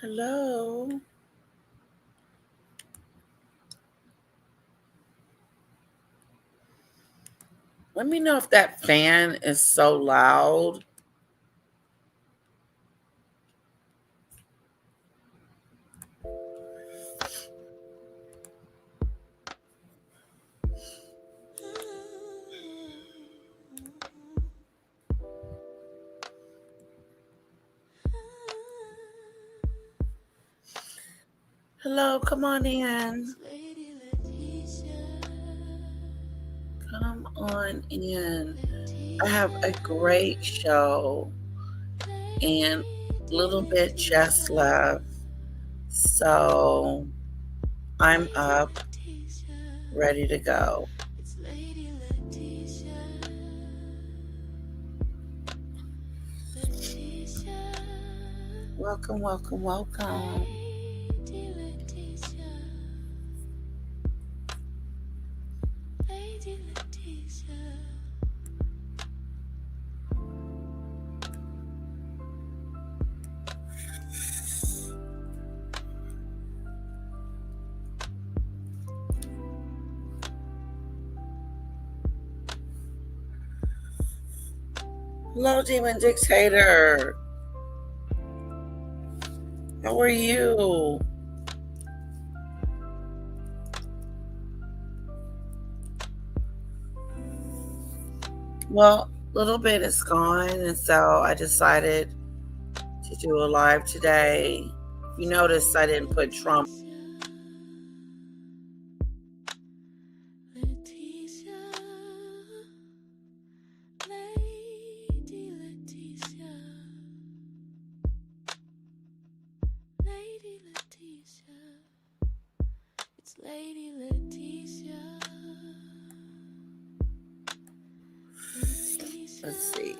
Hello. Let me know if that fan is so loud. Hello, come on in. Come on in. I have a great show and a little bit just left. So I'm up, ready to go. Welcome, welcome, welcome. Hello, Demon Dictator. How are you? Well, a little bit is gone, and so I decided to do a live today. You notice I didn't put Trump. Let's see.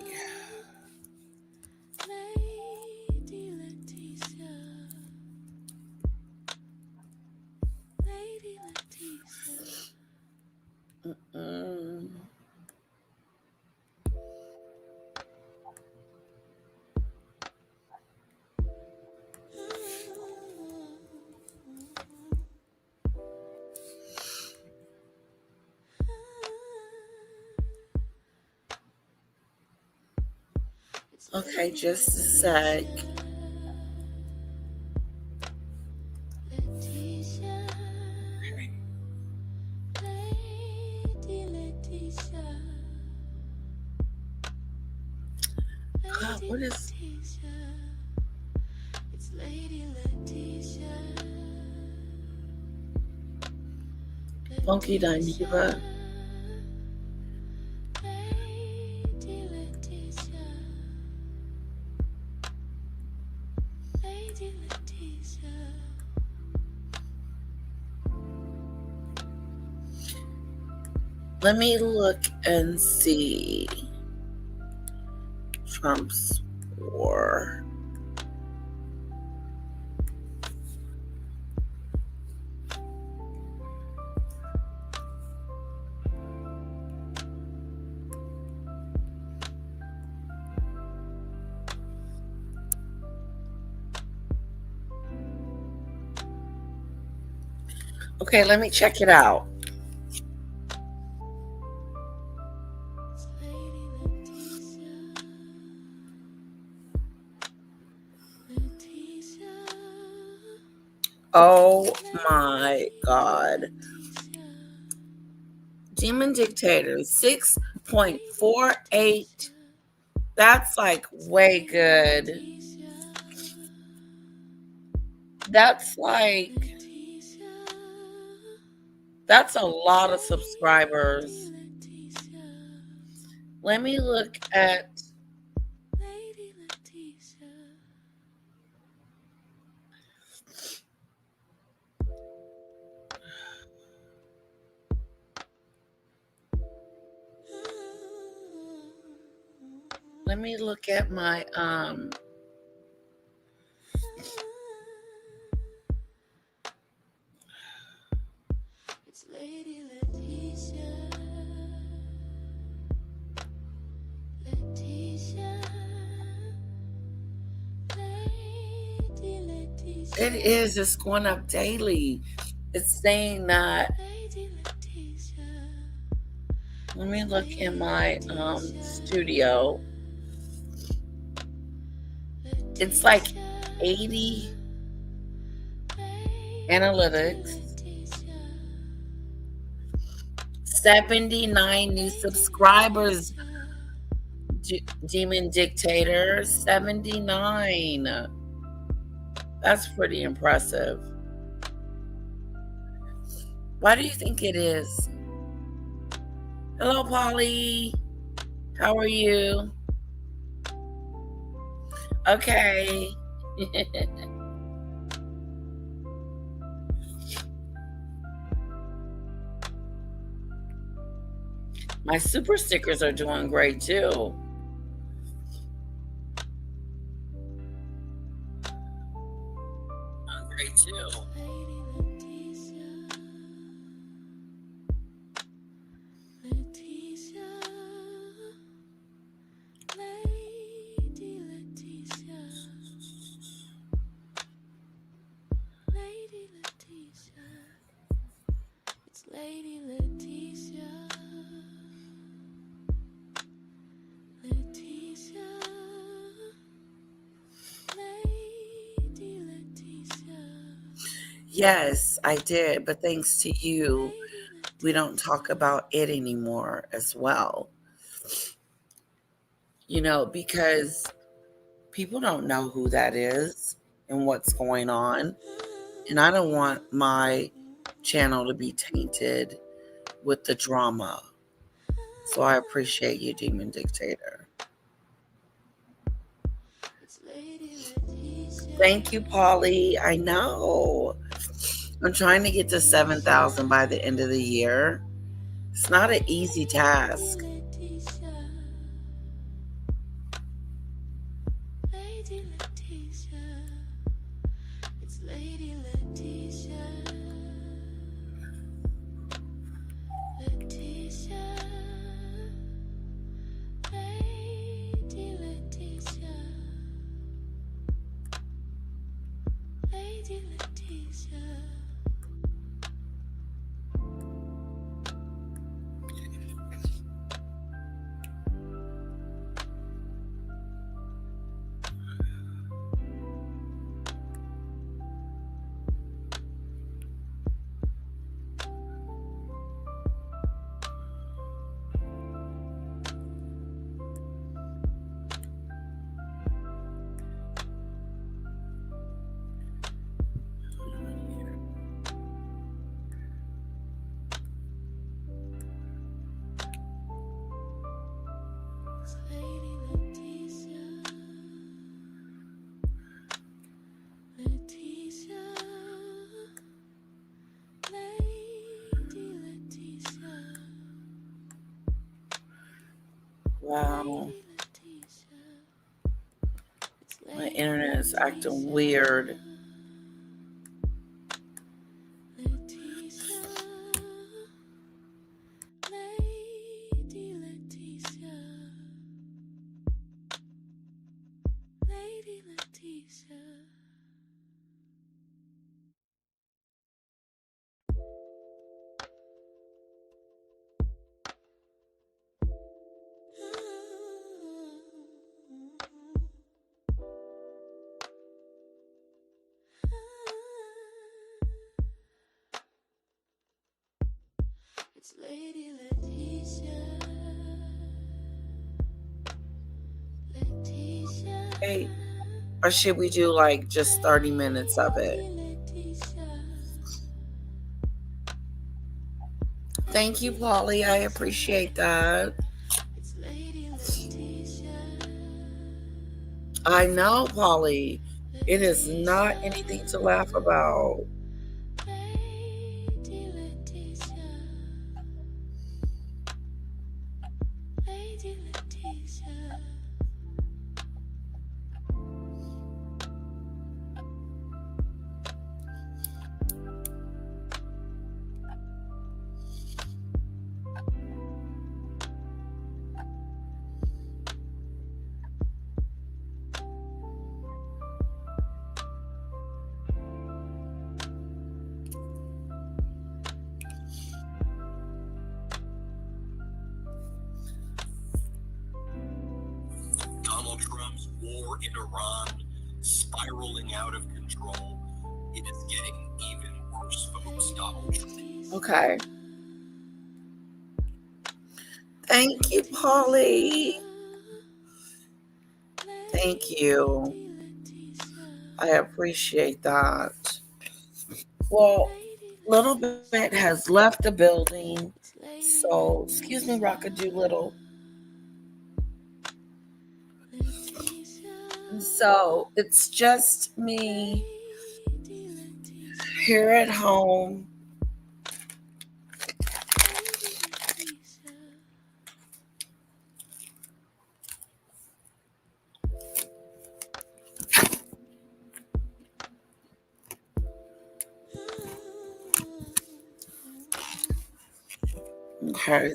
Mm-mm. Okay, just a sec. God, what is Funky Dineva? Let me look and see. Trump's war. Okay, let me check it out. Oh my God. Demon Dictator 6.48. That's like way good. That's like, that's a lot of subscribers. Let me look at. Let me look at my It is. It's going up daily. It's saying that. Let me look in my studio. It's like 80 analytics, 79 new subscribers. Demon Dictator 79. That's pretty impressive. Why do you think it is? Hello, Polly. How are you? Okay. My super stickers are doing great too. Great too. Yes, I did, but thanks to you, we don't talk about it anymore as well. You know, because people don't know who that is and what's going on. And I don't want my channel to be tainted with the drama. So I appreciate you, Demon Dictator. Thank you, Polly. I know. I'm trying to get to 7,000 by the end of the year. It's not an easy task. Wow. My internet is acting weird. Hey, or should we do like just 30 minutes of it? Thank you, Polly. I appreciate that. I know, Polly. It is not anything to laugh about. war in Iran spiraling out of control. It is getting even worse, folks. Donald Trump. Okay. Thank you, Polly. Thank you. I appreciate that. Well, Little Bit has left the building. So, excuse me, Rockadoo Little. So, it's just me here at home. Okay.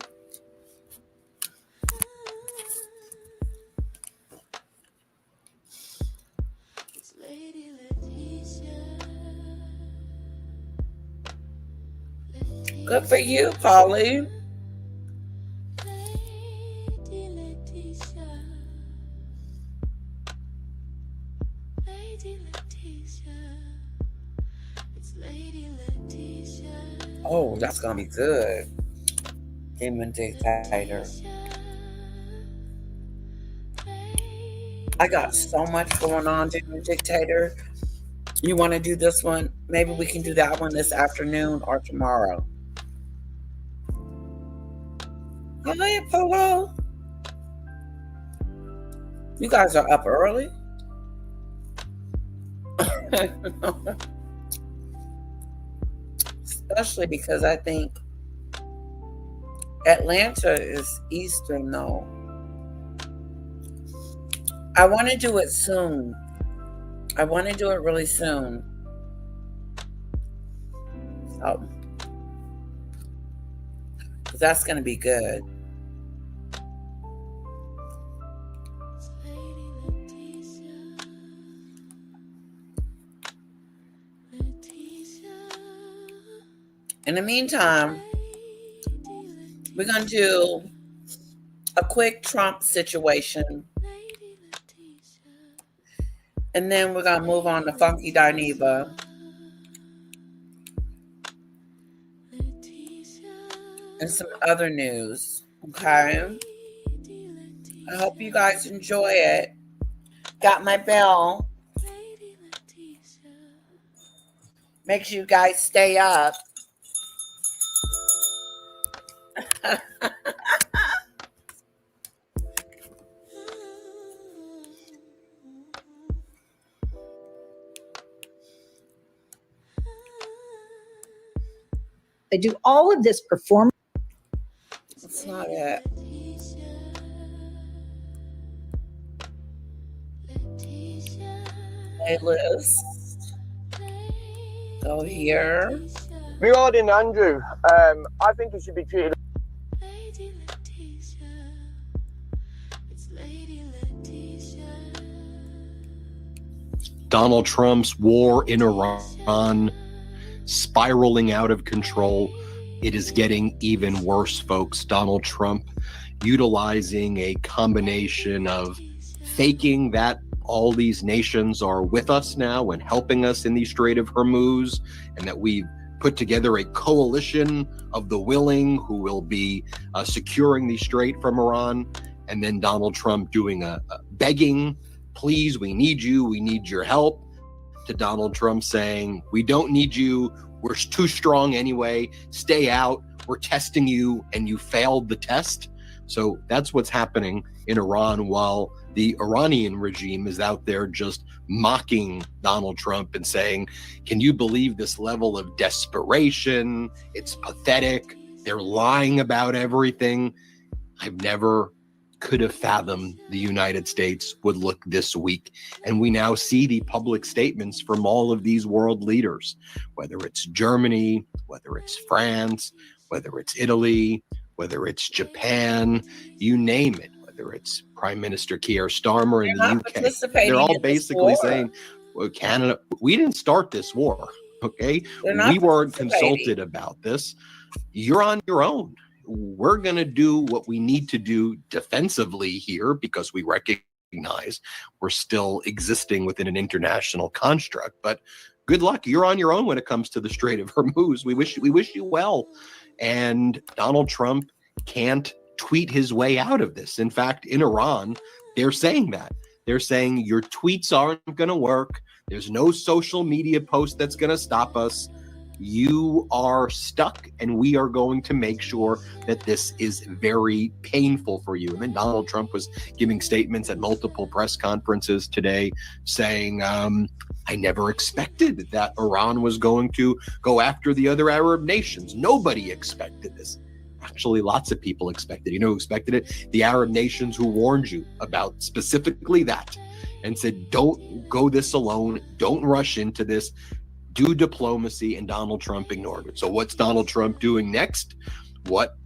Good for you, Polly. Oh, that's gonna be good. Demon Dictator. I got so much going on, Demon Dictator. You want to do this one? Maybe we can do that one this afternoon or tomorrow. Go ahead, Polo. You guys are up early. Especially because I think Atlanta is Eastern, though. I want to do it soon. I want to do it really soon. So, that's going to be good. In the meantime, we're going to do a quick Trump situation. And then we're going to move on to Funky Dineva. And some other news. Okay? I hope you guys enjoy it. Got my bell. Make sure you guys stay up. They do all of this performance. That's not it. Playlist. Go here. Regarding Andrew, I think he should be treated. Donald Trump's war in Iran spiraling out of control. It is getting even worse, folks. Donald Trump utilizing a combination of faking that all these nations are with us now and helping us in the Strait of Hormuz, and that we've put together a coalition of the willing who will be securing the strait from Iran. And then Donald Trump doing a begging, please, we need you, we need your help, to Donald Trump saying, we don't need you, we're too strong anyway, stay out, we're testing you, and you failed the test. So that's what's happening in Iran, while the Iranian regime is out there just mocking Donald Trump and saying, can you believe this level of desperation? It's pathetic. They're lying about everything. I've never could have fathomed the United States would look this weak. And we now see the public statements from all of these world leaders, whether it's Germany, whether it's France, whether it's Italy, whether it's Japan, you name it, whether it's Prime Minister Keir Starmer in the UK. They're all basically saying, well, Canada, we didn't start this war, okay? We weren't consulted about this. You're on your own. We're going to do what we need to do defensively here because we recognize recognize we're still existing within an international construct. But good luck. You're on your own when it comes to the Strait of Hormuz. We wish you well. And Donald Trump can't tweet his way out of this. In fact, in Iran, they're saying that. They're saying your tweets aren't going to work. There's no social media post that's going to stop us. You are stuck, and we are going to make sure that this is very painful for you. And then Donald Trump was giving statements at multiple press conferences today saying, I never expected that Iran was going to go after the other Arab nations. Nobody expected this. Actually, lots of people expected. You know who expected it? The Arab nations who warned you about specifically that and said, don't go this alone. Don't rush into this. Do diplomacy, and Donald Trump ignored it. So what's Donald Trump doing next? What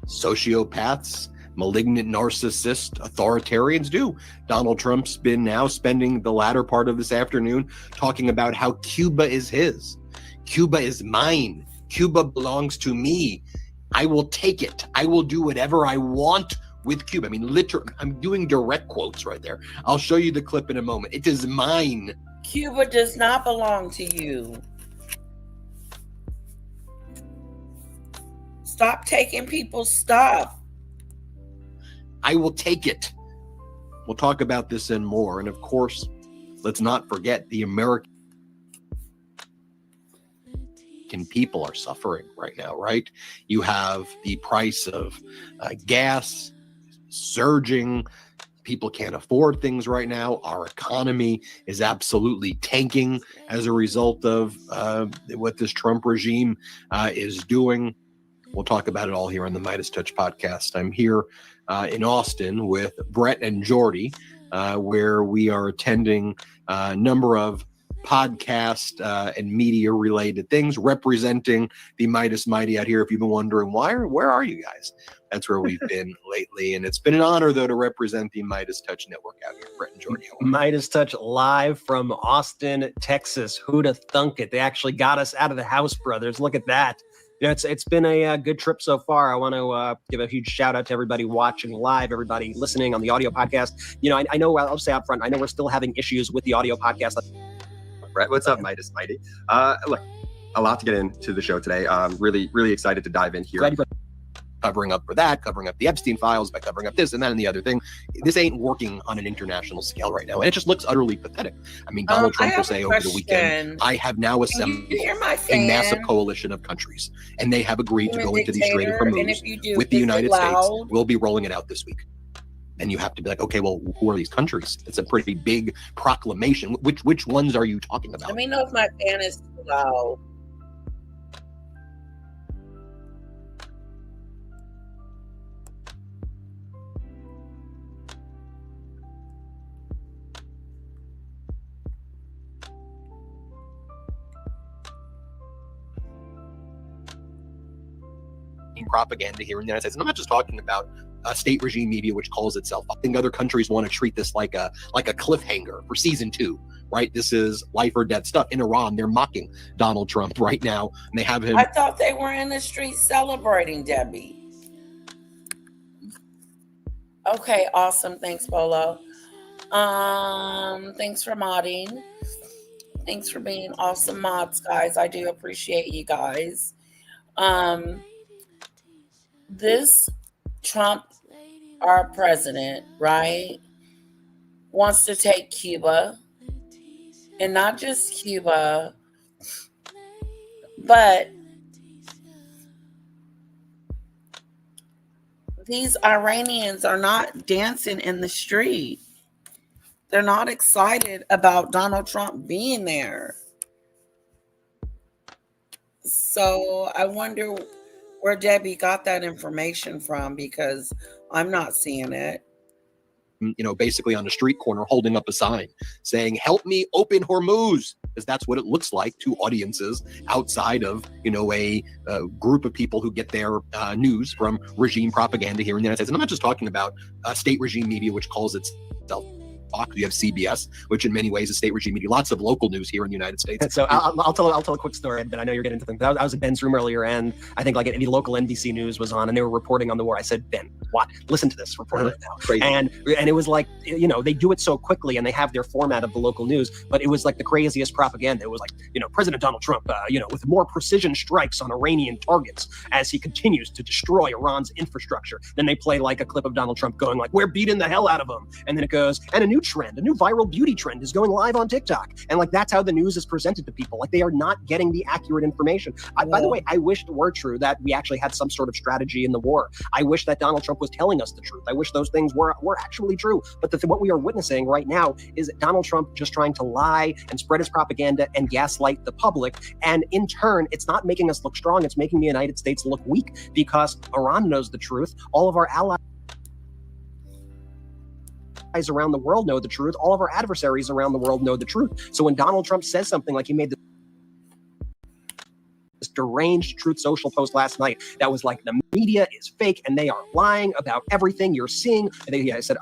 sociopaths, malignant narcissists, authoritarians do. Donald Trump's been now spending the latter part of this afternoon talking about how Cuba is his. Cuba is mine. Cuba belongs to me. I will take it. I will do whatever I want with Cuba. I mean, literally, I'm doing direct quotes right there. I'll show you the clip in a moment. It is mine. Cuba does not belong to you. Stop taking people's stuff. I will take it. We'll talk about this and more. And of course, let's not forget the American people are suffering right now, right? You have the price of gas surging. People can't afford things right now. Our economy is absolutely tanking as a result of what this Trump regime is doing. We'll talk about it all here on the Midas Touch podcast. I'm here in Austin with Brett and Jordy, where we are attending a number of podcast and media related things representing the Midas Mighty out here. If you've been wondering where are you guys? That's where we've been lately. And it's been an honor, though, to represent the Midas Touch Network out here. Brett and Jordy. Midas Touch live from Austin, Texas. Who'da thunk it? They actually got us out of the house, brothers. Look at that. You know, it's been a good trip so far. I want to give a huge shout out to everybody watching live, everybody listening on the audio podcast. You know, I know, I'll say up front, I know we're still having issues with the audio podcast. Brett, what's up, Midas Mighty? Look, a lot to get into the show today. Really, really excited to dive in here. Covering up for that, covering up the Epstein files by covering up this and that and the other thing. This ain't working on an international scale right now. And it just looks utterly pathetic. I mean, Donald Trump will say over the weekend, I have now assembled a massive coalition of countries. And they have agreed to go into the Strait of Hormuz with the United States. We'll be rolling it out this week. And you have to be like, okay, well, who are these countries? It's a pretty big proclamation. Which ones are you talking about? Let me know if my fan is too loud. Propaganda here in the United States. And I'm not just talking about state regime media, which calls itself. I think other countries want to treat this like a cliffhanger for season 2, right? This is life or death stuff. In Iran, they're mocking Donald Trump right now, and they have him. I thought they were in the street celebrating, Debbie. Okay, awesome. Thanks, Bolo. Thanks for modding. Thanks for being awesome mods, guys. I do appreciate you guys. This Trump, our president, right, wants to take Cuba, and not just Cuba, but these Iranians are not dancing in the street. They're not excited about Donald Trump being there. So I wonder where Debbie got that information from, because I'm not seeing it. You know, basically on a street corner holding up a sign saying, help me open Hormuz, because that's what it looks like to audiences outside of, you know, a group of people who get their news from regime propaganda here in the United States. And I'm not just talking about state regime media, which calls itself You have CBS, which in many ways is state regime media. Lots of local news here in the United States. So I'll tell a quick story, but I know you're getting into things. I was in Ben's room earlier, and I think like the local NBC News was on, and they were reporting on the war. I said, Ben, what? Listen to this report right now. Crazy. And it was like, you know, they do it so quickly, and they have their format of the local news, but it was like the craziest propaganda. It was like, you know, President Donald Trump, with more precision strikes on Iranian targets as he continues to destroy Iran's infrastructure. Then they play like a clip of Donald Trump going like, we're beating the hell out of them. And then it goes, and a new viral beauty trend is going live on TikTok. And like, that's how the news is presented to people. Like, they are not getting the accurate information. By the way, I wish it were true that we actually had some sort of strategy in the war. I wish that Donald Trump was telling us the truth. I wish those things were actually true. But what we are witnessing right now is Donald Trump just trying to lie and spread his propaganda and gaslight the public. And in turn, it's not making us look strong. It's making the United States look weak, because Iran knows the truth. All of our allies around the world know the truth. All of our adversaries around the world know the truth. So when Donald Trump says something like he made this deranged Truth Social post last night that was like, the media is fake and they are lying about everything you're seeing. And he said,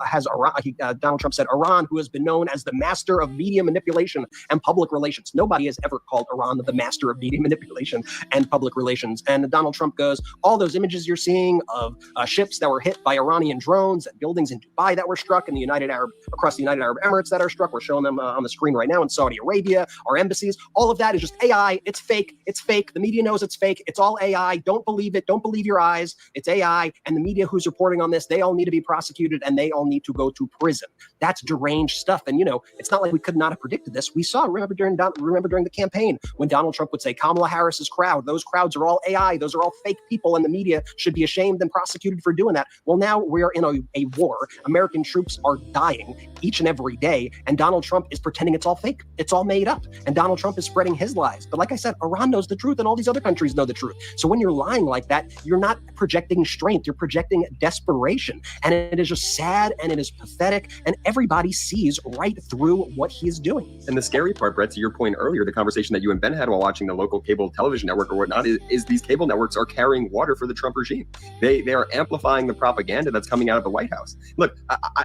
Donald Trump said, Iran, who has been known as the master of media manipulation and public relations. Nobody has ever called Iran the master of media manipulation and public relations. And Donald Trump goes, all those images you're seeing of ships that were hit by Iranian drones and buildings in Dubai that were struck, and across the United Arab Emirates that are struck, we're showing them on the screen right now in Saudi Arabia, our embassies, all of that is just AI. It's fake. It's fake. The media knows it's fake. It's all AI. Don't believe it. Don't believe your eyes. It's AI. And the media who's reporting on this, they all need to be prosecuted and they all need to go to prison. That's deranged stuff. And, you know, it's not like we could not have predicted this. We saw, remember during the campaign when Donald Trump would say Kamala Harris's crowd, those crowds are all AI. Those are all fake people, and the media should be ashamed and prosecuted for doing that. Well, now we are in a war. American troops are dying each and every day. And Donald Trump is pretending it's all fake. It's all made up. And Donald Trump is spreading his lies. But like I said, Iran knows the truth and all these other countries know the truth. So when you're lying like that, you're not projecting strength, you're projecting desperation. And it is just sad and it is pathetic. And everybody sees right through what he's doing. And the scary part, Brett, to your point earlier, the conversation that you and Ben had while watching the local cable television network or whatnot, is these cable networks are carrying water for the Trump regime. They are amplifying the propaganda that's coming out of the White House. Look,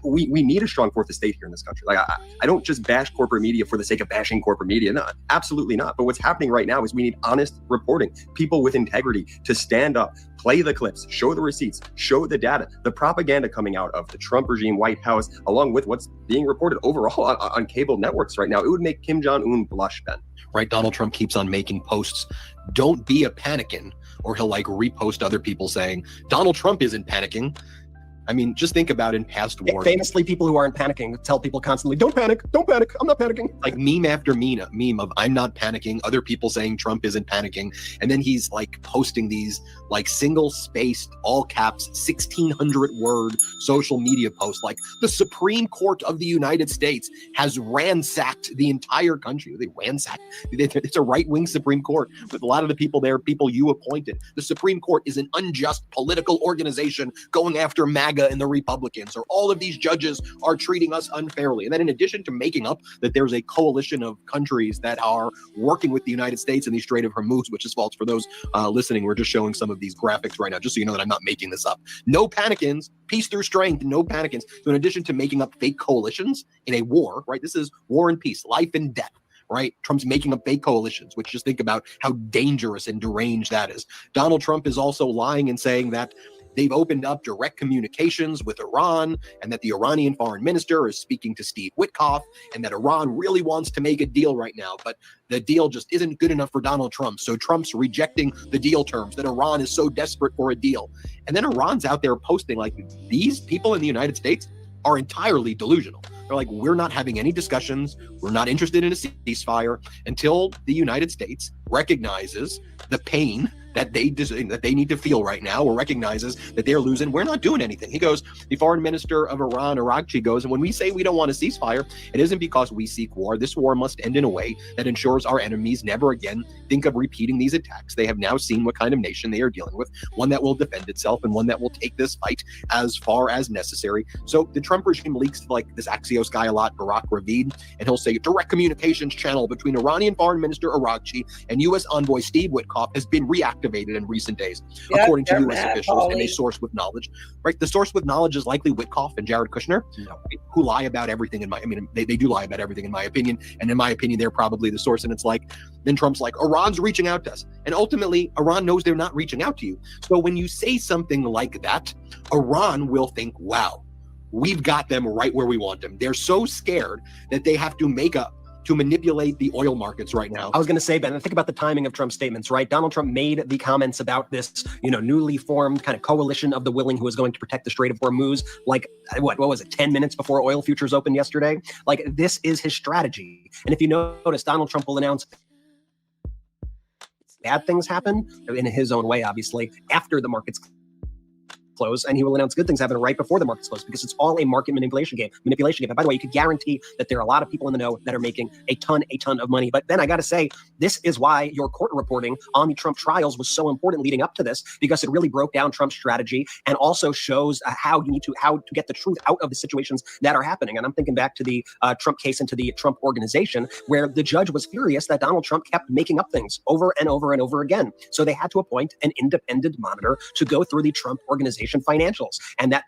we need a strong fourth estate here in this country. Like, I don't just bash corporate media for the sake of bashing corporate media. No, absolutely not. But what's happening right now is we need honest reporting, people with integrity to stand up, play the clips, show the receipts, show the data, the propaganda coming out of the Trump regime, White House, along with what's being reported overall on cable networks right now. It would make Kim Jong-un blush, Ben. Right? Donald Trump keeps on making posts. Don't be a panicking, or he'll like repost other people saying Donald Trump isn't panicking. I mean, just think about in past wars. Famously, people who aren't panicking tell people constantly, don't panic, I'm not panicking. Like meme after meme of I'm not panicking, other people saying Trump isn't panicking. And then he's like posting these like single spaced, all caps, 1,600 word social media posts. Like the Supreme Court of the United States has ransacked the entire country. They ransacked. It's a right-wing Supreme Court with a lot of the people there, people you appointed. The Supreme Court is an unjust political organization going after MAGA and the Republicans, or all of these judges are treating us unfairly. And then in addition to making up that there's a coalition of countries that are working with the United States in the Strait of Hormuz, which is false for those listening, we're just showing some of these graphics right now, just so you know that I'm not making this up. No panicins, peace through strength, no panicins. So in addition to making up fake coalitions in a war, right? This is war and peace, life and death. Right? Trump's making up fake coalitions, which just think about how dangerous and deranged that is. Donald Trump is also lying and saying that they've opened up direct communications with Iran, and that the Iranian foreign minister is speaking to Steve Witkoff, and that Iran really wants to make a deal right now, but the deal just isn't good enough for Donald Trump. So Trump's rejecting the deal terms, that Iran is so desperate for a deal. And then Iran's out there posting like, these people in the United States are entirely delusional. They're like, we're not having any discussions. We're not interested in a ceasefire until the United States recognizes the pain that they need to feel right now, or recognizes that they're losing. We're not doing anything. He goes, the foreign minister of Iran, Araghchi, goes, and when we say we don't want a ceasefire, it isn't because we seek war. This war must end in a way that ensures our enemies never again think of repeating these attacks. They have now seen what kind of nation they are dealing with, one that will defend itself and one that will take this fight as far as necessary. So the Trump regime leaks to like this Axios guy a lot, Barak Ravid, and he'll say direct communications channel between Iranian foreign minister Araghchi and U.S. envoy Steve Witkoff has been reactivated activated in recent days, Yep, according to they're U.S. mad, officials and a Paulie. source with knowledge. Right, the source with knowledge is likely Witkoff and Jared Kushner, right, who lie about everything. They do lie about everything in my opinion, and in my opinion, they're probably the source. And it's like, then Trump's like, Iran's reaching out to us, and ultimately, Iran knows they're not reaching out to you. So when you say something like that, Iran will think, wow, we've got them right where we want them. They're so scared that they have to make up to manipulate the oil markets right now. I was going to say, Ben, think about the timing of Trump's statements, right? Donald Trump made the comments about this, newly formed kind of coalition of the willing who is going to protect the Strait of Hormuz, like, what was it, 10 minutes before oil futures opened yesterday? Like, this is his strategy. And if you notice, Donald Trump will announce bad things happen in his own way, obviously, after the markets close, and he will announce good things happen right before the markets close, because it's all a market manipulation game. And by the way, you could guarantee that there are a lot of people in the know that are making a ton of money. But then I got to say, this is why your court reporting on the Trump trials was so important leading up to this, because it really broke down Trump's strategy and also shows how to get the truth out of the situations that are happening. And I'm thinking back to the Trump case and to the Trump organization, where the judge was furious that Donald Trump kept making up things over and over and over again. So they had to appoint an independent monitor to go through the Trump organization financials. And that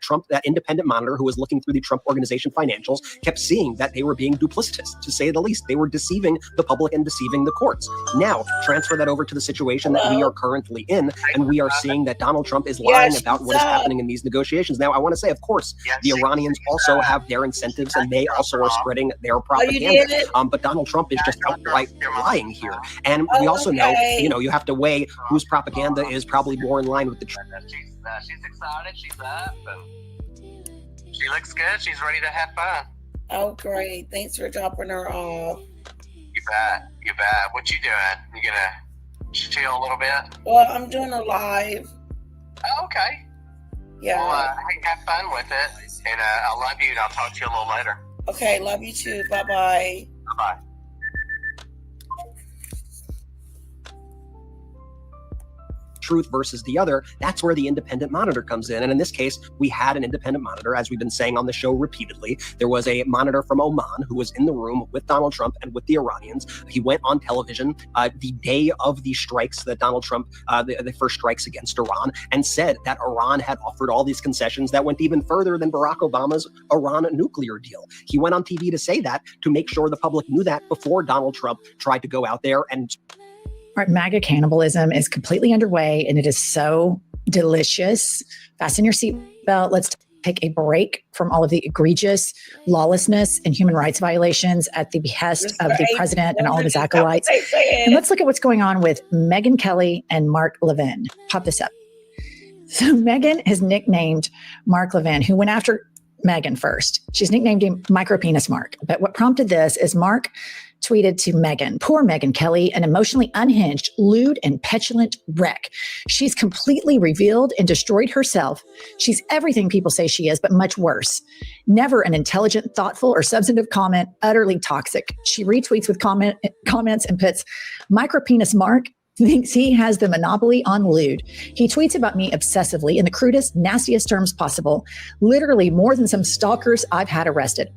independent monitor who was looking through the Trump organization financials kept seeing that they were being duplicitous, to say the least. They were deceiving the public and deceiving the courts. Now, transfer that over to the situation that we are currently in, and we are seeing that Donald Trump is lying about what is happening in these negotiations. Now, I want to say, of course, the Iranians also have their incentives, and they also are spreading their propaganda. But Donald Trump is just outright lying here. And we also know, you have to weigh whose propaganda is probably more in line with the truth. She's excited. She's up. And she looks good. She's ready to have fun. Oh, great. Thanks for dropping her off. You bet. You bet. What you doing? You gonna chill a little bit? Well, I'm doing a live. Oh, okay. Yeah. Well, have fun with it. And I love you, and I'll talk to you a little later. Okay, love you too. Bye-bye. Bye-bye. Truth versus the other, that's where the independent monitor comes in. And in this case, we had an independent monitor, as we've been saying on the show repeatedly. There was a monitor from Oman who was in the room with Donald Trump and with the Iranians. He went on television the day of the strikes that Donald Trump, the first strikes against Iran, and said that Iran had offered all these concessions that went even further than Barack Obama's Iran nuclear deal. He went on TV to say that, to make sure the public knew that before Donald Trump tried to go out there and... All right, MAGA cannibalism is completely underway, and it is so delicious. Fasten your seatbelt. Let's take a break from all of the egregious lawlessness and human rights violations at the behest of the president and all of his acolytes. And let's look at what's going on with Meghan Kelly and Mark Levin. Pop this up. So Meghan has nicknamed Mark Levin, who went after Meghan first. She's nicknamed him Micropenis Mark. But what prompted this is Mark tweeted to Meghan, poor Meghan Kelly, an emotionally unhinged, lewd, and petulant wreck. She's completely revealed and destroyed herself. She's everything people say she is, but much worse. Never an intelligent, thoughtful, or substantive comment, utterly toxic. She retweets with comments and puts, Micropenis Mark thinks he has the monopoly on lewd. He tweets about me obsessively in the crudest, nastiest terms possible, literally more than some stalkers I've had arrested.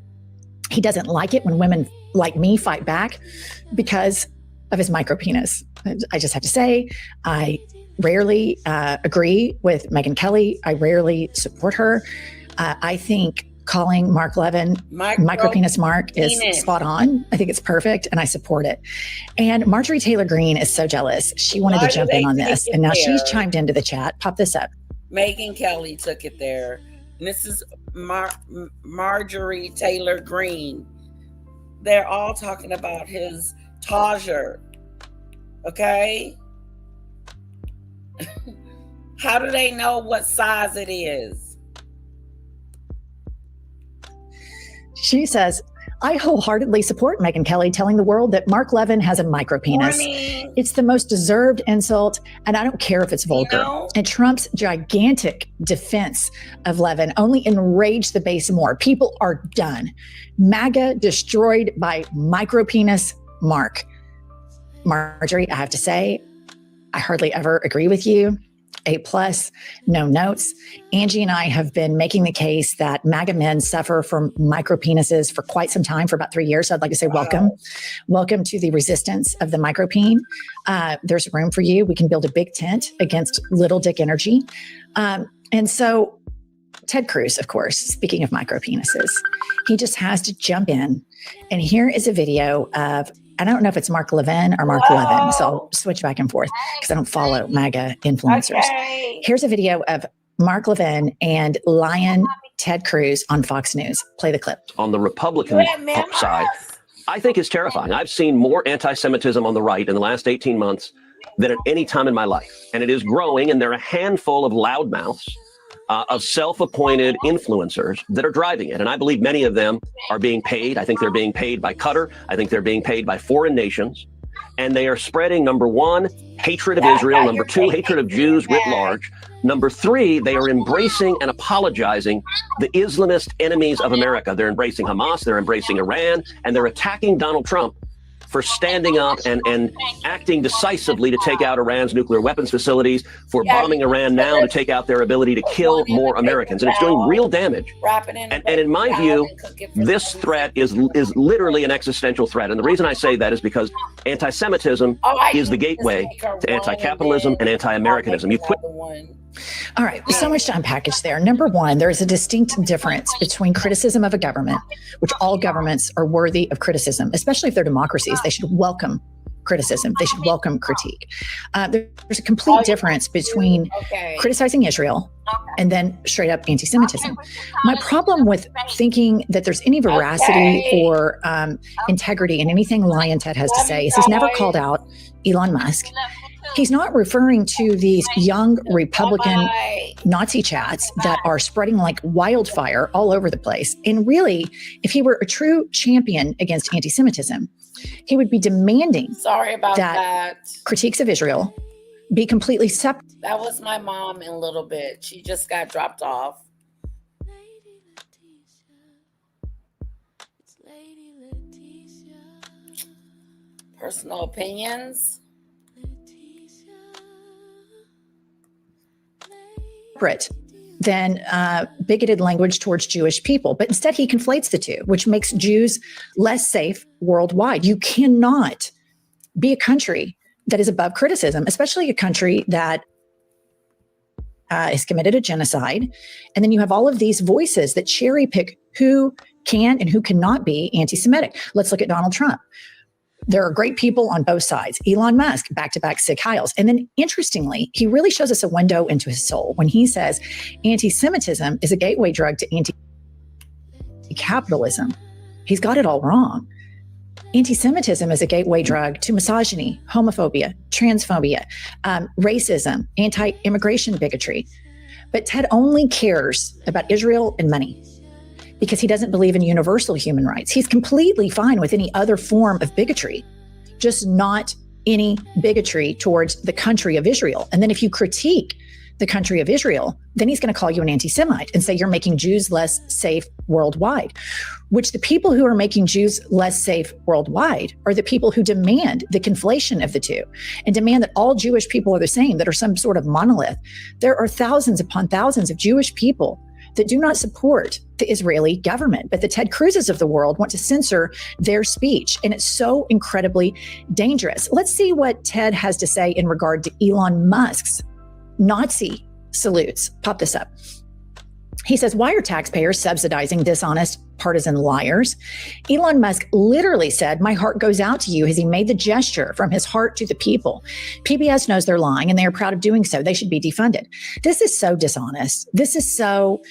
He doesn't like it when women like me fight back because of his micropenis. I just have to say, I rarely agree with Meghan Kelly. I rarely support her. I think calling Mark Levin Micropenis Mark is spot on. I think it's perfect, and I support it. And Marjorie Taylor Greene is so jealous. She wanted to jump in on this, and now she's chimed into the chat. Pop this up. Meghan Kelly took it there. And this is Marjorie Taylor Greene. They're all talking about his Tajer. Okay? How do they know what size it is? She says, I wholeheartedly support Meghan Kelly telling the world that Mark Levin has a micropenis. Morning. It's the most deserved insult, and I don't care if it's vulgar. And Trump's gigantic defense of Levin only enraged the base more. People are done. MAGA destroyed by micropenis Mark. Marjorie, I have to say, I hardly ever agree with you. A+, no notes. Angie and I have been making the case that MAGA men suffer from micropenises for quite some time, for about 3 years. So I'd like to say welcome. Welcome to the resistance of the micropene. There's room for you. We can build a big tent against little dick energy. And so Ted Cruz, of course, speaking of micropenises, he just has to jump in. And here is a video of, I don't know if it's Mark Levin or Mark Levin, so I'll switch back and forth because I don't follow MAGA influencers. Okay. Here's a video of Mark Levin and Lion Ted Cruz on Fox News. Play the clip. On the Republican side, I think is terrifying. I've seen more anti-Semitism on the right in the last 18 months than at any time in my life. And it is growing, and there are a handful of loudmouths of self-appointed influencers that are driving it. And I believe many of them are being paid. I think they're being paid by Qatar. I think they're being paid by foreign nations. And they are spreading, number one, hatred of Israel. Number two, hatred of Jews writ large. Number three, they are embracing and apologizing the Islamist enemies of America. They're embracing Hamas, they're embracing Iran, and they're attacking Donald Trump for standing up and acting decisively to take out Iran's nuclear weapons facilities, for bombing Iran now to take out their ability to kill more Americans. And it's doing real damage. And in my view, this threat is literally an existential threat. And the reason I say that is because anti-Semitism is the gateway to anti-capitalism and anti-Americanism. You quit. All right, so much to unpackage there. Number one, there is a distinct difference between criticism of a government, which all governments are worthy of criticism, especially if they're democracies. They should welcome criticism. They should welcome critique. There's a complete difference between criticizing Israel and then straight up anti-Semitism. My problem with thinking that there's any veracity or integrity in anything Lion Ted has to say is he's never called out Elon Musk. He's not referring to these young Republican Nazi chats that are spreading like wildfire all over the place. And really, if he were a true champion against anti-Semitism, he would be demanding that critiques of Israel be completely separate. That was my mom in a little bit. She just got dropped off. Personal opinions. Than bigoted language towards Jewish people. But instead, he conflates the two, which makes Jews less safe worldwide. You cannot be a country that is above criticism, especially a country that has committed a genocide. And then you have all of these voices that cherry pick who can and who cannot be anti-Semitic. Let's look at Donald Trump. There are great people on both sides. Elon Musk, back-to-back Sig Heils. And then interestingly, he really shows us a window into his soul when he says anti-Semitism is a gateway drug to anti-capitalism. He's got it all wrong. Anti-Semitism is a gateway drug to misogyny, homophobia, transphobia, racism, anti-immigration bigotry. But Ted only cares about Israel and money, because he doesn't believe in universal human rights. He's completely fine with any other form of bigotry, just not any bigotry towards the country of Israel. And then if you critique the country of Israel, then he's going to call you an anti-Semite and say you're making Jews less safe worldwide, which the people who are making Jews less safe worldwide are the people who demand the conflation of the two and demand that all Jewish people are the same, that are some sort of monolith. There are thousands upon thousands of Jewish people that do not support the Israeli government, but the Ted Cruzes of the world want to censor their speech. And it's so incredibly dangerous. Let's see what Ted has to say in regard to Elon Musk's Nazi salutes. Pop this up. He says, why are taxpayers subsidizing dishonest partisan liars? Elon Musk literally said, my heart goes out to you, as he made the gesture from his heart to the people. PBS knows they're lying and they are proud of doing so. They should be defunded. This is so dishonest. This is so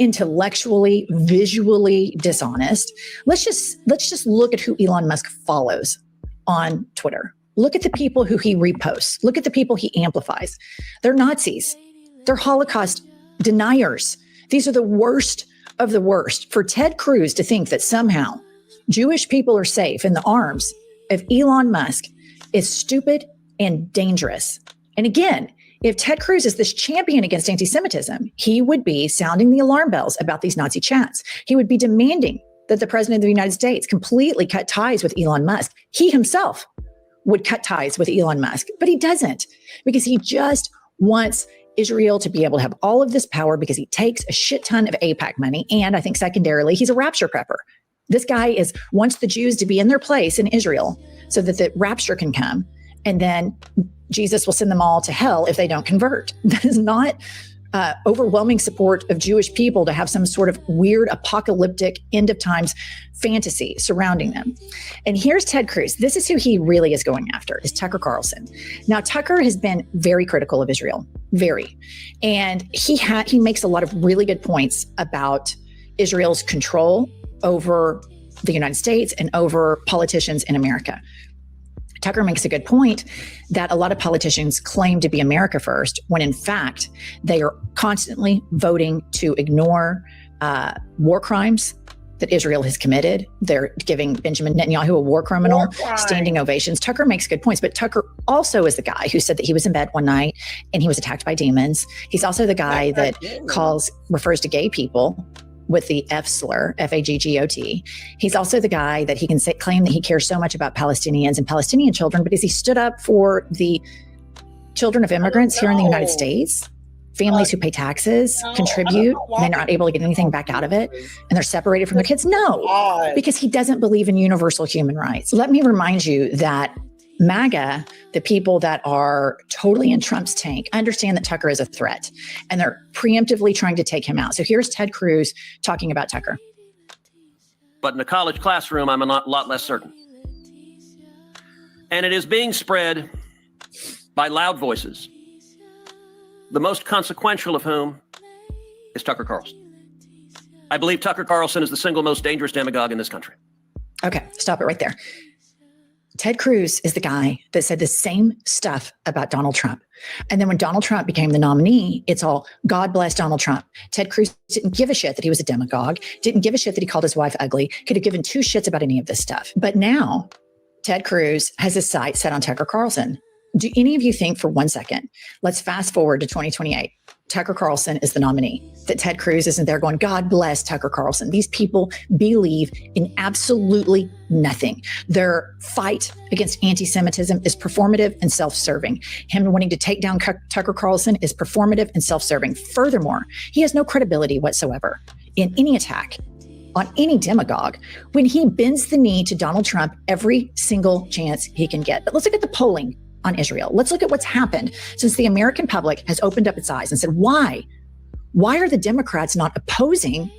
intellectually, visually dishonest. Let's just look at who Elon Musk follows on Twitter. Look at the people who he reposts. Look at the people he amplifies. They're Nazis. They're Holocaust deniers. These are the worst of the worst. For Ted Cruz to think that somehow Jewish people are safe in the arms of Elon Musk is stupid and dangerous. And again, if Ted Cruz is this champion against anti-Semitism, he would be sounding the alarm bells about these Nazi chats. He would be demanding that the president of the United States completely cut ties with Elon Musk. He himself would cut ties with Elon Musk, but he doesn't, because he just wants Israel to be able to have all of this power because he takes a shit ton of AIPAC money. And I think secondarily, he's a rapture prepper. This guy wants the Jews to be in their place in Israel so that the rapture can come. And then Jesus will send them all to hell if they don't convert. That is not overwhelming support of Jewish people to have some sort of weird apocalyptic end of times fantasy surrounding them. And here's Ted Cruz. This is who he really is going after, is Tucker Carlson. Now, Tucker has been very critical of Israel, very. And he makes a lot of really good points about Israel's control over the United States and over politicians in America. Tucker makes a good point that a lot of politicians claim to be America first, when in fact, they are constantly voting to ignore war crimes that Israel has committed. They're giving Benjamin Netanyahu, a war criminal, standing ovations. Tucker makes good points, but Tucker also is the guy who said that he was in bed one night and he was attacked by demons. He's also the guy that refers to gay people with the F slur, F-A-G-G-O-T. He's also the guy that he can claim that he cares so much about Palestinians and Palestinian children, but as he stood up for the children of immigrants here in the United States, families who pay taxes, contribute, they're not able to get anything back out of it, and they're separated from their kids? No, because he doesn't believe in universal human rights. Let me remind you that MAGA, the people that are totally in Trump's tank, understand that Tucker is a threat, and they're preemptively trying to take him out. So here's Ted Cruz talking about Tucker. But in a college classroom, I'm a lot less certain. And it is being spread by loud voices, the most consequential of whom is Tucker Carlson. I believe Tucker Carlson is the single most dangerous demagogue in this country. Okay, stop it right there. Ted Cruz is the guy that said the same stuff about Donald Trump. And then when Donald Trump became the nominee, it's all, God bless Donald Trump. Ted Cruz didn't give a shit that he was a demagogue, didn't give a shit that he called his wife ugly, could have given two shits about any of this stuff. But now Ted Cruz has his sights set on Tucker Carlson. Do any of you think for 1 second, let's fast forward to 2028, Tucker Carlson is the nominee, that Ted Cruz isn't there going, God bless Tucker Carlson. These people believe in absolutely nothing. Their fight against anti-Semitism is performative and self-serving. Him wanting to take down Tucker Carlson is performative and self-serving. Furthermore, he has no credibility whatsoever in any attack on any demagogue when he bends the knee to Donald Trump every single chance he can get. But let's look at the polling on Israel. Let's look at what's happened since the American public has opened up its eyes and said, why are the Democrats not opposing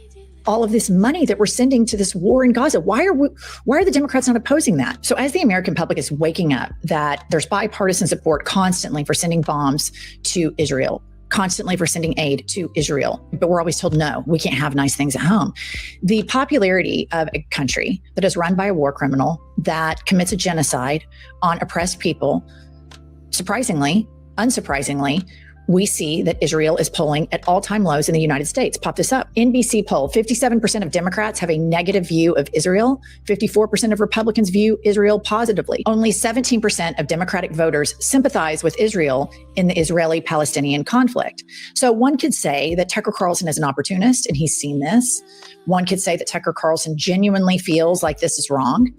all of this money that we're sending to this war in Gaza? Why are the Democrats not opposing that? So as the American public is waking up that there's bipartisan support constantly for sending bombs to Israel, constantly for sending aid to Israel, but we're always told, no, we can't have nice things at home. The popularity of a country that is run by a war criminal that commits a genocide on oppressed people, surprisingly, unsurprisingly, we see that Israel is polling at all-time lows in the United States. Pop this up. NBC poll, 57% of Democrats have a negative view of Israel. 54% of Republicans view Israel positively. Only 17% of Democratic voters sympathize with Israel in the Israeli-Palestinian conflict. So one could say that Tucker Carlson is an opportunist, and he's seen this. One could say that Tucker Carlson genuinely feels like this is wrong.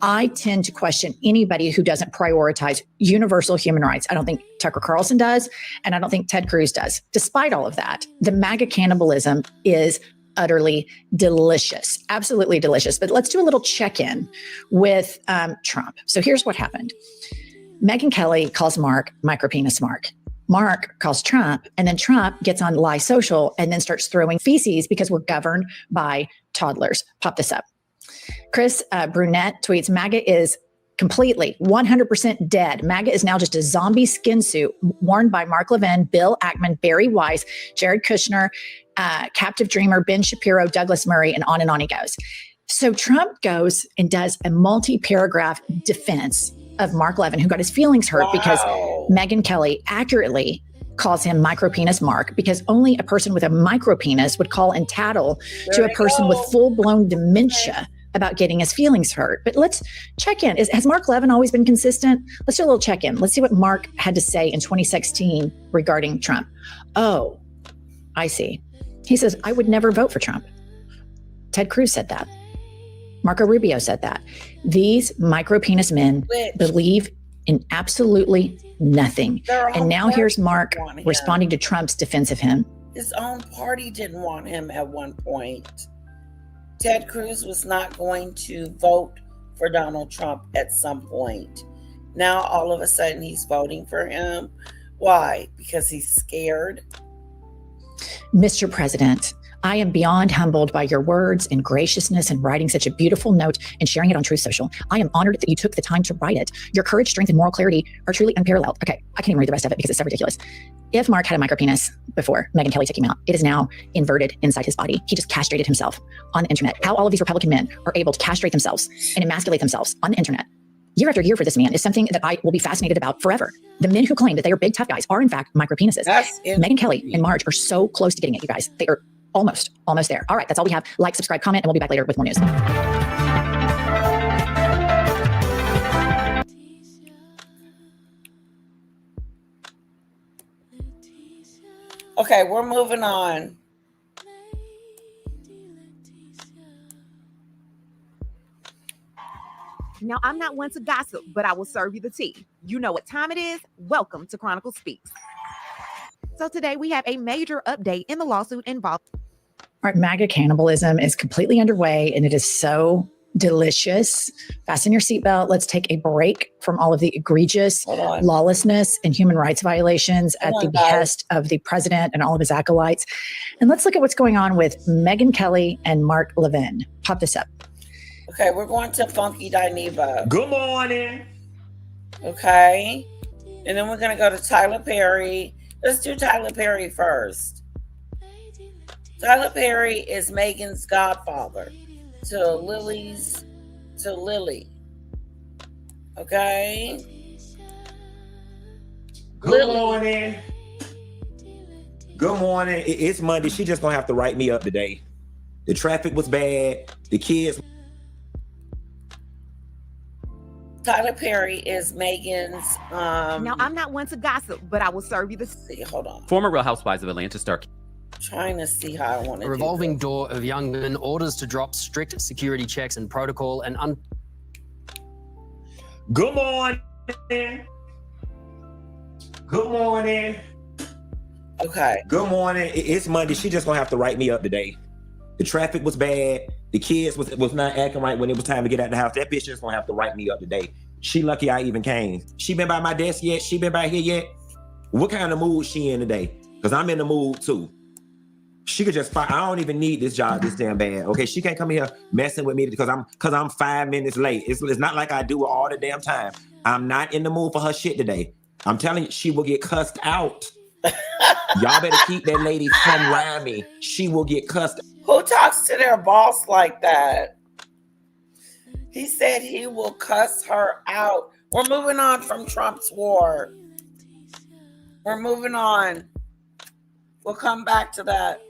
I tend to question anybody who doesn't prioritize universal human rights. I don't think Tucker Carlson does, and I don't think Ted Cruz does. Despite all of that, the MAGA cannibalism is utterly delicious, absolutely delicious. But let's do a little check-in with Trump. So here's what happened. Meghan Kelly calls Mark micropenis Mark. Mark calls Trump, and then Trump gets on Lie Social and then starts throwing feces because we're governed by toddlers. Pop this up. Chris Brunette tweets, MAGA is completely 100% dead. MAGA is now just a zombie skin suit worn by Mark Levin, Bill Ackman, Barry Weiss, Jared Kushner, Captive Dreamer, Ben Shapiro, Douglas Murray, and on he goes. So Trump goes and does a multi-paragraph defense of Mark Levin, who got his feelings hurt because Meghan Kelly accurately calls him micropenis Mark, because only a person with a micropenis would call and tattle to a person with full-blown dementia about getting his feelings hurt. But let's check in. Has Mark Levin always been consistent? Let's do a little check in. Let's see what Mark had to say in 2016 regarding Trump. Oh, I see. He says, I would never vote for Trump. Ted Cruz said that. Marco Rubio said that. These micropenis men believe in absolutely nothing. Their own And now party here's Mark didn't want him. responding to Trump's defense of him. His own party didn't want him at one point. Ted Cruz was not going to vote for Donald Trump at some point. Now all of a sudden he's voting for him. Why? Because he's scared. Mr. President, I am beyond humbled by your words and graciousness and writing such a beautiful note and sharing it on Truth Social. I am honored that you took the time to write it. Your courage, strength, and moral clarity are truly unparalleled. Okay, I can't even read the rest of it because it's so ridiculous. If Mark had a micropenis before Meghan Kelly took him out, it is now inverted inside his body. He just castrated himself on the internet. How all of these Republican men are able to castrate themselves and emasculate themselves on the internet year after year for this man is something that I will be fascinated about forever. The men who claim that they are big, tough guys are in fact micropenises. Meghan Kelly and Marge are so close to getting it, you guys. They are almost there. All right, that's all we have. Like, subscribe, comment, and we'll be back later with more news. Okay, we're moving on. Now, I'm not one to gossip, but I will serve you the tea. You know what time it is. Welcome to Chronicle Speaks. So today we have a major update in the lawsuit involved. All right, MAGA cannibalism is completely underway, and it is so delicious. Fasten your seatbelt. Let's take a break from all of the egregious lawlessness and human rights violations at the behest of the president and all of his acolytes. And let's look at what's going on with Meghan Kelly and Mark Levin. Pop this up. Okay, we're going to Funky Dineva. Good morning. Okay. And then we're going to go to Tyler Perry. Let's do Tyler Perry first. Tyler Perry is Meghan's godfather to Lily. Okay. Good morning. Good morning. It's Monday. She just gonna have to write me up today. The traffic was bad. The kids. Tyler Perry is Meghan's. Now, I'm not one to gossip, but I will serve you the tea. Hold on. Former Real Housewives of Atlanta star. Trying to see how I want to. A revolving door of young men, orders to drop strict security checks and protocol and Good morning. Good morning. Okay. Good morning. It's Monday. She just gonna have to write me up today. The traffic was bad. The kids was not acting right when it was time to get out the house. That bitch just gonna have to write me up today. She lucky I even came. She been by my desk yet? She been by here yet? What kind of mood she in today? Because I'm in the mood too. She could just fight. I don't even need this job this damn bad. Okay, she can't come here messing with me because I'm 5 minutes late. It's not like I do it all the damn time. I'm not in the mood for her shit today. I'm telling you, she will get cussed out. Y'all better keep that lady from around me. She will get cussed. Who talks to their boss like that? He said he will cuss her out. We're moving on from Trump's war. We're moving on. We'll come back to that.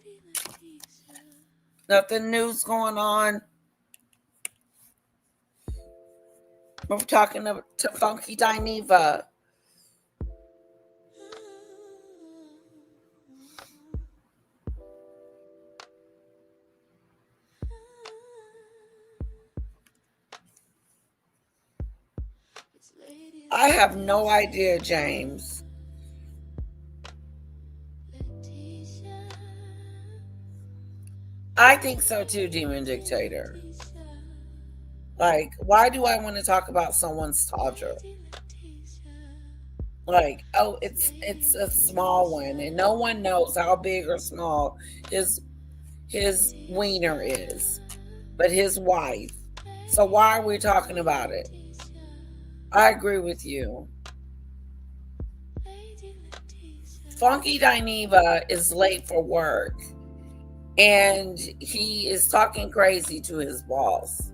Nothing news going on. We're talking to Funky Dineva. I have no idea, James. I think so too, Demon Dictator. Like, why do I want to talk about someone's Tadra? Like, oh, it's a small one, and no one knows how big or small his wiener is, but his wife. So why are we talking about it? I agree with you. Funky Dineva is late for work, and he is talking crazy to his boss.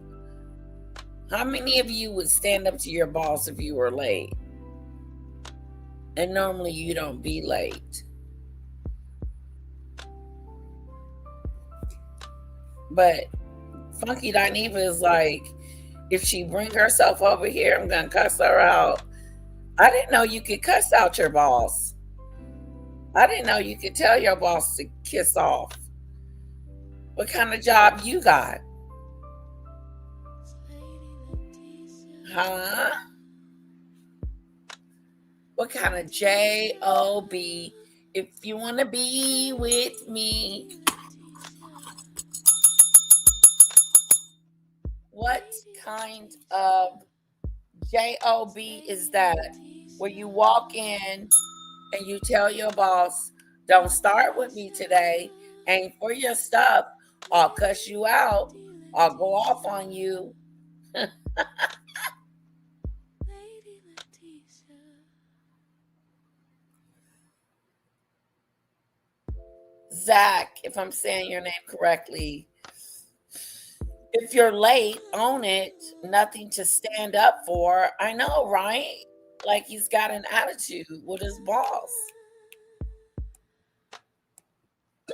How many of you would stand up to your boss if you were late? And normally you don't be late. But Funky Dineva is like, if she bring herself over here, I'm gonna cuss her out. I didn't know you could cuss out your boss. I didn't know you could tell your boss to kiss off. What kind of job you got? Huh? What kind of J-O-B? If you want to be with me. What kind of J-O-B is that? Where you walk in and you tell your boss, don't start with me today. Ain't for your stuff. I'll cuss you out. I'll go off on you. Zach, if I'm saying your name correctly, if you're late, own it. Nothing to stand up for. I know, right? Like he's got an attitude with his boss.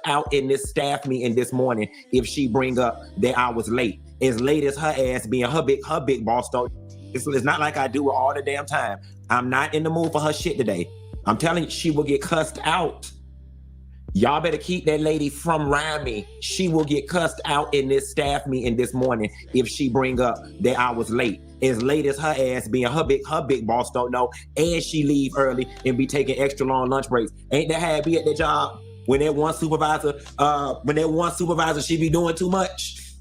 Out in this staff meeting this morning if she bring up that I was late. As late as her ass being her big boss don't. It's not like I do it all the damn time. I'm not in the mood for her shit today. I'm telling you, she will get cussed out. Y'all better keep that lady from around me. She will get cussed out in this staff meeting this morning if she bring up that I was late. As late as her ass being her big boss don't know, and she leave early and be taking extra long lunch breaks. Ain't that how it be at the job? When that one supervisor, she be doing too much.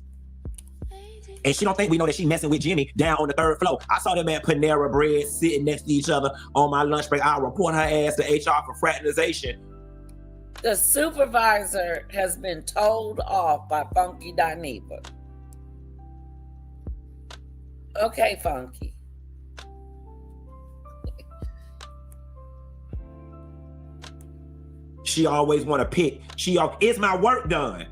And she don't think we know that she messing with Jimmy down on the 3rd floor. I saw them at Panera Bread sitting next to each other on my lunch break. I'll report her ass to HR for fraternization. The supervisor has been told off by Funky Dineva. Okay, Funky. She always want to pick. Is my work done?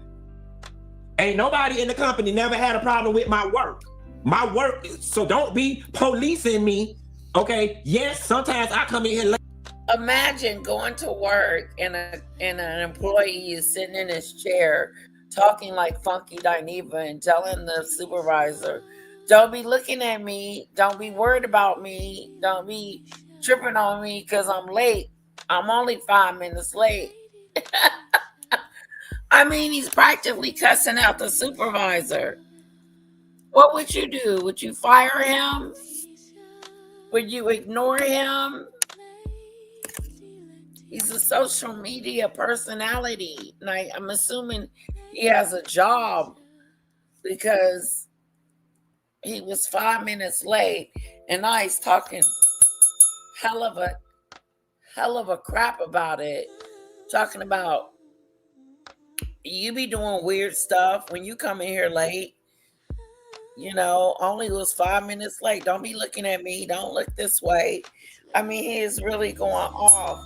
Ain't nobody in the company never had a problem with my work. My work, so don't be policing me, okay? Yes, sometimes I come in here late. Imagine going to work and an employee is sitting in his chair talking like Funky Dineva and telling the supervisor, don't be looking at me, don't be worried about me, don't be tripping on me because I'm late. I'm only 5 minutes late. I mean, he's practically cussing out the supervisor. What would you do? Would you fire him? Would you ignore him? He's a social media personality. And I'm assuming he has a job because he was 5 minutes late. And now he's talking hell of a crap about it. Talking about you be doing weird stuff when you come in here late. You know, only was 5 minutes late. Don't be looking at me. Don't look this way. I mean, he is really going off.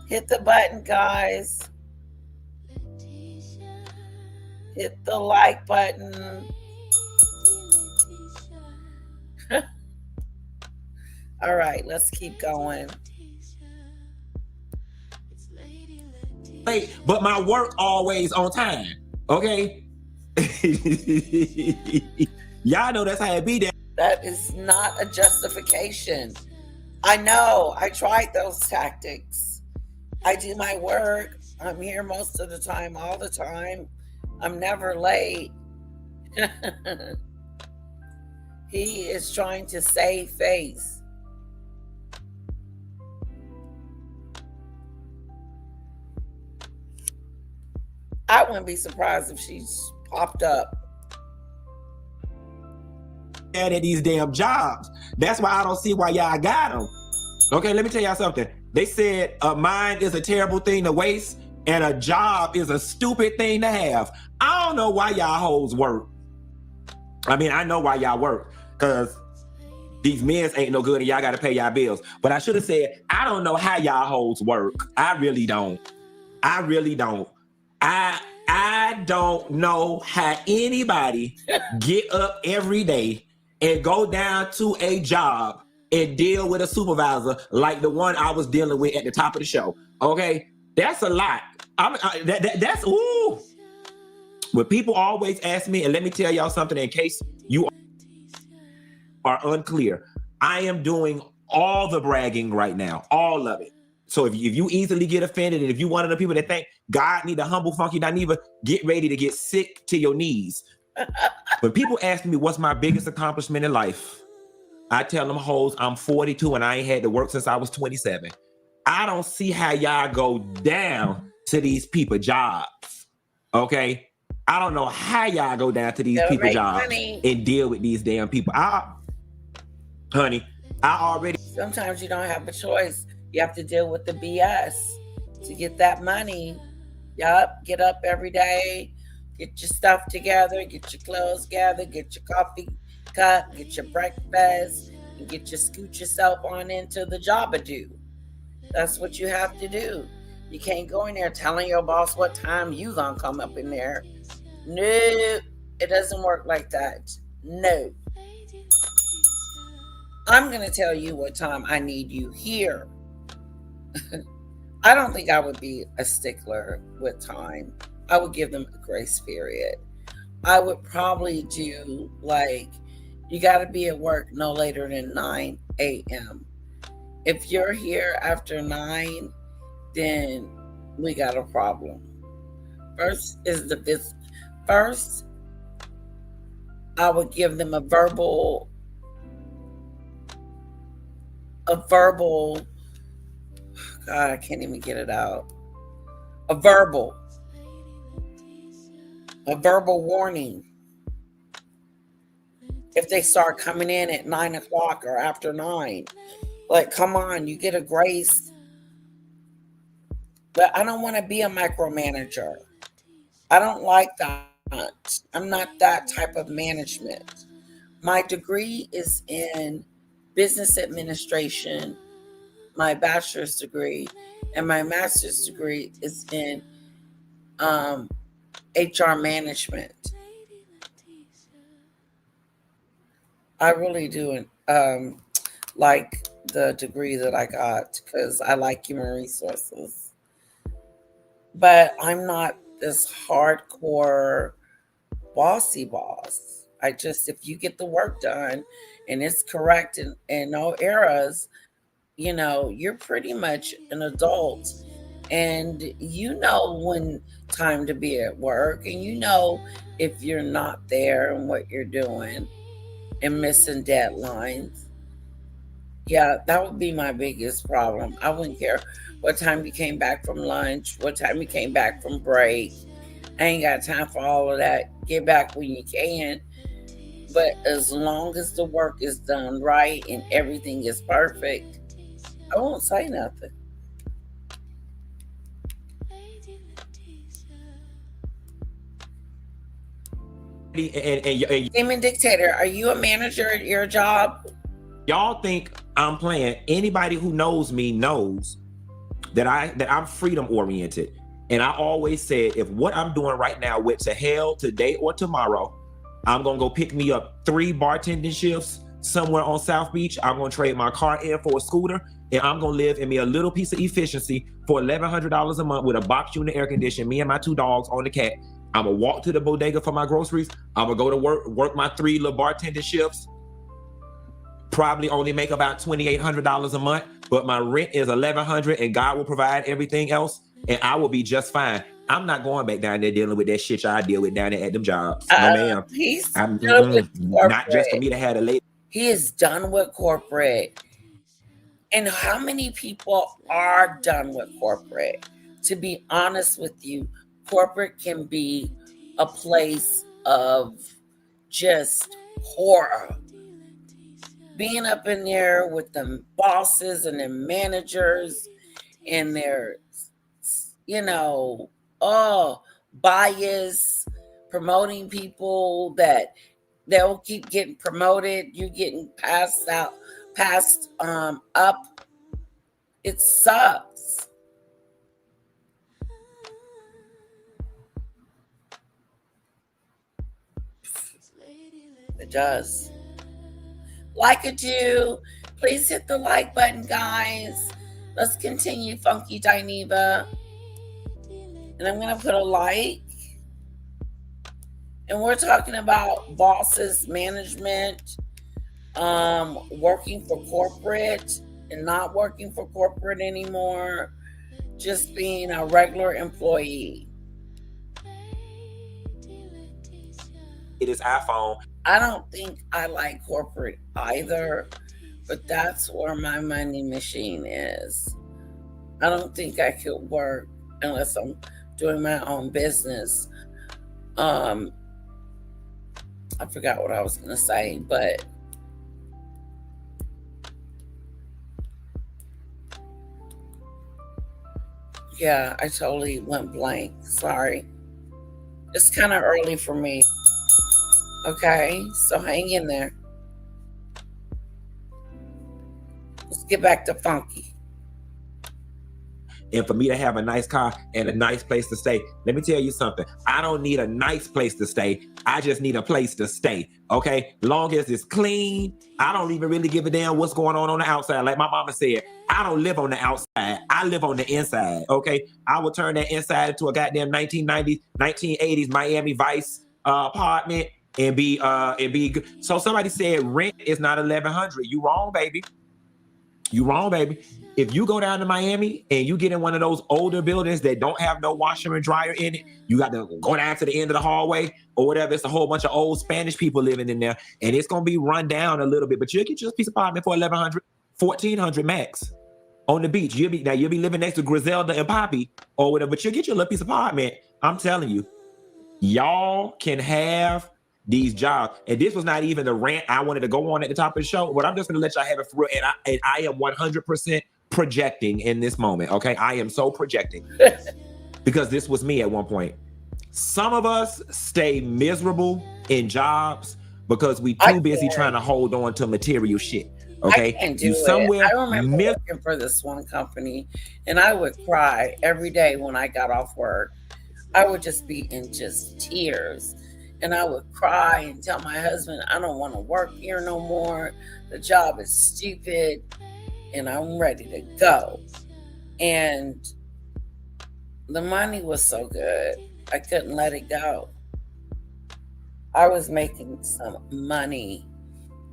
Hit the button, guys. Hit the like button. All right, let's keep going. Late, but my work always on time. Okay? Y'all know that's how it be there. That is not a justification. I know. I tried those tactics. I do my work. I'm here most of the time, all the time. I'm never late. He is trying to save face. I wouldn't be surprised if she's popped up. At these damn jobs. That's why I don't see why y'all got them. Okay, let me tell y'all something. They said a mind is a terrible thing to waste and a job is a stupid thing to have. I don't know why y'all hoes work. I mean, I know why y'all work because these men ain't no good and y'all got to pay y'all bills. But I should have said, I don't know how y'all hoes work. I really don't. I don't know how anybody get up every day and go down to a job and deal with a supervisor like the one I was dealing with at the top of the show. Okay, that's a lot. That's ooh. When people always ask me, and let me tell y'all something in case you are unclear, I am doing all the bragging right now, all of it. So if you easily get offended, and if you one of the people that think God need a humble Funky Dineva, get ready to get sick to your knees. When people ask me what's my biggest accomplishment in life, I tell them hoes I'm 42 and I ain't had to work since I was 27. I don't see how y'all go down to these people jobs. Okay? I don't know how y'all go down to these They'll people make jobs money. and deal with these damn people. Honey, I already. Sometimes you don't have a choice. You have to deal with the BS to get that money. Yup, get up every day, get your stuff together, get your clothes together, get your coffee cup, get your breakfast, and scoot yourself on into the job to do. That's what you have to do. You can't go in there telling your boss what time you gonna come up in there. No, it doesn't work like that. No. I'm gonna tell you what time I need you here. I don't think I would be a stickler with time. I would give them a grace period. I would probably do like, you got to be at work no later than 9 a.m. If you're here after 9, then we got a problem. First, I would give them a verbal, God, I can't even get it out. A verbal warning. If they start coming in at 9 o'clock or after 9, like, come on, you get a grace. But I don't want to be a micromanager. I don't like that. I'm not that type of management. My degree is in business administration, my bachelor's degree, and my master's degree is in HR management. I really do like the degree that I got because I like human resources. But I'm not this hardcore bossy boss. If you get the work done and it's correct and no errors, you're pretty much an adult, and you know when time to be at work, and if you're not there and what you're doing and missing deadlines. Yeah, that would be my biggest problem. I wouldn't care what time you came back from lunch, what time you came back from break. I ain't got time for all of that. Get back when you can. But as long as the work is done right and everything is perfect, I won't say nothing. And Demon Dictator, are you a manager at your job? Y'all think I'm playing. Anybody who knows me knows that I'm freedom oriented. And I always said, if what I'm doing right now went to hell today or tomorrow, I'm gonna go pick me up 3 bartending shifts somewhere on South Beach. I'm gonna trade my car in for a scooter, and I'm gonna live in me a little piece of efficiency for $1,100 a month with a box unit air conditioning, me and my 2 dogs on the cat. I'm gonna walk to the bodega for my groceries. I'm gonna go to work my 3 little bartending shifts. Probably only make about $2,800 a month, but my rent is $1,100, and God will provide everything else, and I will be just fine. I'm not going back down there dealing with that shit y'all deal with down there at them jobs. No, ma'am. He's done with corporate. Not just for me to have a lady. He is done with corporate. And how many people are done with corporate? To be honest with you, corporate can be a place of just horror. Being up in there with the bosses and the managers and their, bias, promoting people that they'll keep getting promoted, you getting passed up. It sucks. It does. Like it do. Please hit the like button, guys. Let's continue Funky Dineva. And I'm going to put a like. And we're talking about bosses, management, working for corporate and not working for corporate anymore, just being a regular employee. It is iPhone. I don't think I like corporate either, but that's where my money machine is. I don't think I could work unless I'm doing my own business. I forgot what I was going to say, but yeah, I totally went blank. Sorry. It's kind of early for me. Okay, so hang in there. Let's get back to funky. And for me to have a nice car and a nice place to stay, let me tell you something. I don't need a nice place to stay. I just need a place to stay. Okay, long as it's clean. I don't even really give a damn what's going on the outside. Like my mama said, I don't live on the outside. I live on the inside. Okay, I will turn that inside into a goddamn 1990s, 1980s Miami Vice apartment and be good. So somebody said rent is not $1,100. You wrong, baby. You wrong, baby. If you go down to Miami and you get in one of those older buildings that don't have no washer and dryer in it, you got to go down to the end of the hallway or whatever. It's a whole bunch of old Spanish people living in there, and it's gonna be run down a little bit. But you'll get your piece of apartment for $1,100, $1,400 max on the beach. You'll be living next to Griselda and Poppy or whatever. But you'll get your little piece of apartment. I'm telling you, y'all can have these jobs. And this was not even the rant I wanted to go on at the top of the show, but I'm just gonna let y'all have it for real. And I am 100% projecting in this moment. Okay, I am so projecting because this was me at one point. Some of us stay miserable in jobs because we too busy trying to hold on to material shit. Okay, I can't do it. I remember working for this one company, and I would cry every day when I got off work. I would just be in just tears, and I would cry and tell my husband, I don't want to work here no more. The job is stupid, and I'm ready to go. And the money was so good, I couldn't let it go. I was making some money,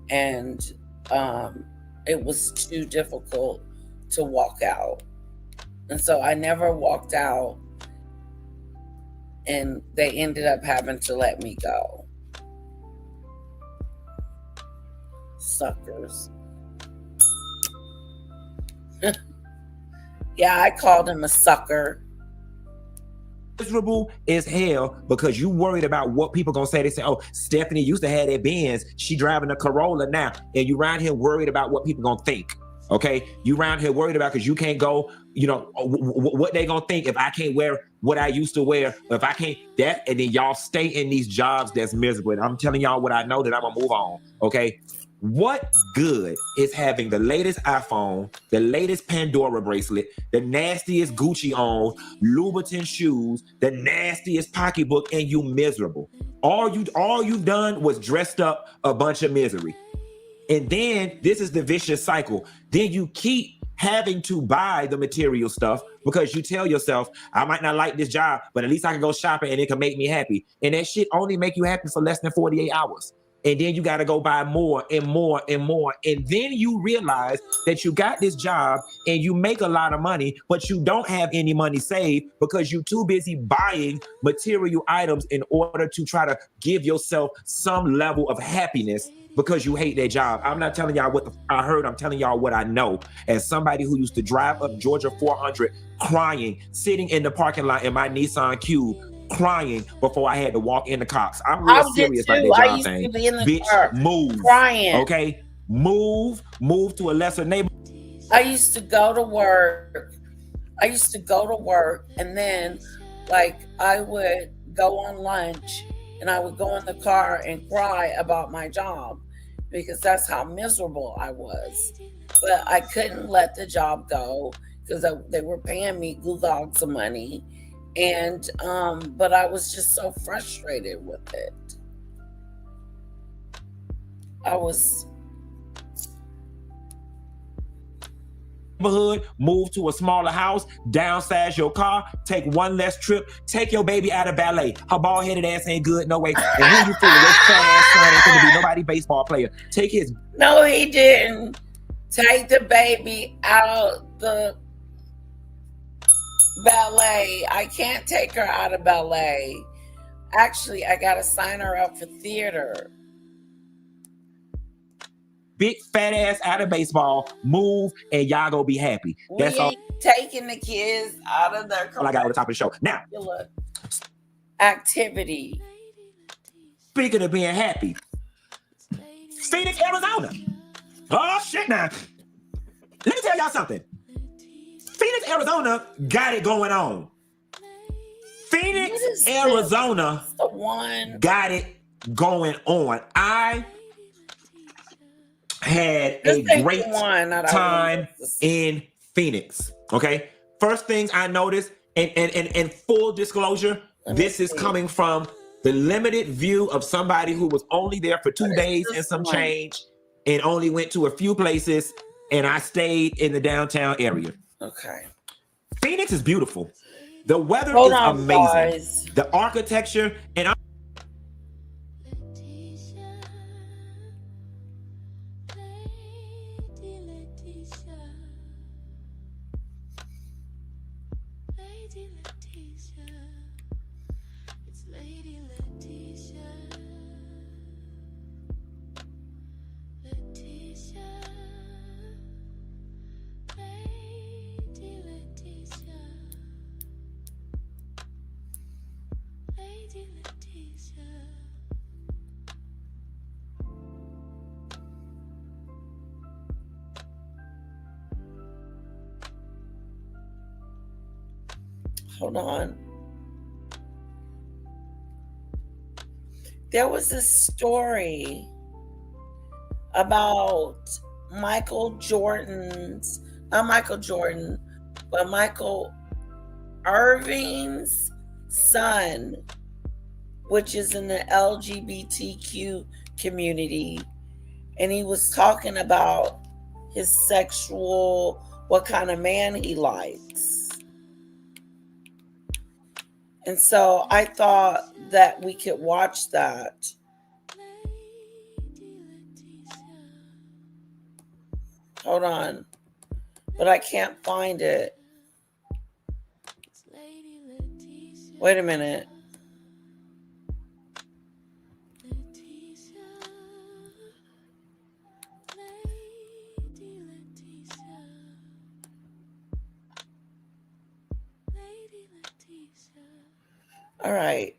and it was too difficult to walk out. And so I never walked out, and they ended up having to let me go. Suckers. Yeah, I called him a sucker. Miserable as hell because you worried about what people gonna say. They say, oh, Stephanie used to have that Benz, she driving a Corolla now, and you around here worried about what people gonna think. Okay, you around here worried about because you can't go, what they gonna think if I can't wear what I used to wear, if I can't that, and then y'all stay in these jobs that's miserable. And I'm telling y'all what I know that I'm gonna move on. Okay, what good is having the latest iPhone, the latest Pandora bracelet, the nastiest Gucci on, Louboutin shoes, the nastiest pocketbook, and you miserable? All you've done was dressed up a bunch of misery. And then this is the vicious cycle. Then you keep having to buy the material stuff because you tell yourself, I might not like this job, but at least I can go shopping and it can make me happy. And that shit only make you happy for less than 48 hours. And then you got to go buy more and more and more. And then you realize that you got this job and you make a lot of money, but you don't have any money saved because you're too busy buying material items in order to try to give yourself some level of happiness because you hate that job. I'm not telling y'all what I heard. I'm telling y'all what I know. As somebody who used to drive up Georgia 400 crying, sitting in the parking lot in my Nissan Cube, crying before I had to walk in the cops. I'm real serious about that job thing. Bitch, move. Crying. Okay? Move to a lesser neighborhood. I used to go to work. And then I would go on lunch and I would go in the car and cry about my job because that's how miserable I was. But I couldn't let the job go because they were paying me glugogs of money. And but I was just so frustrated with it. Move to a smaller house, downsize your car, take one less trip, take your baby out of ballet. Her bald-headed ass ain't good, no way. And who you fooling? This fat ass son ain't gonna be nobody baseball player. Take his. No, he didn't. Take the baby out the ballet. I can't take her out of ballet. Actually, I gotta sign her up for theater. big fat ass out of baseball, move, and y'all gonna be happy. That's all. Taking the kids out of their I got on the top of the show. Now, activity. Speaking of being happy, Phoenix, Arizona. Oh shit! Now, let me tell y'all something. Phoenix, Arizona got it going on. Phoenix, Arizona got it going on. I had a great time in Phoenix. Okay. First thing I noticed, and full disclosure, this is coming from the limited view of somebody who was only there for 2 days and some change and only went to a few places, and I stayed in the downtown area. Okay. Phoenix is beautiful. The weather is amazing. Guys. The architecture and hold on. There was a story about Michael Irving's son, which is in the LGBTQ community. And he was talking about his what kind of man he likes. And so I thought that we could watch that. Hold on. But I can't find it. Wait a minute. All right.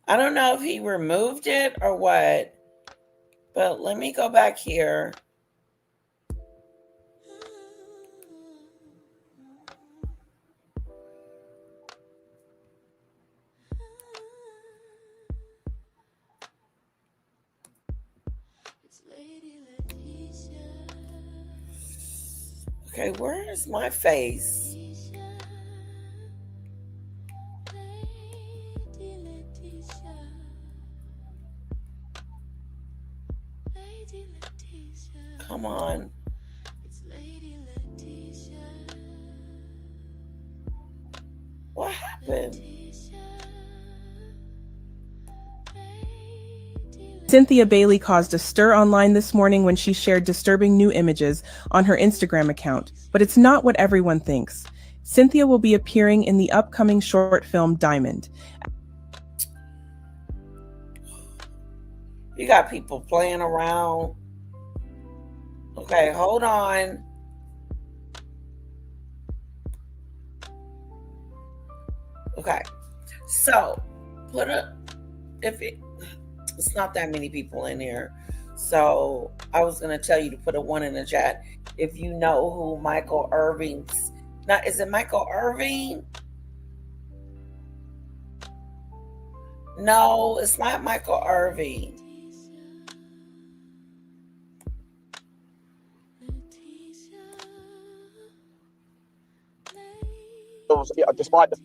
I don't know if he removed it or what, but let me go back here. Okay, where is my face? Come on. What happened? Cynthia Bailey caused a stir online this morning when she shared disturbing new images on her Instagram account, but it's not what everyone thinks. Cynthia will be appearing in the upcoming short film Diamond. You got people playing around. Okay, hold on. Okay, so it's not that many people in here. So I was going to tell you to put a 1 in the chat if you know who Michael Irving's. Now, is it Michael Irving? No, it's not Michael Irving. Despite the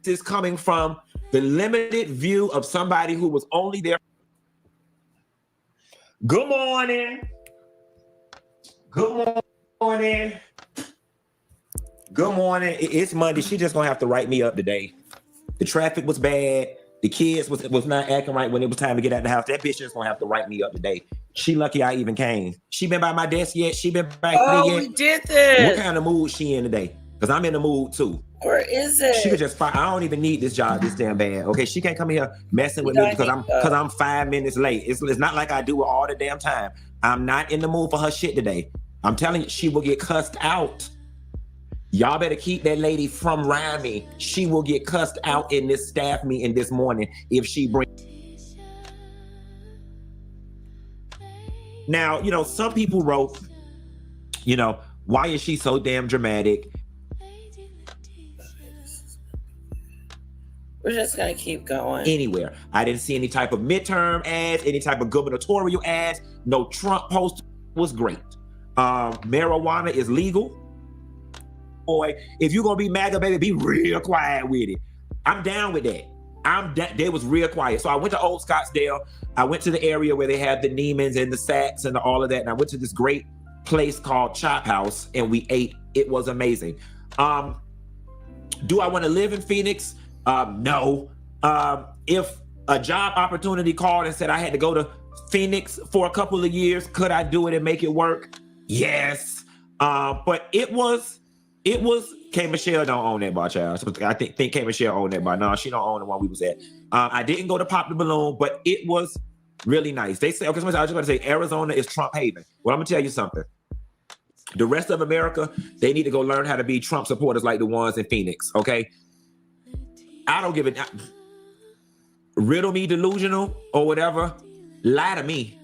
is coming from the limited view of somebody who was only there. Good morning. Good morning. Good morning. It's Monday. She just gonna have to write me up today. The traffic was bad. The kids was not acting right when it was time to get out the house. That bitch just gonna have to write me up today. She lucky I even came. She been by my desk yet? She been back there yet? We did this. What kind of mood she in today? Because I'm in the mood too. Where is it? She could just fire. I don't even need this job this damn bad. Okay, she can't come here messing with me because I'm 5 minutes late. It's not like I do it all the damn time. I'm not in the mood for her shit today. I'm telling you, she will get cussed out. Y'all better keep that lady from around me. She will get cussed out in this staff meeting this morning if she brings. Now, you know, some people wrote, you know, why is she so damn dramatic? We're just gonna keep going. Anywhere. I didn't see any type of midterm ads, any type of gubernatorial ads. No Trump post was great. Marijuana is legal. Boy, if you're gonna be MAGA, baby, be real quiet with it. I'm down with that. They was real quiet. So I went to Old Scottsdale. I went to the area where they have the Neiman's and the Saks and all of that. And I went to this great place called Chop House and we ate. It was amazing. Do I want to live in Phoenix? No. If a job opportunity called and said I had to go to Phoenix for a couple of years, could I do it and make it work? Yes. But it was K. Michelle don't own that bar, child. I think K. Michelle owned that bar. No, she don't own the one we was at. I didn't go to Pop the Balloon, but it was really nice. They say, okay, so I was just gonna say Arizona is Trump haven. Well, I'm gonna tell you something. The rest of America, they need to go learn how to be Trump supporters like the ones in Phoenix, okay? I don't give a riddle me delusional or whatever, lie to me.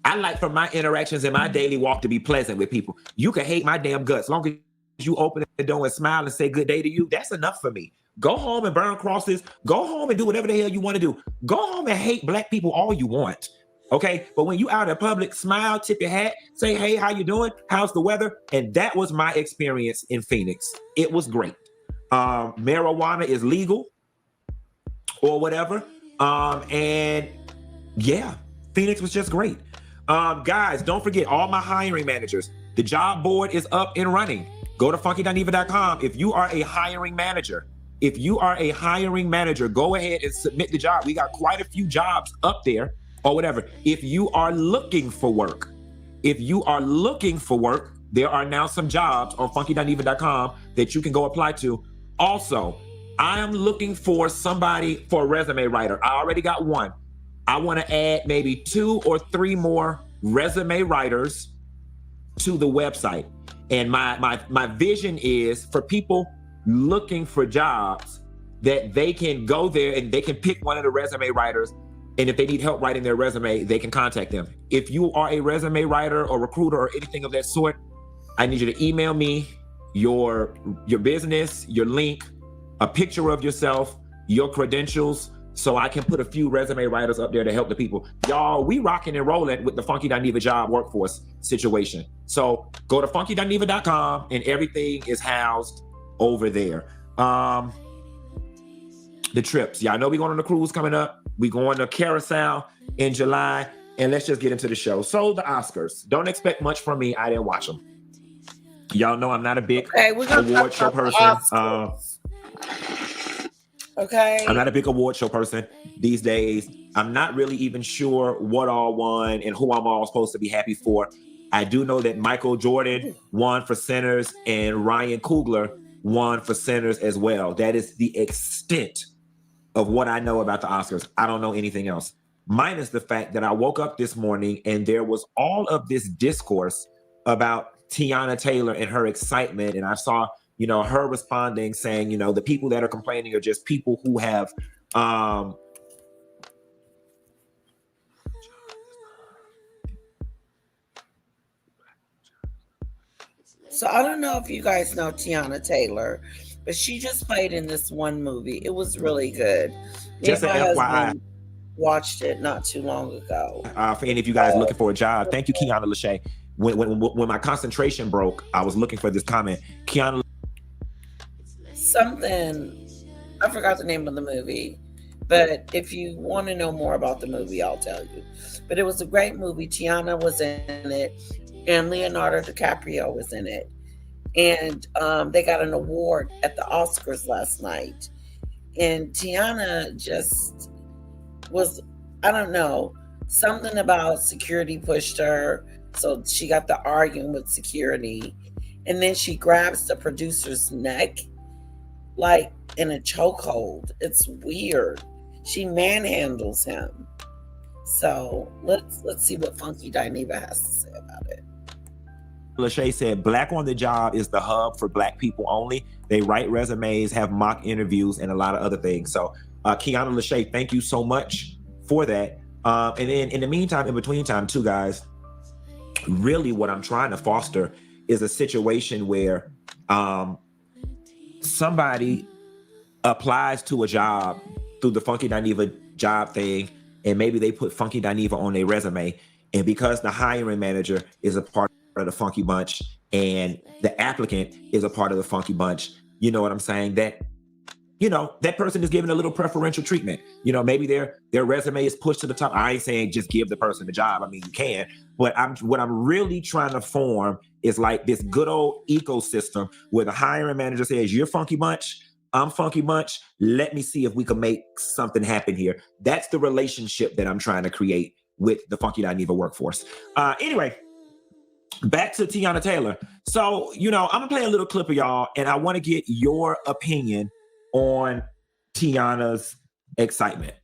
I like for my interactions in my daily walk to be pleasant with people. You can hate my damn guts. As long as you open the door and smile and say good day to you, that's enough for me. Go home and burn crosses. Go home and do whatever the hell you want to do. Go home and hate black people all you want. Okay? But when you out in public, smile, tip your hat, say, hey, how you doing? How's the weather? And that was my experience in Phoenix. It was great. Marijuana is legal or whatever. And yeah, Phoenix was just great. Guys, don't forget all my hiring managers. The job board is up and running. Go to funky.dineva.com. If you are a hiring manager, go ahead and submit the job. We got quite a few jobs up there or whatever. If you are looking for work, there are now some jobs on funky.dineva.com that you can go apply to. Also, I am looking for somebody for a resume writer. I already got one. I want to add maybe 2 or 3 more resume writers to the website. And my vision is for people looking for jobs that they can go there and they can pick one of the resume writers. And if they need help writing their resume, they can contact them. If you are a resume writer or recruiter or anything of that sort, I need you to email me your business, your link, a picture of yourself, your credentials, so I can put a few resume writers up there to help the people. Y'all, we rocking and rolling with the Funky Dineva job workforce situation. So go to funky.dineva.com and everything is housed over there. The trips. Y'all know we going on the cruise coming up. We going to Carousel in July. And let's just get into the show. So the Oscars. Don't expect much from me. I didn't watch them. Y'all know I'm not a big award show person. Okay. I'm not a big award show person these days. I'm not really even sure what all won and who I'm all supposed to be happy for. I do know that Michael Jordan won for Sinners and Ryan Coogler won for Sinners as well. That is the extent of what I know about the Oscars. I don't know anything else. Minus the fact that I woke up this morning and there was all of this discourse about Tiana Taylor and her excitement. And I saw, you know, her responding saying, you know, the people that are complaining are just people who have So I don't know if you guys know Tiana Taylor, but she just played in this one movie. It was really good. Just an FYI. Watched it not too long ago. For any of you guys looking for a job, thank you, Kiana Lachey. When my concentration broke, I was looking for this comment. Kiana. Something, I forgot the name of the movie, but if you want to know more about the movie, I'll tell you. But it was a great movie. Tiana was in it, and Leonardo DiCaprio was in it. And they got an award at the Oscars last night. And Tiana just was, I don't know, something about security pushed her. So she got the arguing with security. And then she grabs the producer's neck like in a chokehold. It's weird. She manhandles him. So let's see what Funky Dineva has to say about it. Lachey said, Black on the Job is the hub for Black people only. They write resumes, have mock interviews, and a lot of other things. So Kiana Lachey, thank you so much for that. And then in the meantime, in between time too, guys, really what I'm trying to foster is a situation where somebody applies to a job through the Funky Dineva job thing, and maybe they put Funky Dineva on their resume, and because the hiring manager is a part of the Funky Bunch and the applicant is a part of the Funky Bunch, you know what I'm saying, that that person is given a little preferential treatment. Maybe their resume is pushed to the top. I ain't saying just give the person the job. I mean, you can, but what I'm really trying to form is like this good old ecosystem where the hiring manager says, you're Funky Bunch, I'm Funky Bunch. Let me see if we can make something happen here. That's the relationship that I'm trying to create with the Funky Dineva workforce. Anyway, back to Tiana Taylor. So, I'm gonna play a little clip of y'all, and I want to get your opinion on Tiana's excitement.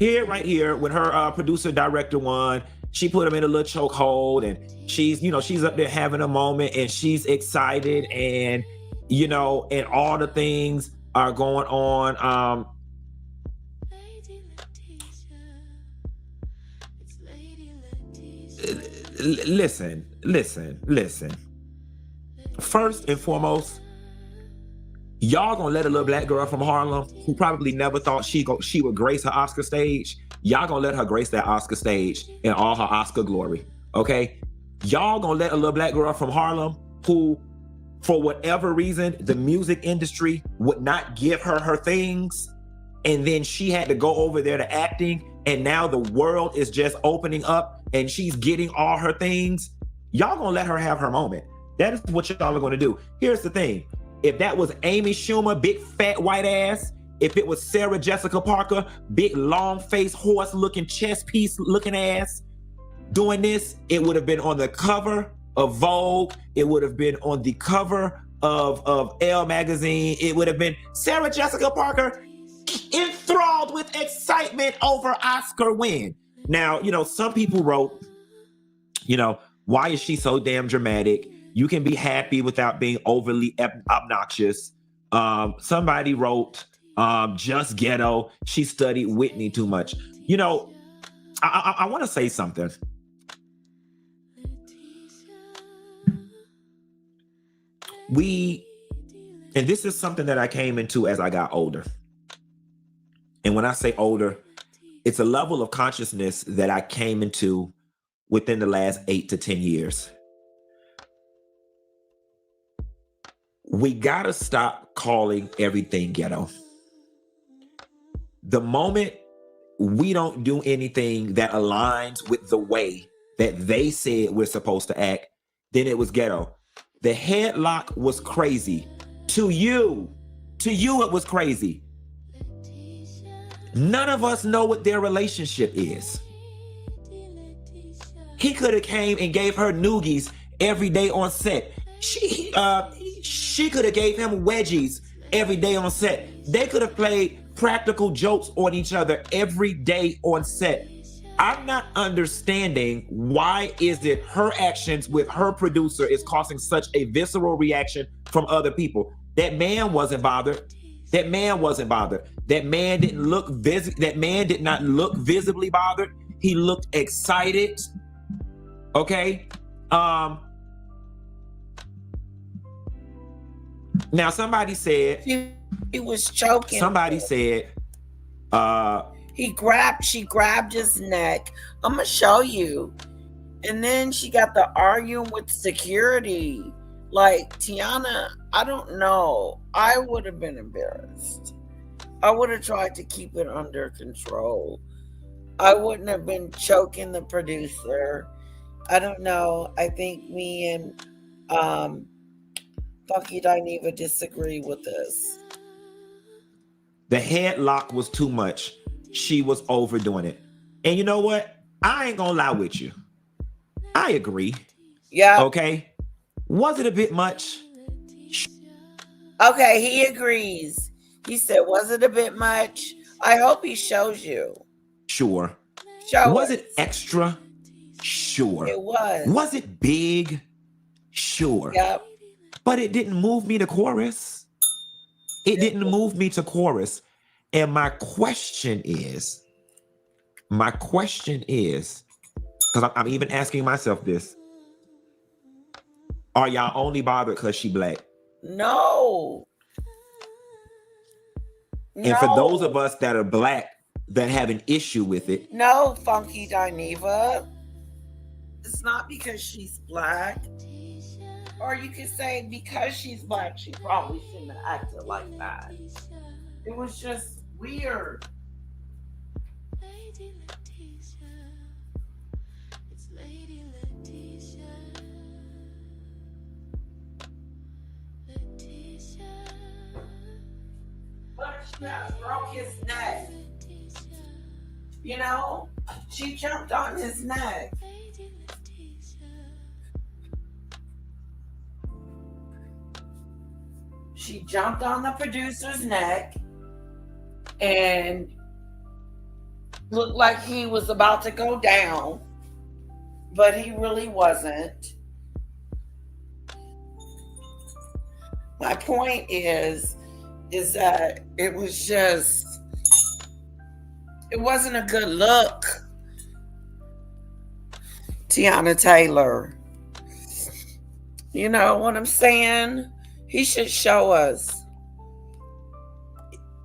Right here, when her producer director won, she put him in a little chokehold, and she's up there having a moment, and she's excited, and and all the things are going on. Listen. First and foremost, y'all gonna let a little Black girl from Harlem who probably never thought she would grace her Oscar stage, y'all gonna let her grace that Oscar stage in all her Oscar glory, okay? Y'all gonna let a little Black girl from Harlem who, for whatever reason, the music industry would not give her things, and then she had to go over there to acting, and now the world is just opening up and she's getting all her things. Y'all gonna let her have her moment. That is what y'all are gonna do. Here's the thing. If that was Amy Schumer, big fat white ass, if it was Sarah Jessica Parker, big long face horse looking chess piece looking ass doing this, it would have been on the cover of Vogue. It would have been on the cover of Elle magazine. It would have been Sarah Jessica Parker enthralled with excitement over Oscar win. Now, some people wrote, why is she so damn dramatic? You can be happy without being overly obnoxious. Somebody wrote, just ghetto. She studied Whitney too much. I want to say something. And this is something that I came into as I got older. And when I say older, it's a level of consciousness that I came into within the last 8 to 10 years. We gotta stop calling everything ghetto. The moment we don't do anything that aligns with the way that they said we're supposed to act, then it was ghetto. The headlock was crazy. To you, it was crazy. None of us know what their relationship is. He could have came and gave her noogies every day on set. She could have gave him wedgies every day on set. They could have played practical jokes on each other every day on set. I'm not understanding why is it her actions with her producer is causing such a visceral reaction from other people. That man wasn't bothered. That man didn't look that man did not look visibly bothered. He looked excited. Okay? Now somebody said he was choking. Somebody said she grabbed his neck. I'm gonna show you. And then she got the arguing with security. Like, Tiana, I don't know. I would have been embarrassed. I would have tried to keep it under control. I wouldn't have been choking the producer. I don't know. I think me and Funky Dineva disagree with this. The headlock was too much. She was overdoing it. And you know what? I ain't gonna lie with you. I agree. Yeah. Okay. Was it a bit much? Okay, he agrees. He said, was it a bit much? I hope he shows you. Sure. Was it extra? Sure. It was. Was it big? Sure. Yep. But it didn't move me to chorus. It didn't move me to chorus. And my question is, because I'm even asking myself this, are y'all only bothered because she black? No. And for those of us that are black that have an issue with it. No, Funky Dineva. It's not because she's black. Or you could say because she's black, she probably shouldn't have acted like that. It was just weird. But she broke his neck. You know, she jumped on his neck. She jumped on the producer's neck and looked like he was about to go down, but he really wasn't. My point is that it wasn't a good look. Tiana Taylor. You know what I'm saying? He should show us.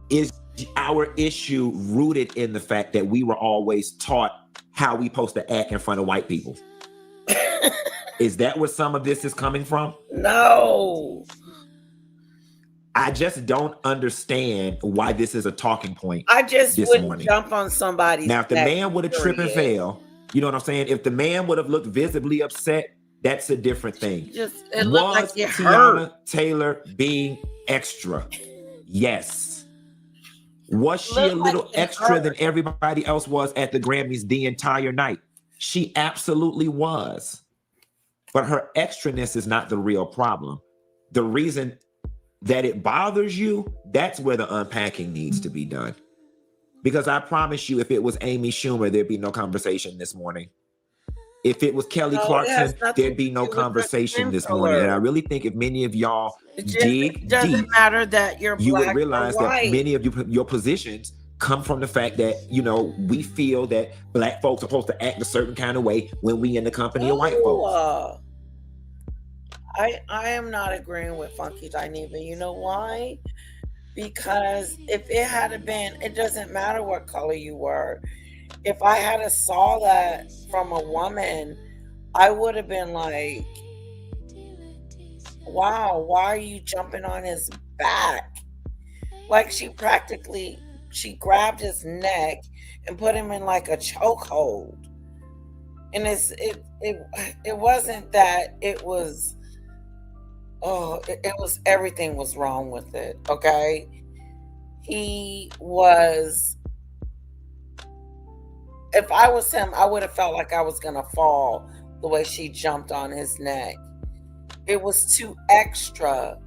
Is our issue rooted in the fact that we were always taught how we supposed to act in front of white people? Is that where some of this is coming from? No. I just don't understand why this is a talking point. I just this wouldn't morning. jump on somebody's Now, if the neck, man would have tripped and fell, you know what I'm saying? If the man would have looked visibly upset, that's a different thing. It looked like it Tiana hurt. Taylor being extra? Yes. Was she a Looked little like it extra hurt. than everybody else was at the Grammys the entire night? She absolutely was. But her extraness is not the real problem. The reason that it bothers you, that's where the unpacking needs to be done. Because I promise you, if it was Amy Schumer, there'd be no conversation this morning. If it was Kelly Clarkson, there'd be no conversation this morning. And I really think if many of y'all dig doesn't deep, matter that you're you black would realize or that white. many of your positions come from the fact that, you know, we feel that black folks are supposed to act a certain kind of way when we in the company of white folks. I am not agreeing with Funky Dineva. You know why? Because if it had been, it doesn't matter what color you were. If I had saw that from a woman, I would have been like, wow, why are you jumping on his back? Like she grabbed his neck and put him in like a chokehold. And it wasn't that, it was everything was wrong with it. Okay. If I was him, I would have felt like I was gonna fall the way she jumped on his neck. It was too extra.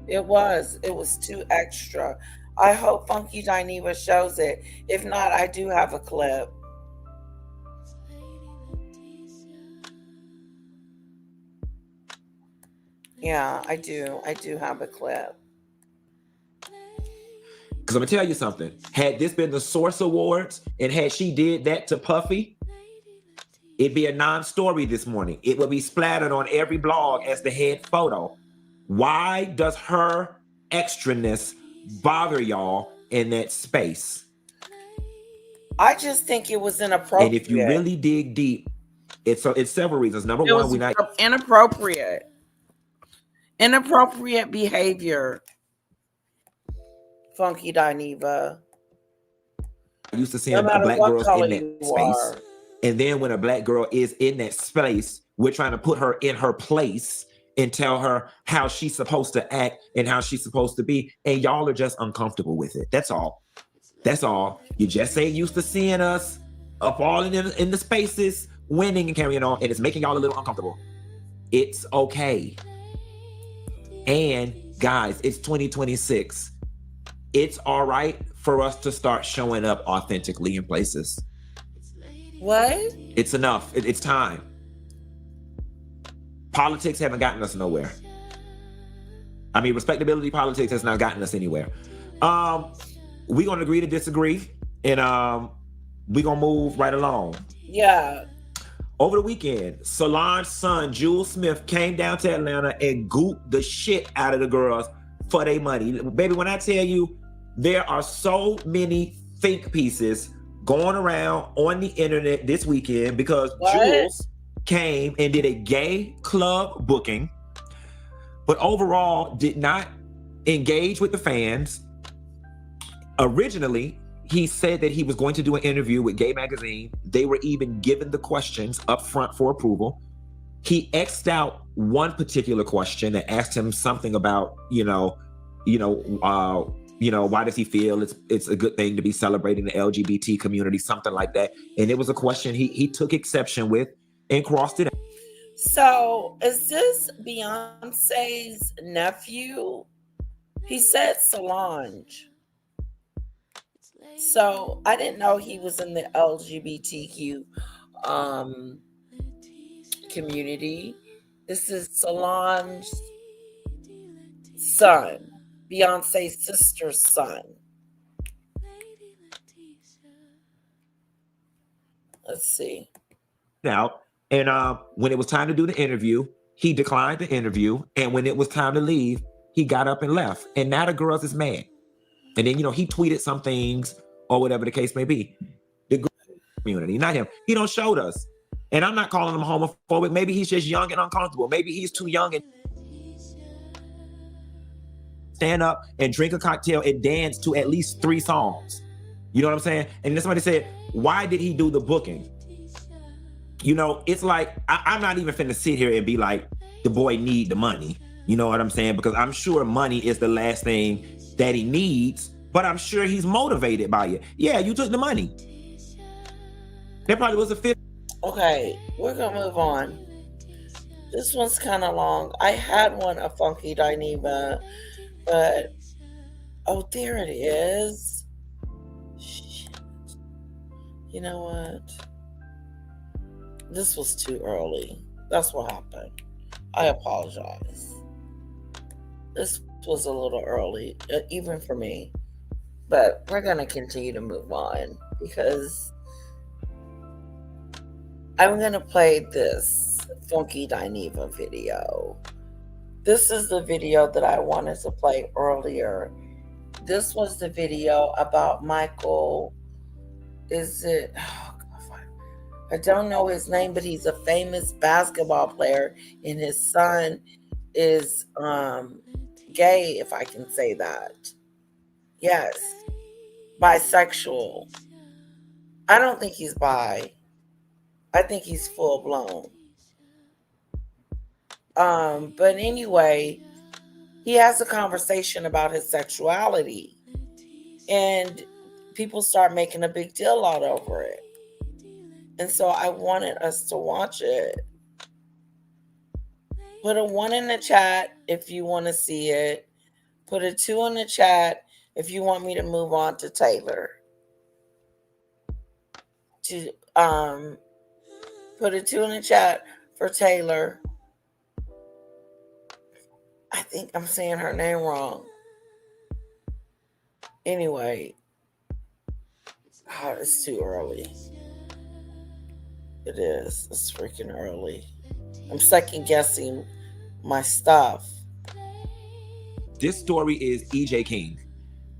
It was too extra. I hope Funky Dineva shows it. If not, I do have a clip. Yeah, I do. I do have a clip. Because I'm going to tell you something. Had this been the Source Awards and had she did that to Puffy, it'd be a non-story this morning. It would be splattered on every blog as the head photo. Why does her extraness bother y'all in that space? I just think it was inappropriate. And if you really dig deep, it's several reasons. Number one, we're not inappropriate. Inappropriate behavior. Funky Dineva. I used to seeing black girls in that space. And then when a black girl is in that space, we're trying to put her in her place. and tell her how she's supposed to act and how she's supposed to be. And y'all are just uncomfortable with it. That's all. That's all. You just ain't used to seeing us up all in the spaces, winning and carrying on, and it's making y'all a little uncomfortable. It's okay. And guys, it's 2026. It's all right for us to start showing up authentically in places. What? It's enough. It's time. Politics haven't gotten us nowhere. I mean, respectability politics has not gotten us anywhere. We're gonna agree to disagree, and we're gonna move right along. Yeah. Over the weekend, Solange's son, Jules Smith, came down to Atlanta and gooped the shit out of the girls for their money. Baby, when I tell you, there are so many think pieces going around on the internet this weekend because Jules came and did a gay club booking, but overall did not engage with the fans. Originally, he said that he was going to do an interview with Gay Magazine. They were even given the questions up front for approval. He X'd out one particular question that asked him something about, why does he feel it's a good thing to be celebrating the LGBT community, something like that. And it was a question he took exception with and crossed it out. So is this Beyonce's nephew? He said Solange. So I didn't know he was in the LGBTQ community. This is Solange's son, Beyonce's sister's son. Let's see. Out. And when it was time to do the interview, he declined the interview. And when it was time to leave, he got up and left. And now the girls is mad. And then, he tweeted some things or whatever the case may be. The community, not him. He don't showed us. And I'm not calling him homophobic. Maybe he's just young and uncomfortable. Maybe he's too young and stand up and drink a cocktail and dance to at least 3 songs. You know what I'm saying? And then somebody said, why did he do the booking? It's like, I'm not even finna sit here and be like, the boy need the money. You know what I'm saying? Because I'm sure money is the last thing that he needs, but I'm sure he's motivated by it. Yeah, you took the money. There probably was a fifth. Okay, we're gonna move on. This one's kind of long. I had one, a funky Dineva, but there it is. Shit. You know what? This was too early. That's what happened. I apologize. This was a little early, even for me. But we're going to continue to move on because I'm going to play this Funky Dineva video. This is the video that I wanted to play earlier. This was the video about Michael. I don't know his name, but he's a famous basketball player, and his son is gay, if I can say that. Yes, bisexual. I don't think he's bi. I think he's full blown. But anyway, he has a conversation about his sexuality, and people start making a big deal out over it. And so I wanted us to watch it. Put a 1 in the chat if you want to see it. Put a 2 in the chat if you want me to move on to Taylor. Put a 2 in the chat for Taylor. I think I'm saying her name wrong. Anyway, it's too early. It is. It's freaking early. I'm second guessing my stuff. This story is EJ King.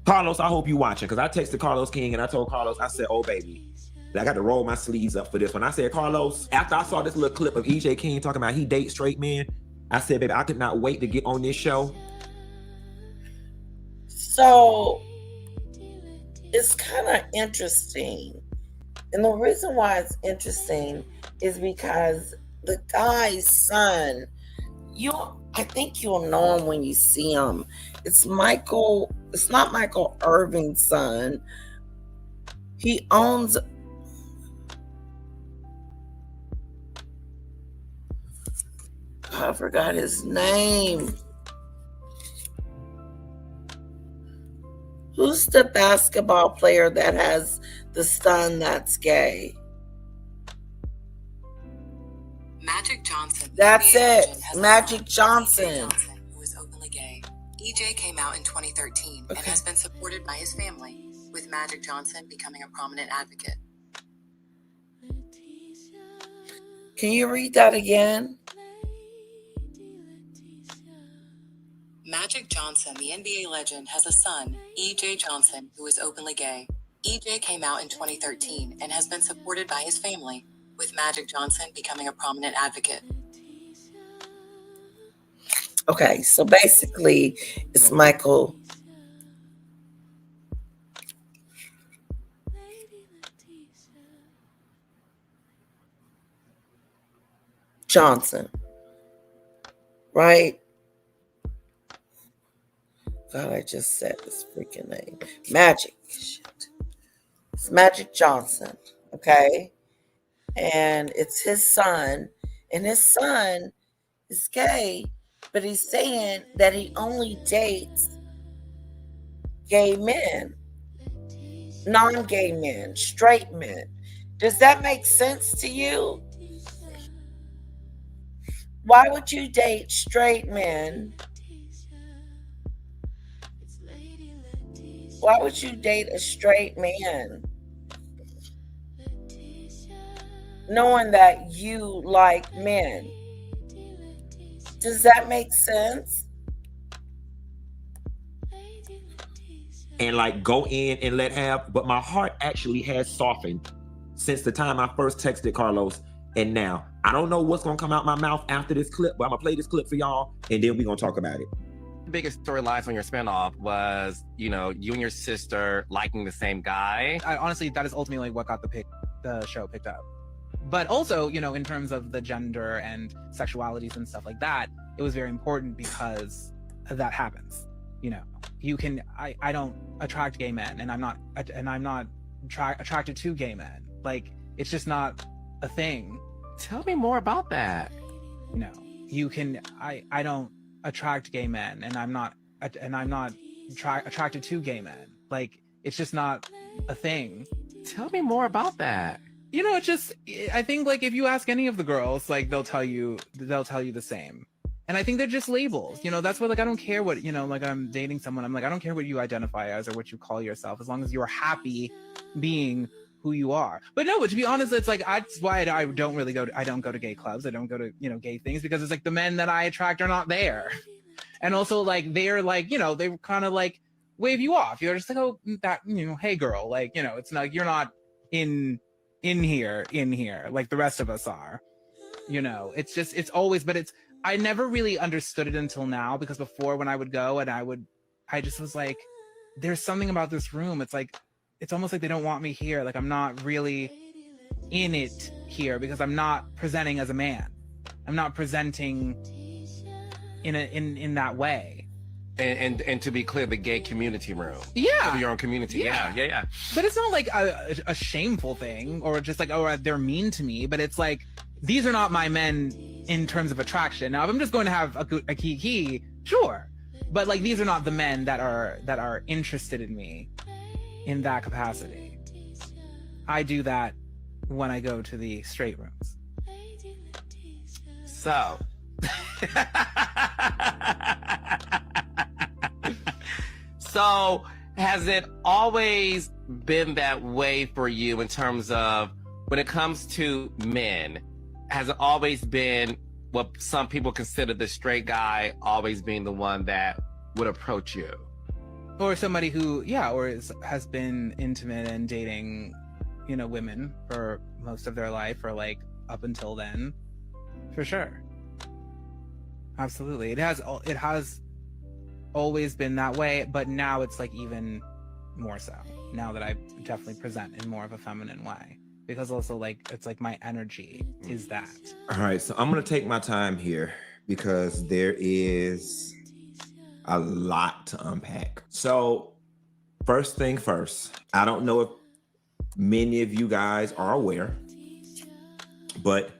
Carlos, I hope you watching, because I texted Carlos King and I told Carlos, I said, oh baby, I got to roll my sleeves up for this one. I said, Carlos, after I saw this little clip of EJ King talking about he dates straight men, I said, baby, I could not wait to get on this show. So it's kind of interesting. And the reason why it's interesting is because the guy's son, I think you'll know him when you see him. It's Michael. It's not Michael Irving's son. He owns. I forgot his name. Who's the basketball player that has the son that's gay? Magic Johnson. That's NBA it. legend, has a Magic son, Johnson. EJ Johnson, who is openly gay. EJ came out in 2013 and has been supported by his family, with Magic Johnson becoming a prominent advocate. Can you read that again? Magic Johnson, the NBA legend, has a son, EJ Johnson, who is openly gay. EJ came out in 2013 and has been supported by his family, with Magic Johnson becoming a prominent advocate. Okay, so basically, it's Michael Johnson, right? God, I just said this freaking name. Magic. Shit. It's Magic Johnson, okay? And it's his son, and his son is gay, but he's saying that he only dates gay men, non-gay men, straight men. Does that make sense to you? Why would you date straight men? Why would you date a straight man? Knowing that you like men. Does that make sense? And like go in and let have, but my heart actually has softened since the time I first texted Carlos and now. I don't know what's gonna come out my mouth after this clip, but I'm gonna play this clip for y'all and then we're gonna talk about it. The biggest storylines on your spinoff was, you and your sister liking the same guy. Honestly, that is ultimately what got the show picked up. But also, in terms of the gender and sexualities and stuff like that, it was very important because that happens. I don't attract gay men, and I'm not attracted to gay men. Like, it's just not a thing. Tell me more about that. I don't attract gay men, and I'm not attracted to gay men. Like, it's just not a thing. Tell me more about that. It's just, I think, like, if you ask any of the girls, like, they'll tell you the same. And I think they're just labels. That's why, like, I don't care what, like, I'm dating someone. I'm like, I don't care what you identify as or what you call yourself, as long as you're happy being who you are. But no, to be honest, it's like, that's why I don't go to gay clubs. I don't go to, gay things, because it's like the men that I attract are not there. And also, like, they're like, they kind of like wave you off. You're just like, oh, that, hey girl, like, it's not, you're not in here like the rest of us are. It's just, it's always, but I never really understood it until now, because before, when I would go and I just was like, there's something about this room. It's like, it's almost like they don't want me here. Like, I'm not really in it here because I'm not presenting as a man. I'm not presenting in that way. And to be clear, the gay community room. Yeah. Your own community. Yeah. But it's not like a shameful thing, or just like, oh, they're mean to me. But it's like, these are not my men in terms of attraction. Now, if I'm just going to have a kiki, sure. But like, these are not the men that are interested in me in that capacity. I do that when I go to the straight rooms. So. So, has it always been that way for you in terms of when it comes to men? Has it always been what some people consider the straight guy always being the one that would approach you? Or somebody who, has been intimate and dating, women for most of their life, or like up until then, for sure. Absolutely. It has always been that way, but now it's like even more so, now that I definitely present in more of a feminine way, because also, like, it's like my energy is that. All right, so I'm gonna take my time here because there is a lot to unpack. So, first thing first, I don't know if many of you guys are aware, but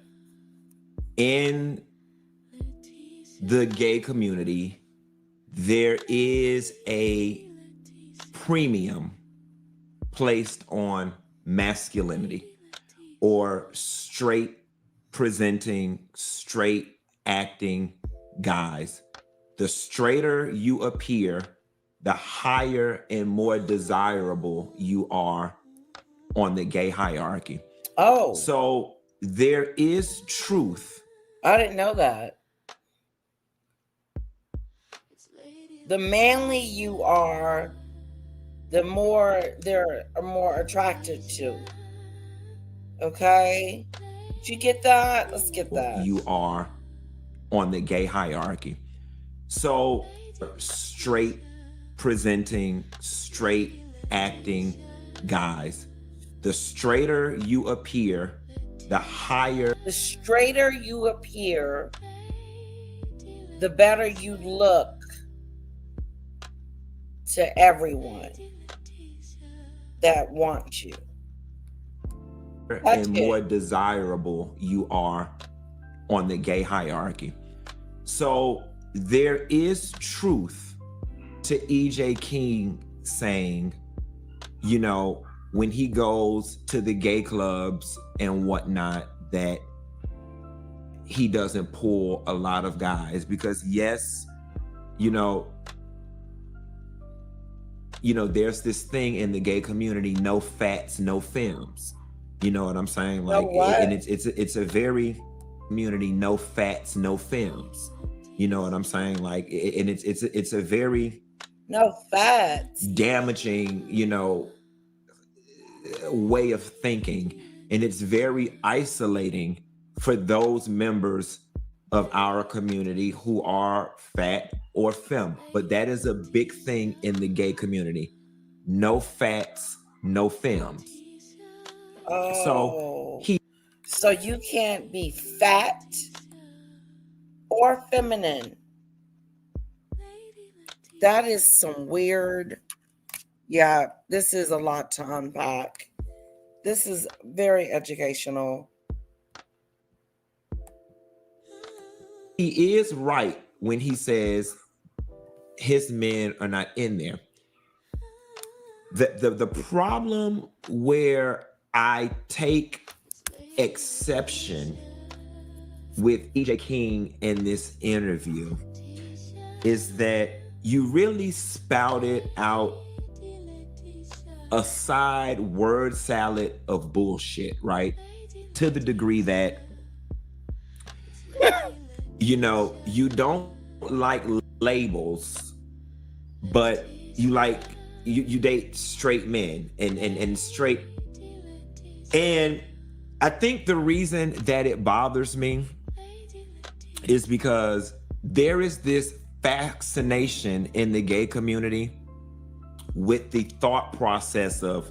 in the gay community, there is a premium placed on masculinity or straight presenting, straight acting guys. The straighter you appear, the higher and more desirable you are on the gay hierarchy. Oh. So there is truth. I didn't know that. The manly you are, the more they're more attracted to. Okay? Did you get that? Let's get that. You are on the gay hierarchy. So straight presenting, straight acting guys, the straighter you appear, the higher. The straighter you appear, the better you look to everyone that wants you. And more desirable you are on the gay hierarchy. So there is truth to EJ King saying, you know, when he goes to the gay clubs and whatnot, that he doesn't pull a lot of guys because yes, you know, there's this thing in the gay community, no fats, no femmes. You know what I'm saying? Like, and it's a very community, no fats, no femmes. You know what I'm saying? Like, and it's a very no fats damaging, you know, way of thinking, and it's very isolating for those members of our community who are fat or femme. But that is a big thing in the gay community. No fats, no femmes. Oh. So you can't be fat or feminine. That is some weird. Yeah, this is a lot to unpack. This is very educational. He is right when he says his men are not in there. The problem where I take exception with EJ King in this interview is that you really spouted out a side word salad of bullshit, right? To the degree that, you know, you don't like labels, but you like, you date straight men and straight. And I think the reason that it bothers me is because there is this fascination in the gay community with the thought process of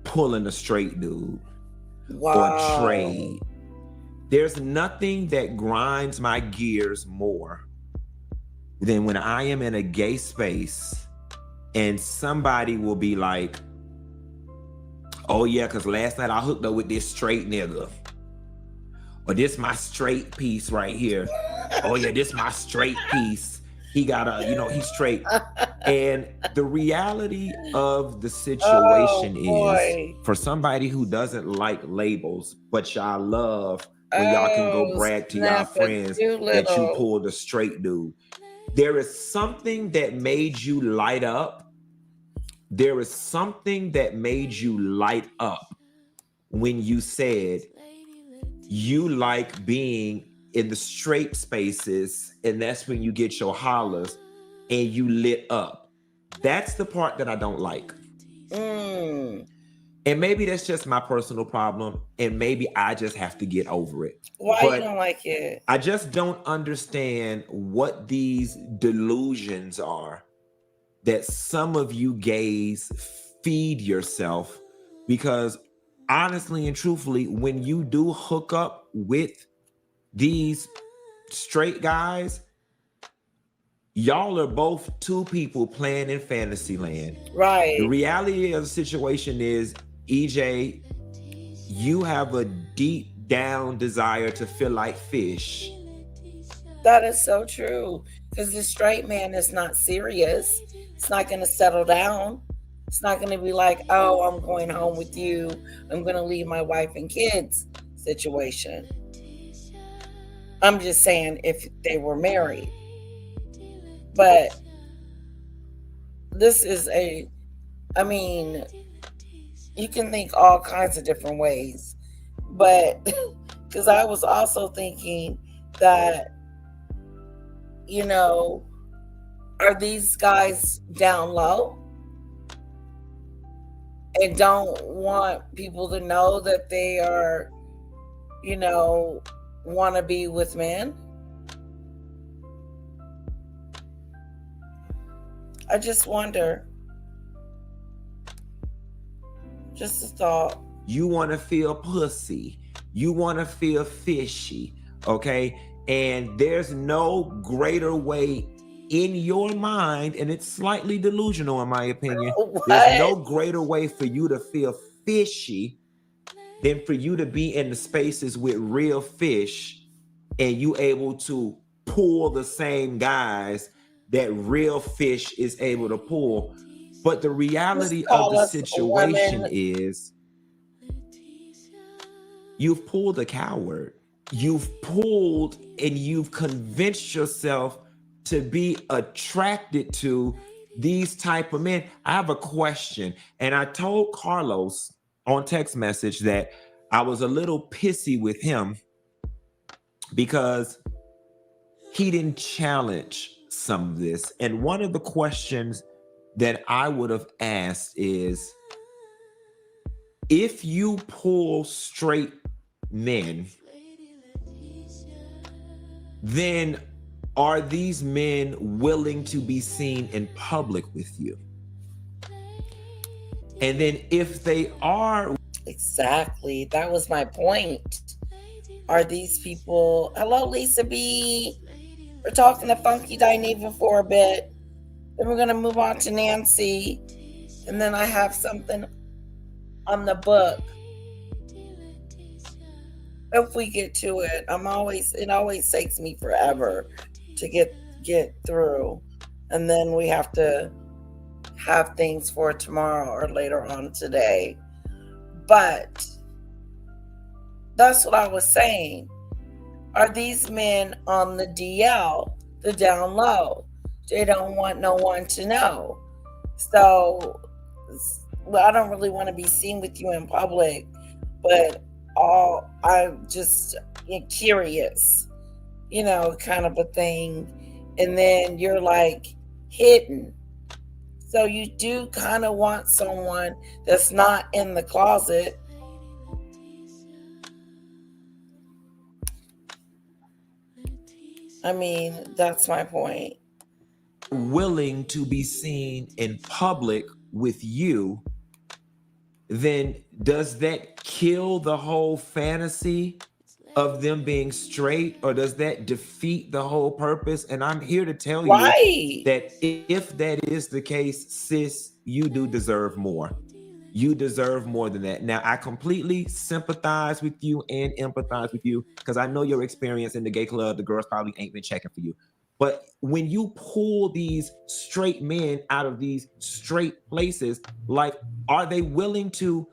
pulling a straight dude or trade. There's nothing that grinds my gears more than when I am in a gay space and somebody will be like, oh yeah, because last night I hooked up with this straight nigga. Or this my straight piece right here. Oh yeah, this my straight piece. He got a, you know, he's straight. And the reality of the situation is, for somebody who doesn't like labels, but y'all love when y'all can go brag to y'all friends that you pulled a straight dude. There is something that made you light up. There is something that made you light up when you said you like being in the straight spaces, and that's when you get your hollers and you lit up. That's the part that I don't like. And maybe that's just my personal problem, and maybe I just have to get over it. Why you don't like it? I just don't understand what these delusions are that some of you gays feed yourself, because honestly and truthfully, when you do hook up with these straight guys, y'all are both two people playing in fantasy land. Right. The reality of the situation is, EJ, you have a deep down desire to feel like fish. That is so true. Because the straight man is not serious. It's not going to settle down. It's not going to be like, oh, I'm going home with you. I'm going to leave my wife and kids situation. I'm just saying if they were married. But this is I mean, you can think all kinds of different ways. But because I was also thinking that, you know, are these guys down low and don't want people to know that they are, you know, want to be with men? I just wonder. Just a thought. You want to feel pussy. You want to feel fishy. Okay. And there's no greater way in your mind, and it's slightly delusional in my opinion. There's no greater way for you to feel fishy than for you to be in the spaces with real fish and you able to pull the same guys that real fish is able to pull. But the reality of the situation is you've pulled a coward. You've pulled and you've convinced yourself to be attracted to these type of men. I have a question. And I told Carlos on text message that I was a little pissy with him because he didn't challenge some of this. And one of the questions that I would have asked is, if you pull straight men, then are these men willing to be seen in public with you? And then if they are... Exactly. That was my point. Are these people... Hello, Lisa B. We're talking to Funky Dineva for a bit. Then we're going to move on to Nancy. And then I have something on the book. If we get to it, it always takes me forever to get through. And then we have to have things for tomorrow or later on today. But that's what I was saying. Are these men on the DL, the down low? They don't want no one to know. So I don't really want to be seen with you in public, but I'm just curious, you know, kind of a thing. And then you're like hidden. So you do kind of want someone that's not in the closet. I mean, that's my point. Willing to be seen in public with you, then does that kill the whole fantasy of them being straight, or does that defeat the whole purpose? And I'm here to tell you that if that is the case, sis, you do deserve more. You deserve more than that. Now, I completely sympathize with you and empathize with you because I know your experience in the gay club. The girls probably ain't been checking for you. But when you pull these straight men out of these straight places, like, are they willing to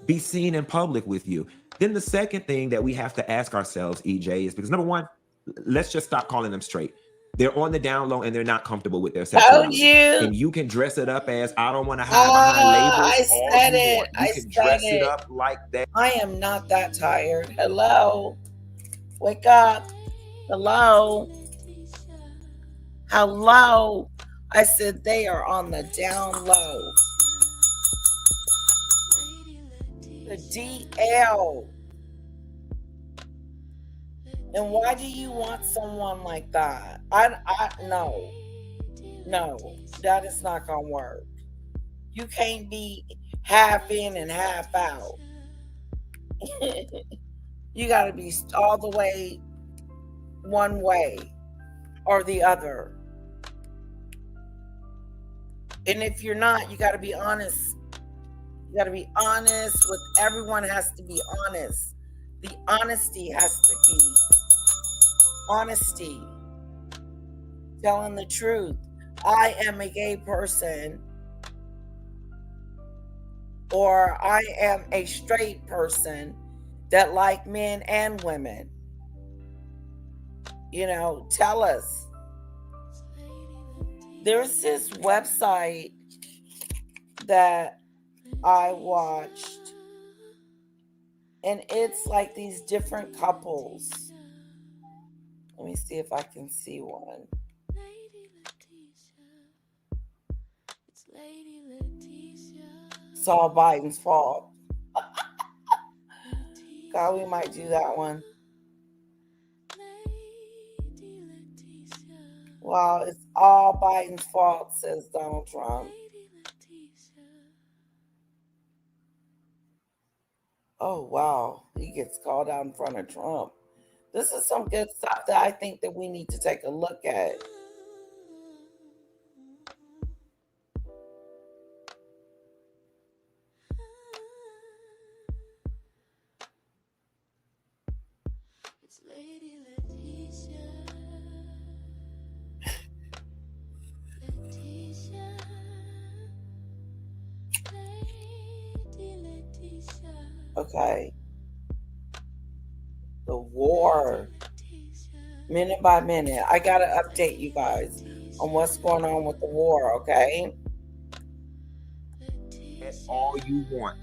be seen in public with you? Then the second thing that we have to ask ourselves, EJ, is because number one, let's just stop calling them straight. They're on the down low and they're not comfortable with their sexuality. And you can dress it up as, I don't want to hide behind labels. I said it. You can dress it up like that. I am not that tired. Hello. Wake up. Hello. Hello. I said they are on the down low. The DL. And why do you want someone like that? No, that is not gonna work. You can't be half in and half out. You gotta be all the way one way or the other. And if you're not, you got to be honest. You got to be honest with everyone. Has to be honest. The honesty has to be honesty. Telling the truth. I am a gay person, or I am a straight person that like men and women. You know, tell us. There's this website that I watched, and it's like these different couples. Let me see if I can see one. It's all Biden's fault. God, we might do that one. Wow, it's all Biden's fault, says Donald Trump. Oh, wow. He gets called out in front of Trump. This is some good stuff that I think that we need to take a look at. Okay. The war. Minute by minute. I got to update you guys on what's going on with the war, okay? That's all you want.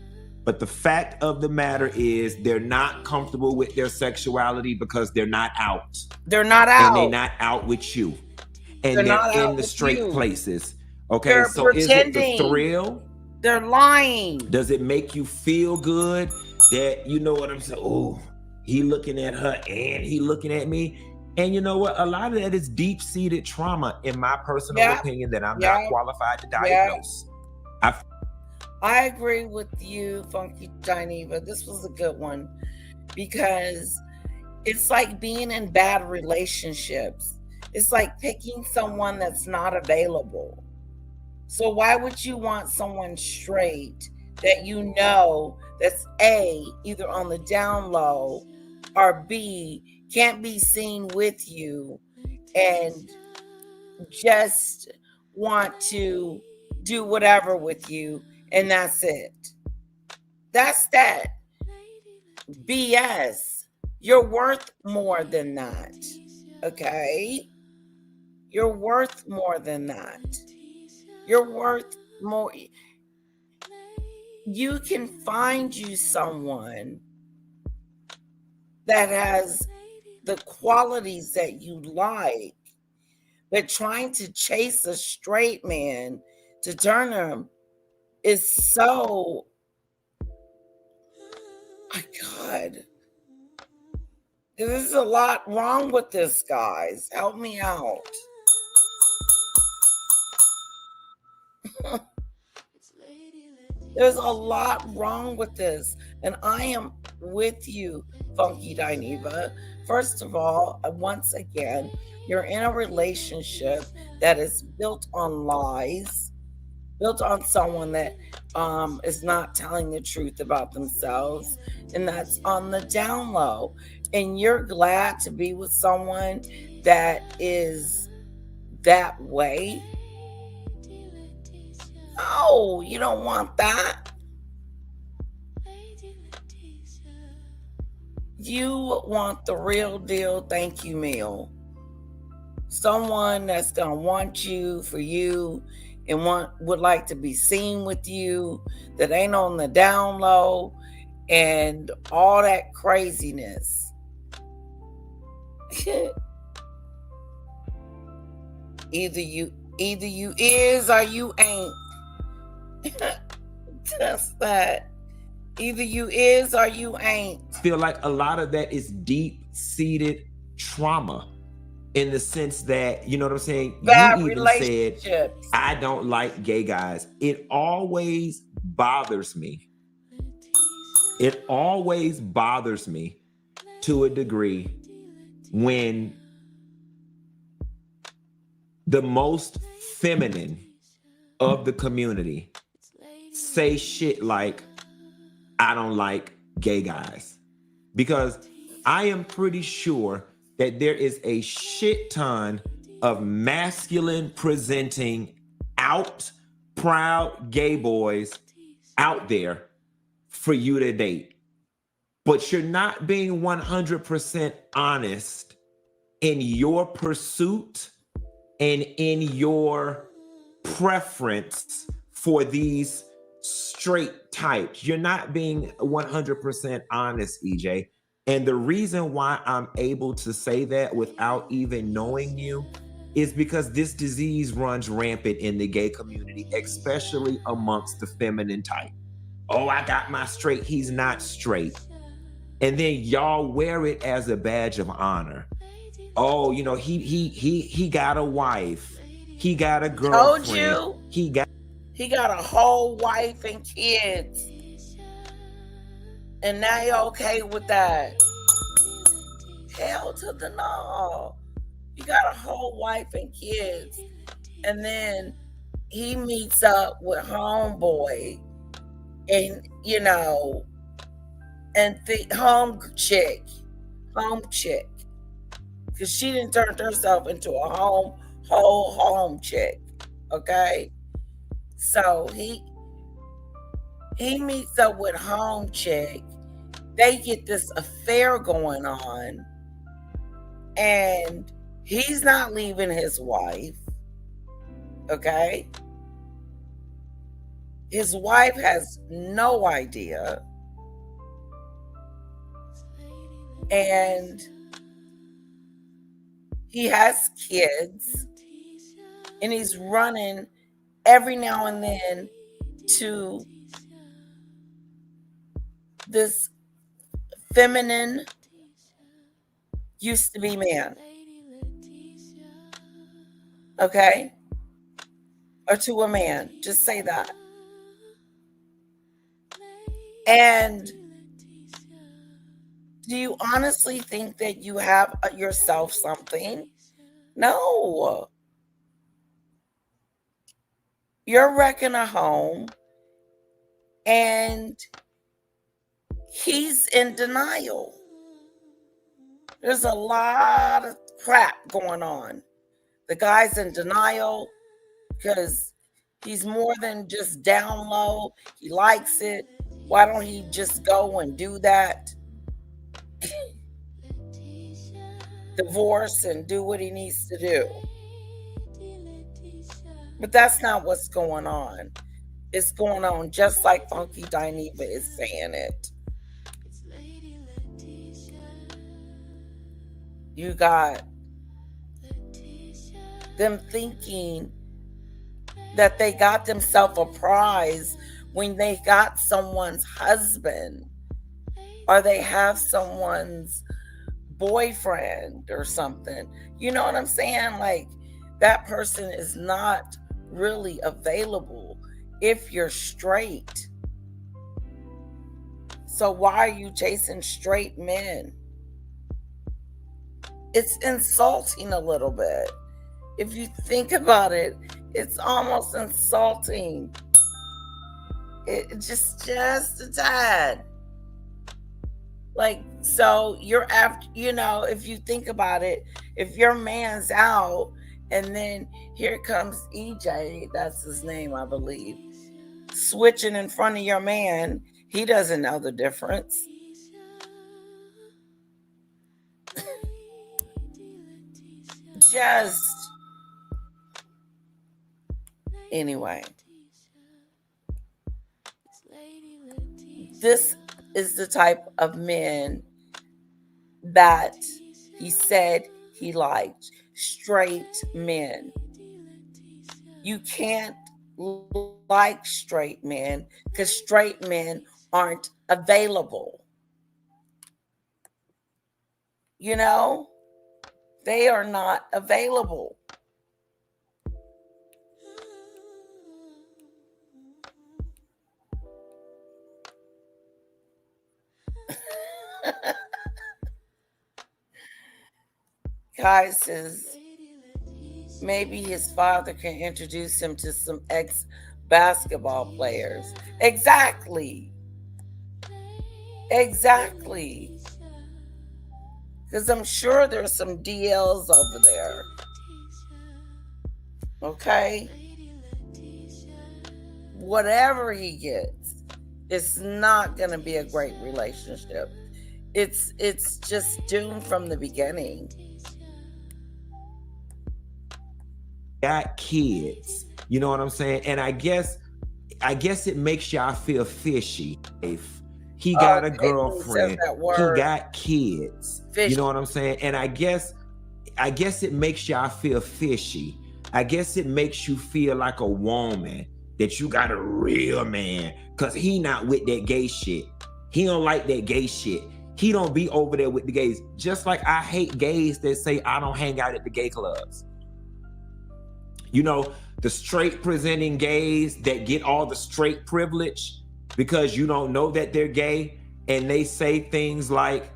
But the fact of the matter is they're not comfortable with their sexuality because they're not out. They're not out. And they're not out with you. And they're in the straight places. Okay, They're so pretending. Is it the thrill? They're lying. Does it make you feel good that, you know what I'm saying? Oh, he looking at her and he looking at me. And you know what? A lot of that is deep-seated trauma, in my personal opinion, that I'm not qualified to diagnose. I agree with you, Funky Dineva. This was a good one because it's like being in bad relationships. It's like picking someone that's not available. So why would you want someone straight that you know that's A, either on the down low, or B, can't be seen with you and just want to do whatever with you, and that's it? That's that. BS. You're worth more than that. Okay? You're worth more than that. You're worth more. You can find you someone that has the qualities that you like, but trying to chase a straight man to turn him is so, my God. There's a lot wrong with this, guys. Help me out. There's a lot wrong with this. And I am with you, Funky Dineva. First of all, once again, you're in a relationship that is built on lies, built on someone that is not telling the truth about themselves, and that's on the down low. And you're glad to be with someone that is that way. No, you don't want that. You want the real deal thank you meal. Someone that's gonna want you for you and would like to be seen with you, that ain't on the down low and all that craziness. Either you is or you ain't. That's that. Either you is or you ain't. I feel like a lot of that is deep-seated trauma, in the sense that, you know what I'm saying? Bad You even said, I don't like gay guys. It always bothers me. It always bothers me to a degree when the most feminine of the community say shit like, I don't like gay guys. Because I am pretty sure that there is a shit ton of masculine presenting out proud gay boys out there for you to date. But you're not being 100% honest in your pursuit and in your preference for these straight types. You're not being 100% honest, EJ. And the reason why I'm able to say that without even knowing you is because this disease runs rampant in the gay community, especially amongst the feminine type. Oh, I got my straight, he's not straight. And then y'all wear it as a badge of honor. Oh, you know, he got a wife. He got a girlfriend. Told you. He got a whole wife and kids. And now you're okay with that. Hell to the no. You got a whole wife and kids. And then he meets up with homeboy and, you know, and the home chick. Because she didn't turn herself into a whole home chick. Okay? So he meets up with home chick. They get this affair going on. And he's not leaving his wife. Okay? His wife has no idea. And he has kids. And he's running every now and then to this feminine used to be man. Okay? Or to a man. Just say that. And do you honestly think that you have yourself something? No. You're wrecking a home and he's in denial. There's a lot of crap going on. The guy's in denial because he's more than just down low. He likes it. Why don't he just go and do that? Divorce and do what he needs to do. But that's not what's going on. It's going on just like Funky Dineva is saying it. You got them thinking that they got themselves a prize when they got someone's husband or they have someone's boyfriend or something. You know what I'm saying? Like, that person is not really available if you're straight. So why are you chasing straight men? It's insulting a little bit. If you think about it, it's almost insulting. It just a tad. Like, so you're after, you know, if you think about it, if your man's out and then here comes EJ, that's his name, I believe, switching in front of your man, he doesn't know the difference. Just anyway, this is the type of men that he said he liked. Straight men. You can't like straight men because straight men aren't available. You know? They are not available. Guys says, maybe his father can introduce him to some ex-basketball players. Exactly. Because I'm sure there's some DLs over there. Okay? Whatever he gets, it's not going to be a great relationship. It's just doomed from the beginning. Got kids, you know what I'm saying? And I guess it makes y'all feel fishy. If he got a girlfriend, he got kids, fishy. You know what I'm saying? And I guess it makes y'all feel fishy. I guess it makes you feel like a woman that you got a real man, because he not with that gay shit. He don't like that gay shit. He don't be over there with the gays. Just like I hate gays that say I don't hang out at the gay clubs. You know, the straight presenting gays that get all the straight privilege because you don't know that they're gay, and they say things like,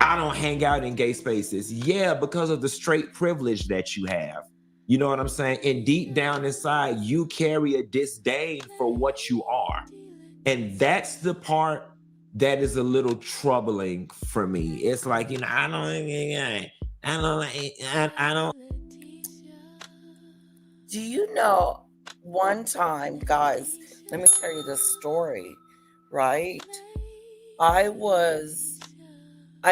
I don't hang out in gay spaces. Yeah, because of the straight privilege that you have. You know what I'm saying? And deep down inside, you carry a disdain for what you are. And that's the part that is a little troubling for me. It's like, you know, I don't. Do you know, one time, guys, let me tell you this story, right? I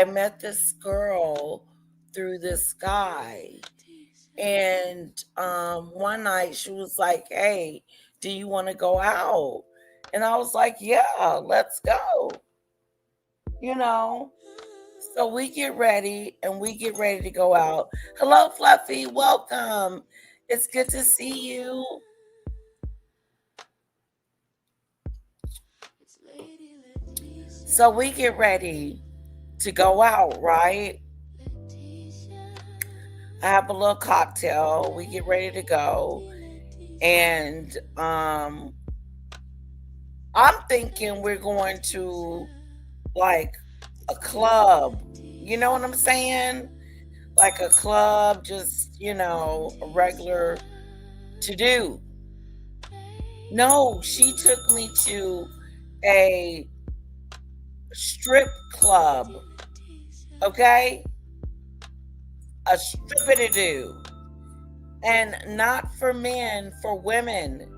met this girl through this guy. And one night she was like, hey, do you want to go out? And I was like, yeah, let's go. You know? So we get ready to go out. Hello, Fluffy. Welcome. It's good to see you. So we get ready to go out, right? I have a little cocktail. We get ready to go. And I'm thinking we're going to like a club. You know what I'm saying? Like a club, just, you know, a regular to do. No, she took me to a strip club. Okay? A strip-a-do. And not for men, for women.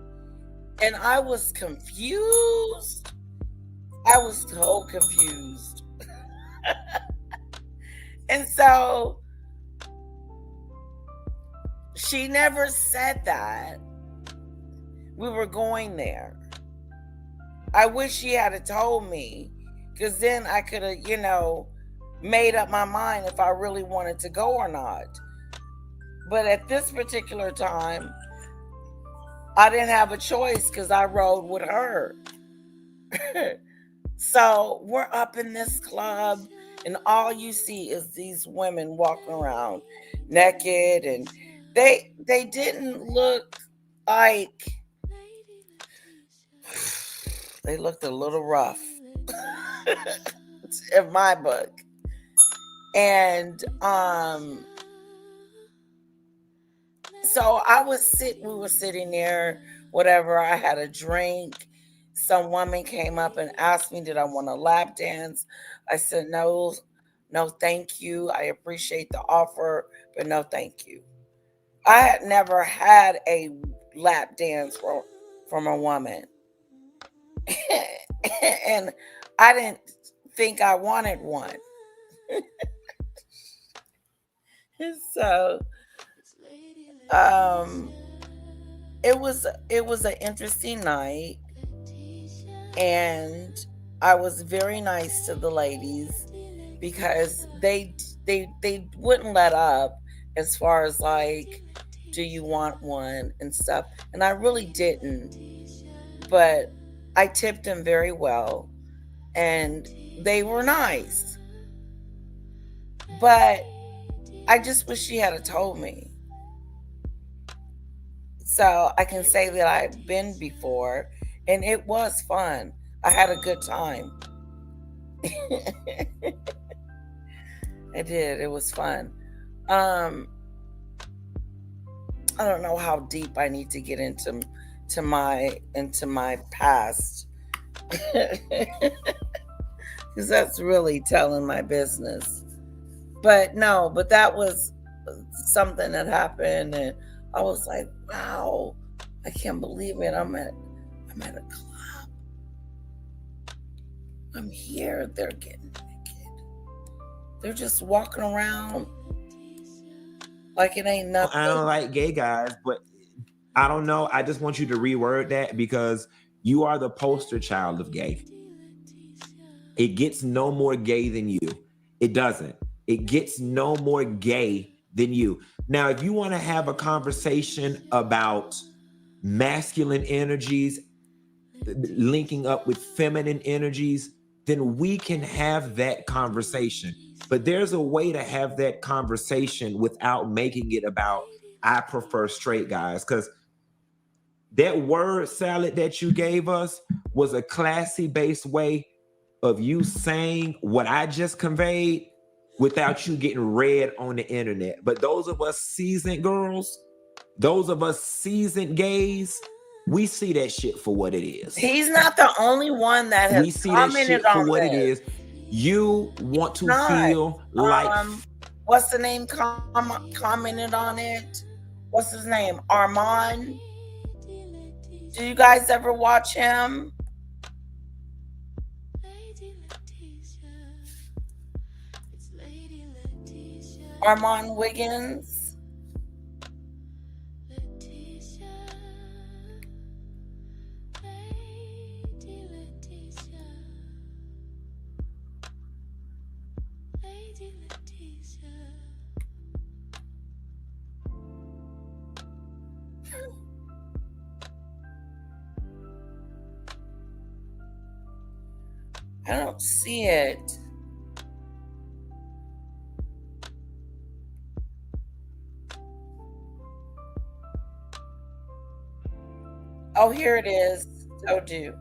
And I was confused. I was so confused. And so she never said that we were going there. I wish she had told me, because then I could have, you know, made up my mind if I really wanted to go or not. But at this particular time, I didn't have a choice because I rode with her. So we're up in this club, and all you see is these women walking around naked, and they didn't look like, they looked a little rough in my book. And so we were sitting there, whatever. I had a drink. Some woman came up and asked me, did I want a lap dance? I said, no, thank you. I appreciate the offer, but no, thank you. I had never had a lap dance from a woman. And I didn't think I wanted one. So it was an interesting night, and I was very nice to the ladies because they wouldn't let up as far as like, do you want one and stuff, and I really didn't, but I tipped them very well and they were nice. But I just wish she had told me. So I can say that I've been before, and it was fun. I had a good time. I did. It was fun. I don't know how deep I need to get into my past. Because that's really telling my business. But that was something that happened, and I was like, wow, I can't believe it. I'm at a club. I'm here. They're getting naked. They're just walking around like it ain't nothing. I don't like gay guys, but I don't know. I just want you to reword that, because you are the poster child of gay. It gets no more gay than you. It doesn't. It gets no more gay than you. Now, if you want to have a conversation about masculine energies linking up with feminine energies, then we can have that conversation. But there's a way to have that conversation without making it about, I prefer straight guys. Because that word salad that you gave us was a classy based way of you saying what I just conveyed without you getting read on the internet. But those of us seasoned girls, those of us seasoned gays, we see that shit for what it is. He's not the only one that has we see that shit for what it is. You want to feel like what's the name commented on it? What's his name? Armand. Do you guys ever watch him? Armand Wiggins. I don't see it. Oh, here it is. So do.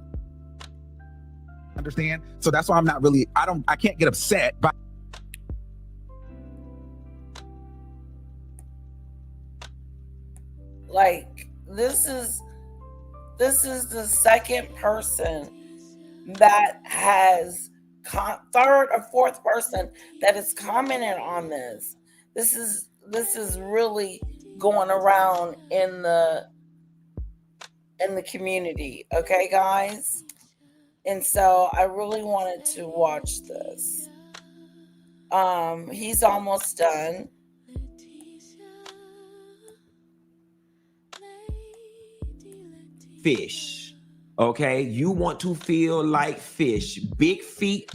Understand? So that's why I'm not really, I can't get upset by. Like, this is the second person that has third or fourth person that has commented on this. This is really going around in the community, okay, guys? And so I really wanted to watch this. He's almost done. Fish. Okay, you want to feel like fish. Big feet,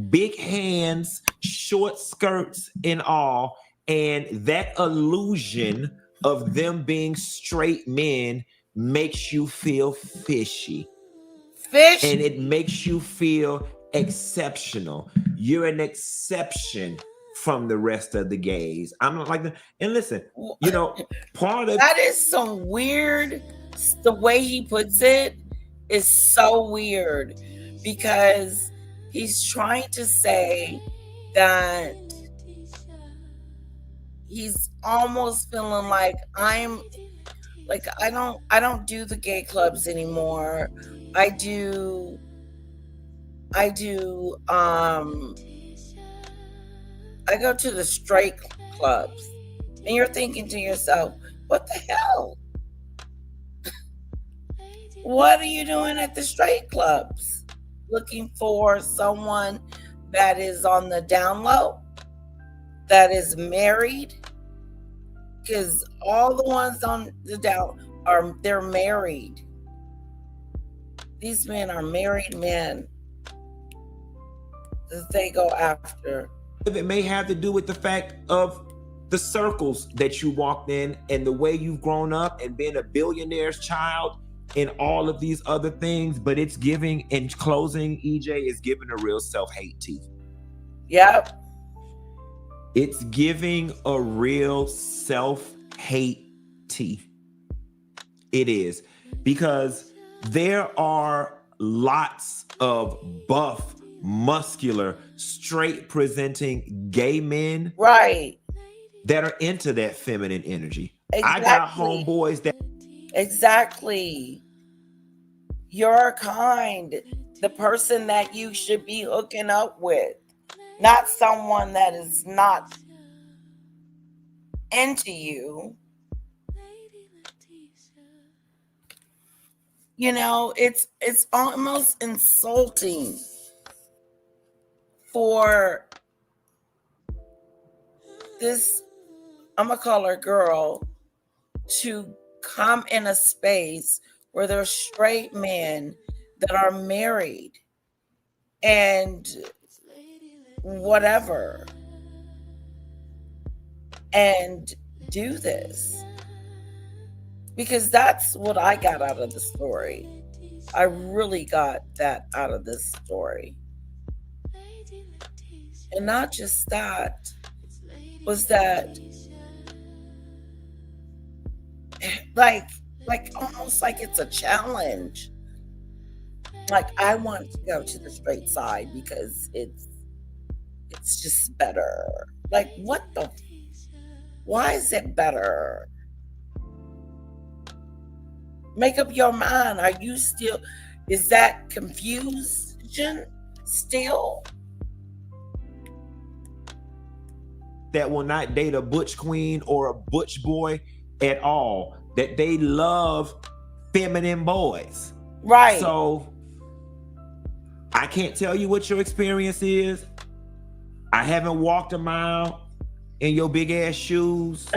big hands, short skirts and all. And that illusion of them being straight men makes you feel fishy. Fish. And it makes you feel exceptional. You're an exception from the rest of the gays. I'm not like that. And listen, you know, part of that is some weird. The way he puts it is so weird, because he's trying to say that he's almost feeling like I don't do the gay clubs anymore. I go to the straight clubs. And you're thinking to yourself, what the hell? What are you doing at the straight clubs? Looking for someone that is on the down low, that is married? Because all the ones on the down they're married. These men are married men that they go after. It may have to do with the fact of the circles that you walked in and the way you've grown up and being a billionaire's child and all of these other things, but it's giving, in closing, EJ is giving a real self-hate tea. Yep. It's giving a real self-hate tea. It is. Because there are lots of buff, muscular, straight presenting gay men, right, that are into that feminine energy. I got homeboys that. Exactly. You're kind. The person that you should be hooking up with, not someone that is not into you. You know, it's almost insulting for this, I'm gonna call her girl, to come in a space where there's straight men that are married and whatever and do this. Because that's what I got out of the story. I really got that out of this story. And not just that, was that like almost like it's a challenge. Like, I want to go to the straight side because it's just better. Like, why is it better? Make up your mind. Is that confusion still? That will not date a butch queen or a butch boy at all. That they love feminine boys. Right. So I can't tell you what your experience is. I haven't walked a mile in your big ass shoes,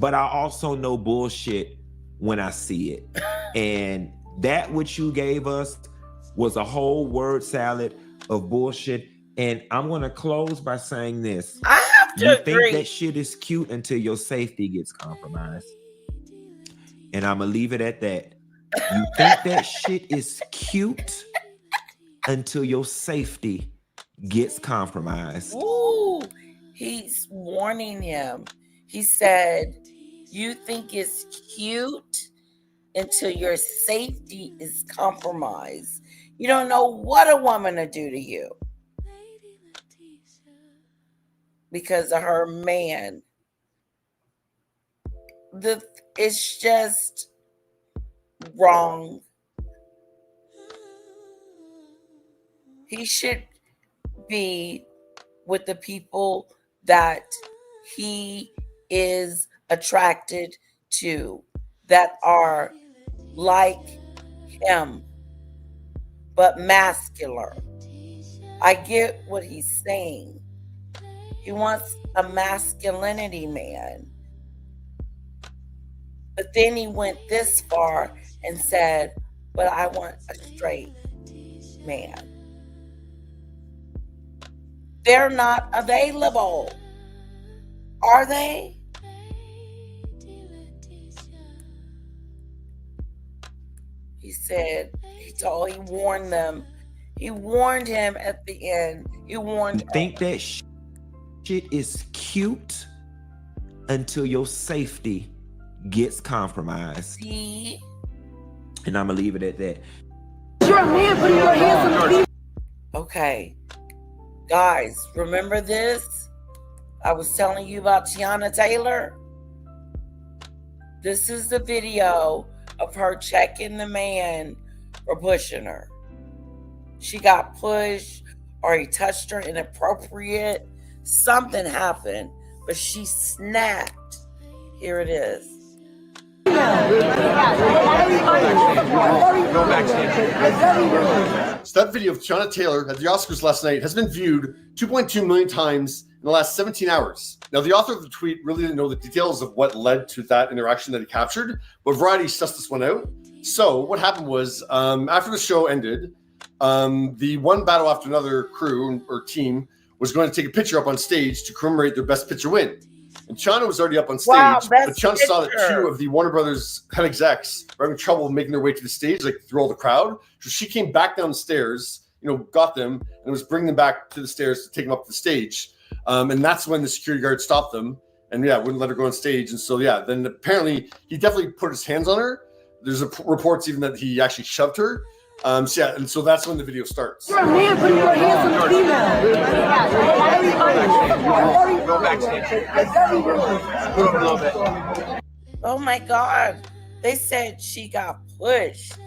but I also know bullshit when I see it. And that what you gave us was a whole word salad of bullshit. And I'm gonna close by saying this. I have to agree. Think that shit is cute until your safety gets compromised. And I'm gonna leave it at that. You think that shit is cute until your safety gets compromised. Ooh, he's warning him. He said, you think it's cute until your safety is compromised. You don't know what a woman will do to you because of her man. It's just wrong. He should be with the people that he is attracted to, that are like him, but masculine. I get what he's saying. He wants a masculinity man. But then he went this far and said, but I want a straight man. They're not available. Are they? He said, he warned them. He warned him at the end. He warned him. Think that shit is cute until your safety gets compromised. See? And I'm gonna leave it at that. Okay. Guys, remember this? I was telling you about Tiana Taylor. This is the video of her checking the man for pushing her. She got pushed, or he touched her inappropriate. Something happened, but she snapped. Here it is. So that video of Tiana Taylor at the Oscars last night has been viewed 2.2 million times in the last 17 hours. Now, the author of the tweet really didn't know the details of what led to that interaction that he captured, but Variety sussed this one out. So what happened was, after the show ended, the One Battle After Another crew or team was going to take a picture up on stage to commemorate their best picture win. And Tiana was already up on stage, but Tiana saw that two of the Warner Brothers head execs were having trouble making their way to the stage, like through all the crowd. So she came back downstairs, got them, and was bringing them back to the stairs to take them up to the stage. And that's when the security guard stopped them and wouldn't let her go on stage. And so, then apparently he definitely put his hands on her. There's reports even that he actually shoved her. And so that's when the video starts. Go backstage. Move a little bit. Oh my God. They said she got pushed.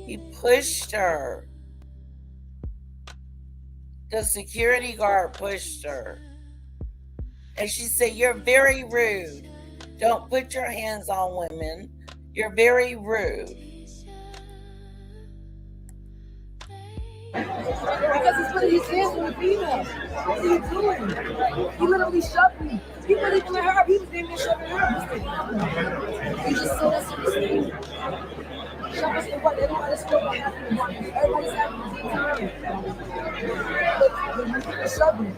He pushed her. The security guard pushed her. And she said, "You're very rude. Don't put your hands on women. You're very rude." Because he's putting his hands on the female. What are you doing? He literally shoved me. He wasn't even let her. He was damn near shoving her. He just said us in the same. Shove us for what? Everybody's still having fun. Everybody's having a good time. But shove me.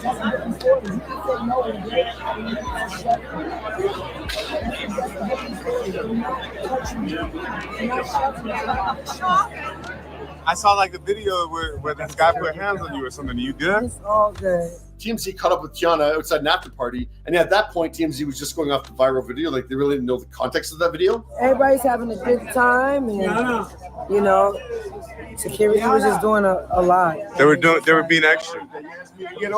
That's a different story. You can say no and get it. Shove me. That's a different story. Do not touch me. Do not shove me. I saw like the video where this guy put hands on you or something. Are you good? It's all good. TMZ caught up with Tiana outside an after party, and at that point, TMZ was just going off the viral video. Like, they really didn't know the context of that video. Everybody's having a good time, and you know, security was just doing a lot. They were being extra.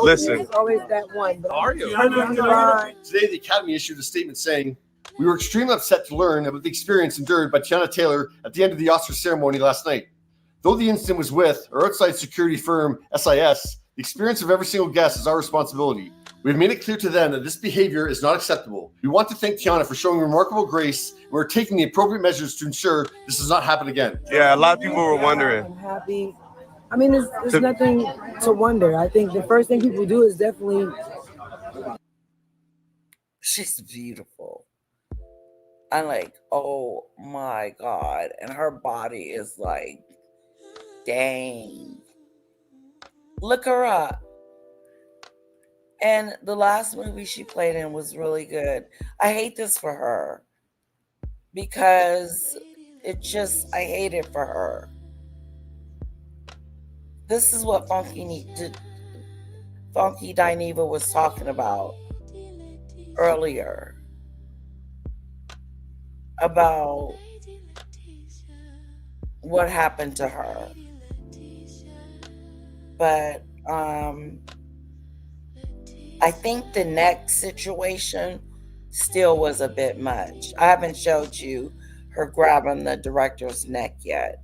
Listen. It's always that one. But Are you? Fine. Today, the Academy issued a statement saying, "We were extremely upset to learn about the experience endured by Tiana Taylor at the end of the Oscar ceremony last night. Though the incident was with our outside security firm, SIS, the experience of every single guest is our responsibility. We've made it clear to them that this behavior is not acceptable. We want to thank Tiana for showing remarkable grace. We're taking the appropriate measures to ensure this does not happen again." Yeah, a lot of people were wondering. I'm happy. I mean, there's nothing to wonder. I think the first thing people do is definitely. She's beautiful. I'm like, oh my God. And her body is like, dang. Look her up. And the last movie she played in was really good. I hate this for her because I hate it for her. This is what Funky Dineva was talking about earlier. About what happened to her. But I think the neck situation still was a bit much. I haven't showed you her grabbing the director's neck yet.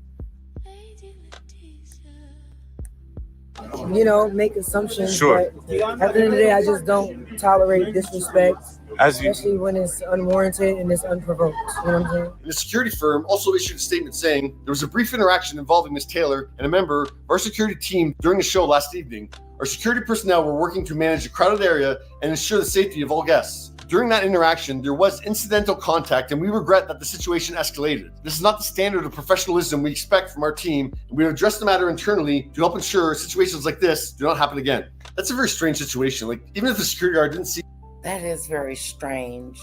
You know, make assumptions. Sure. But at the end of the day, I just don't tolerate disrespect, As you- especially when it's unwarranted and it's unprovoked. You know what I'm saying? The security firm also issued a statement saying there was a brief interaction involving Ms. Taylor and a member of our security team during the show last evening. Our security personnel were working to manage a crowded area and ensure the safety of all guests. During that interaction, there was incidental contact, and we regret that the situation escalated. This is not the standard of professionalism we expect from our team, and we will address the matter internally to help ensure situations like this do not happen again. That's a very strange situation. Like, even if the security guard didn't see. That is very strange.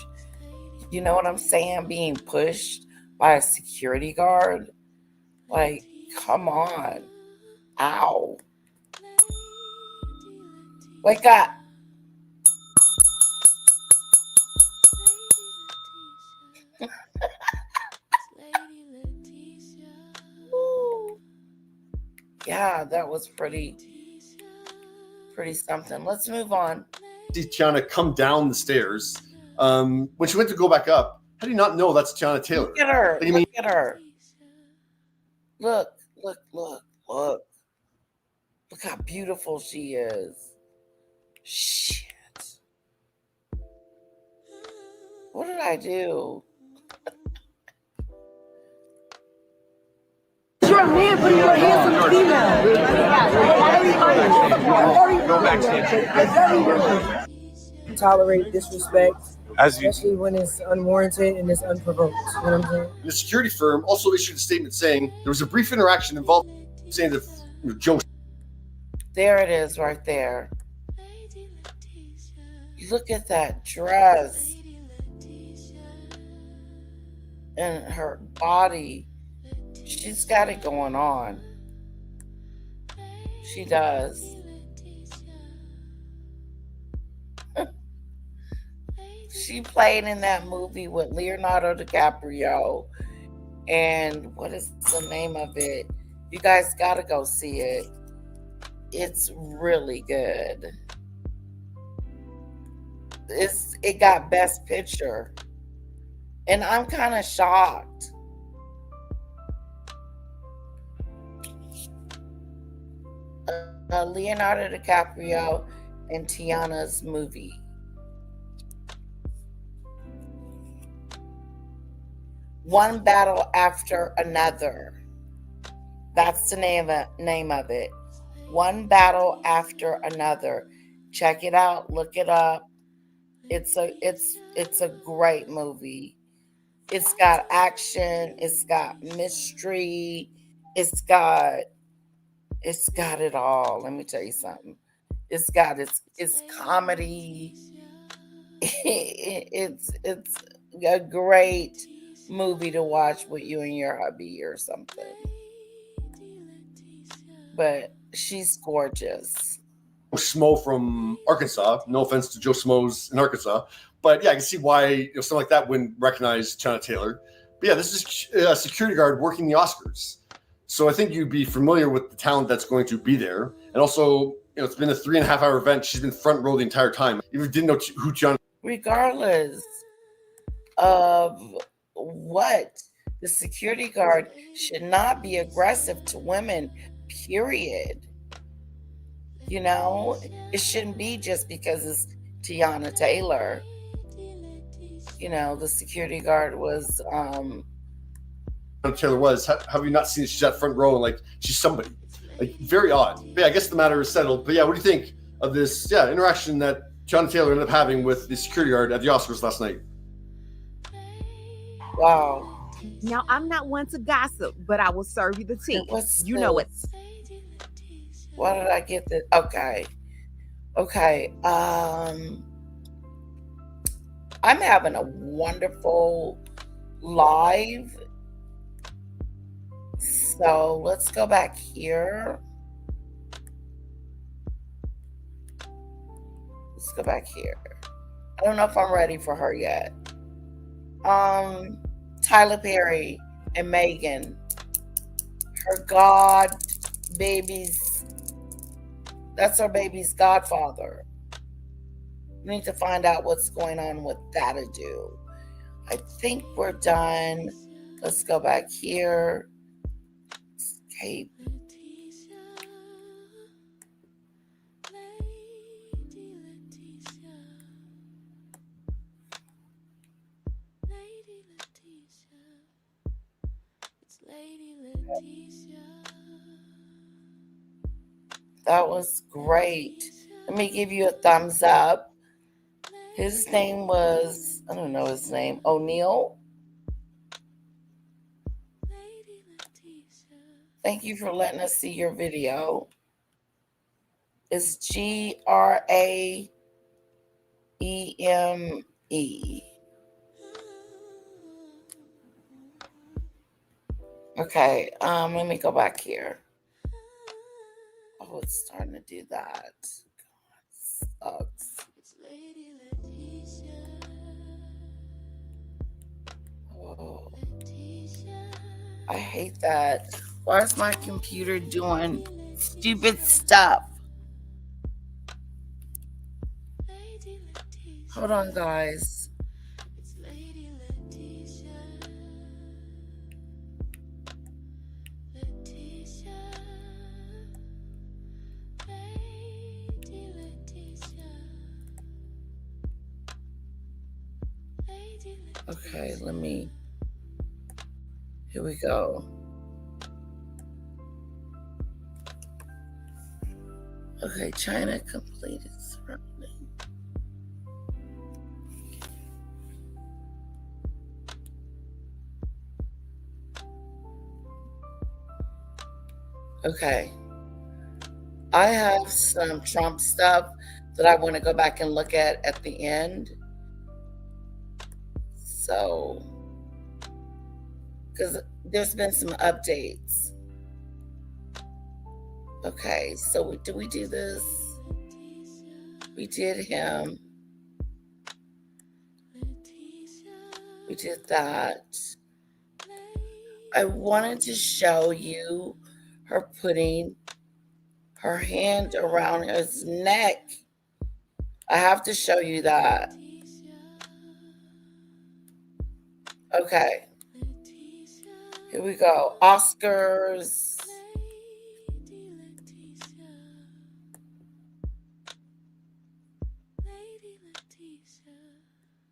You know what I'm saying? Being pushed by a security guard? Like, come on. Ow. Wake up. Yeah, that was pretty something. Let's move on. See Tiana come down the stairs. When she went to go back up, how do you not know that's Tiana Taylor? Look at her. Like, I mean, Look at her. Look. Look how beautiful she is. Shit. What did I do? You're a man putting your hands on the female. Go backstage. Tolerate disrespect, As you- especially when it's unwarranted and it's unprovoked. You know what I'm saying? the security firm also issued a statement saying there was a brief interaction involving saying that Joe. There it is right there. Look at that dress. And her body. She's got it going on. She does. She played in that movie with Leonardo DiCaprio. And what is the name of it? You guys gotta go see it. It's really good. It got Best Picture. And I'm kind of shocked. Leonardo DiCaprio and Tiana's movie. One battle after another. That's the name of it. One battle after another. Check it out. Look it up. It's a great movie. It's got action. It's got mystery. It's got it all. Let me tell you something. It's comedy. It's a great movie to watch with you and your hubby or something. But she's gorgeous. Schmo from Arkansas. No offense to Joe Schmoes in Arkansas, but yeah, I can see why something like that wouldn't recognize Tiana Taylor. But yeah, this is a security guard working the Oscars, so I think you'd be familiar with the talent that's going to be there. And also, it's been a 3.5-hour event. She's been front row the entire time. If you didn't know who Tiana, regardless of what, the security guard should not be aggressive to women. Period. It shouldn't be just because it's Tiana Taylor. The security guard was Taylor was. Have you not seen it? She's at front row and like she's somebody. Like very odd. But yeah, I guess the matter is settled. But yeah, what do you think of this interaction that Tiana Taylor ended up having with the security guard at the Oscars last night? Wow. Now, I'm not one to gossip, but I will serve you the tea. You know it. Why did I get this? Okay. I'm having a wonderful live. So let's go back here. Let's go back here. I don't know if I'm ready for her yet. Tyler Perry and Meghan. Her god baby's. That's her baby's godfather. We need to find out what's going on with that ado. I think we're done. Let's go back here. Escape. That was great. Let me give you a thumbs up. His name was, I don't know his name, O'Neill. Thank you for letting us see your video. It's GRAEME. Okay, let me go back here. Oh, it's starting to do that. God, sucks. Oh, I hate that. Why is my computer doing stupid stuff? Hold on, guys. Okay, here we go. Okay, China completed surrounding. Okay. I have some Trump stuff that I want to go back and look at the end. So, because there's been some updates. Okay, so do we do this? We did him. We did that. I wanted to show you her putting her hand around his neck. I have to show you that. Okay. Here we go. Oscars.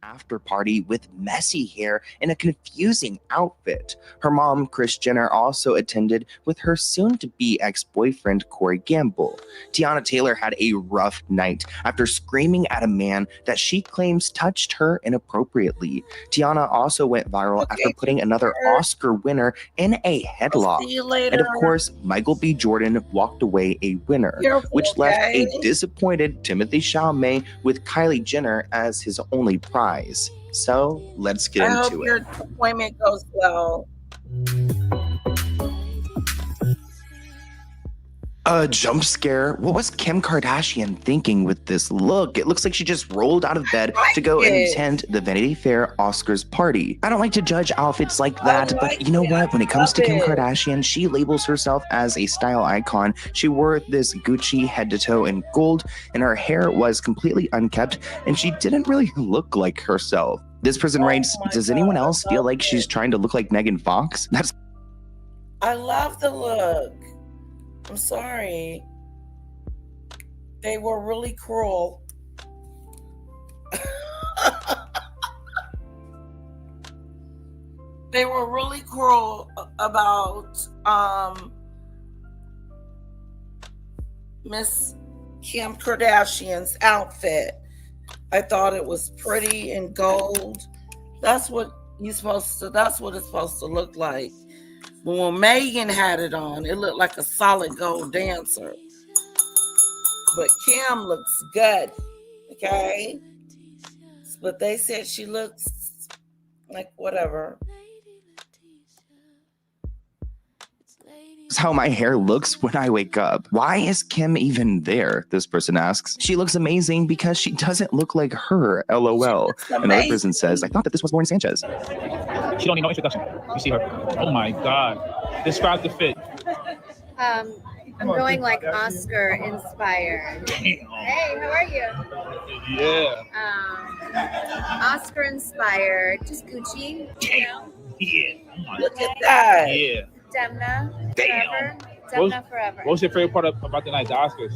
After party with messy hair and a confusing outfit. Her mom, Kris Jenner, also attended with her soon-to-be ex-boyfriend, Corey Gamble. Tiana Taylor had a rough night after screaming at a man that she claims touched her inappropriately. Tiana also went viral after putting another Oscar winner in a headlock. See you later. And of course, Michael B. Jordan walked away a winner, which left a disappointed Timothée Chalamet with Kylie Jenner as his only prize. So let's get I into hope it. your appointment goes well. A jump scare? What was Kim Kardashian thinking with this look? It looks like she just rolled out of bed to go and attend the Vanity Fair Oscars party. I don't like to judge outfits like that, but you know what? When it comes to Kim Kardashian, she labels herself as a style icon. She wore this Gucci head to toe in gold, and her hair was completely unkept, and she didn't really look like herself. This person writes, does anyone else feel like she's trying to look like Megan Fox? That's I love the look. I'm sorry. They were really cruel. They were really cruel about Miss Kim Kardashian's outfit. I thought it was pretty and gold. That's what it's supposed to look like. But when Meghan had it on, it looked like a solid gold dancer. But Kim looks good, okay? But they said she looks like whatever. how my hair looks when I wake up. Why is Kim even there? This person asks. She looks amazing because she doesn't look like her, LOL. Another person says, I thought that this was Lauren Sanchez. She don't need no introduction. You see her. Oh my God. Describe the fit. I'm going like Oscar inspired. Hey, how are you? Yeah. Oscar inspired, just Gucci, you know? Yeah. Look at that. Yeah. Demna, Damn. forever. What Demna forever. was your favorite part about the night, the Oscars?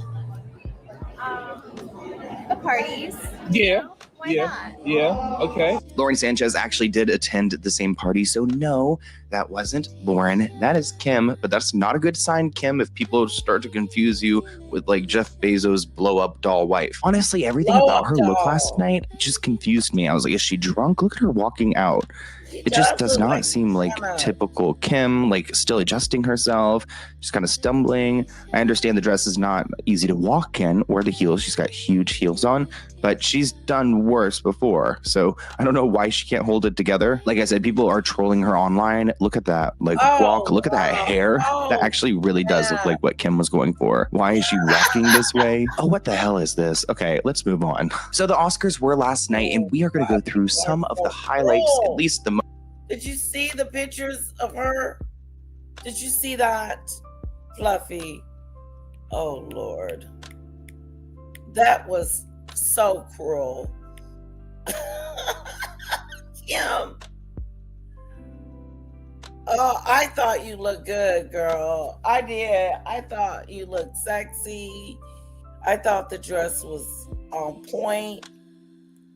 The parties. Yeah. Why not? Yeah. Okay. Lauren Sanchez actually did attend the same party, so no, that wasn't Lauren. That is Kim, but that's not a good sign, Kim, if people start to confuse you with like Jeff Bezos' blow-up doll wife. Honestly, everything about her look last night just confused me. I was like, is she drunk? Look at her walking out. It just does not seem like typical Kim, like still adjusting herself, just kind of stumbling. I understand the dress is not easy to walk in, or the heels. She's got huge heels on, but she's done worse before. So I don't know why she can't hold it together. Like I said, people are trolling her online. Look at that, like walk. Look at that hair. That actually really does look like what Kim was going for. Why is she walking this way? Oh, what the hell is this? Okay, let's move on. So the Oscars were last night, and we are going to go through some of the highlights, at least the Did you see the pictures of her? Did you see that, Fluffy? Oh, Lord. That was so cruel. Kim. Oh, I thought you looked good, girl. I did. I thought you looked sexy. I thought the dress was on point.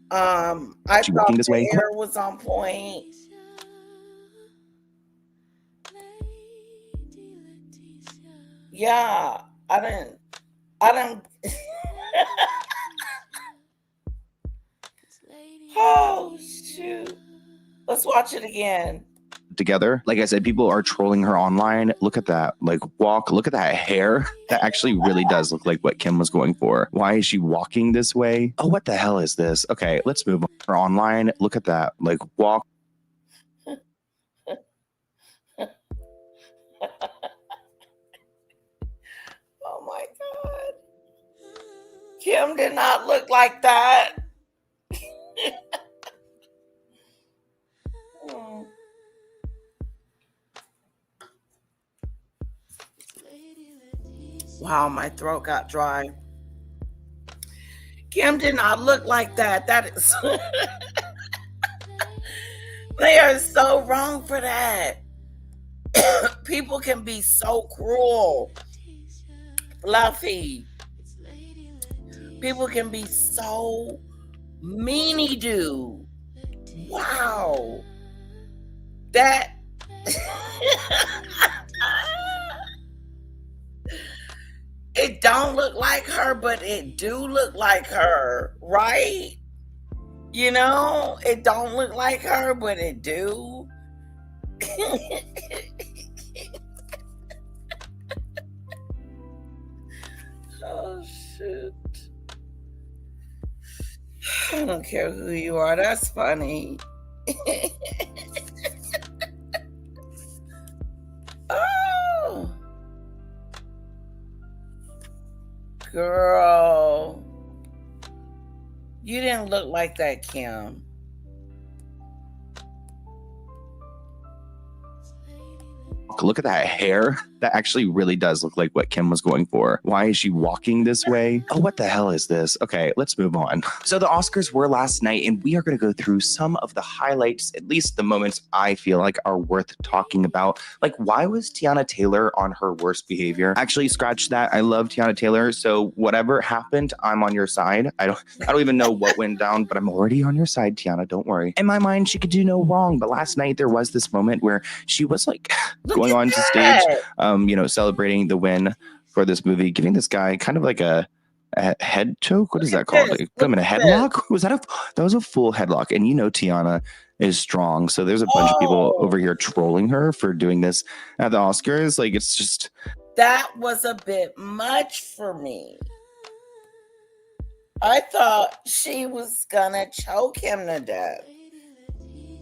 I thought the hair was on point. Yeah, I didn't. Oh, shoot. Let's watch it again. Together. Like I said, people are trolling her online. Look at that, like walk. Look at that hair. That actually really does look like what Kim was going for. Why is she walking this way? Oh, what the hell is this? Okay, let's move on. Her online. Look at that, like walk. Oh my God. Kim did not look like that. Wow, my throat got dry. Kim did not look like that. That is They are so wrong for that. People can be so cruel. Fluffy. People can be so meanie do. Wow. That it don't look like her, but it do look like her, right? You know, it don't look like her, but it do. Oh shit. I don't care who you are. That's funny. Oh. Girl. You didn't look like that, Kim. Look at that hair. That actually really does look like what Kim was going for. Why is she walking this way? Oh, what the hell is this? Okay, let's move on. So the Oscars were last night, and we are going to go through some of the highlights, at least the moments I feel like are worth talking about. Like, why was Tiana Taylor on her worst behavior? Actually, scratch that. I love Tiana Taylor, so whatever happened, I'm on your side. I don't even know what went down, but I'm already on your side, Tiana. Don't worry. In my mind, she could do no wrong, but last night there was this moment where she was like going on to stage, celebrating the win for this movie, giving this guy kind of like a head choke. What is that called? Like, put him in a headlock? That was a full headlock. And Tiana is strong. So there's a bunch of people over here trolling her for doing this at the Oscars. Like, it's just... That was a bit much for me. I thought she was gonna choke him to death.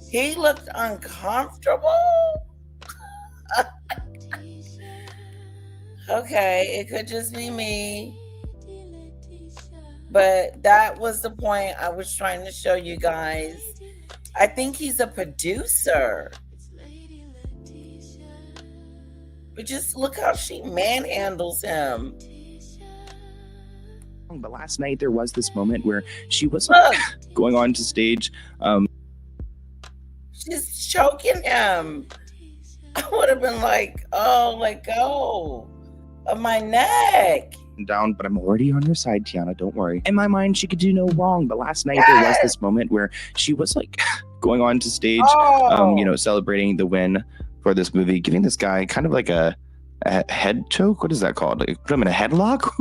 He looked uncomfortable. Okay, it could just be me. But that was the point I was trying to show you guys. I think he's a producer. But just look how she manhandles him. But last night there was this moment where she was like going on to stage. She's choking him. I would have been like, oh, let go of my neck. Down, but I'm already on your side, Tiana. Don't worry. In my mind, she could do no wrong. But last night there was this moment where she was like going on to stage, celebrating the win for this movie, giving this guy kind of like a head choke. What is that called? Like, put him in a headlock?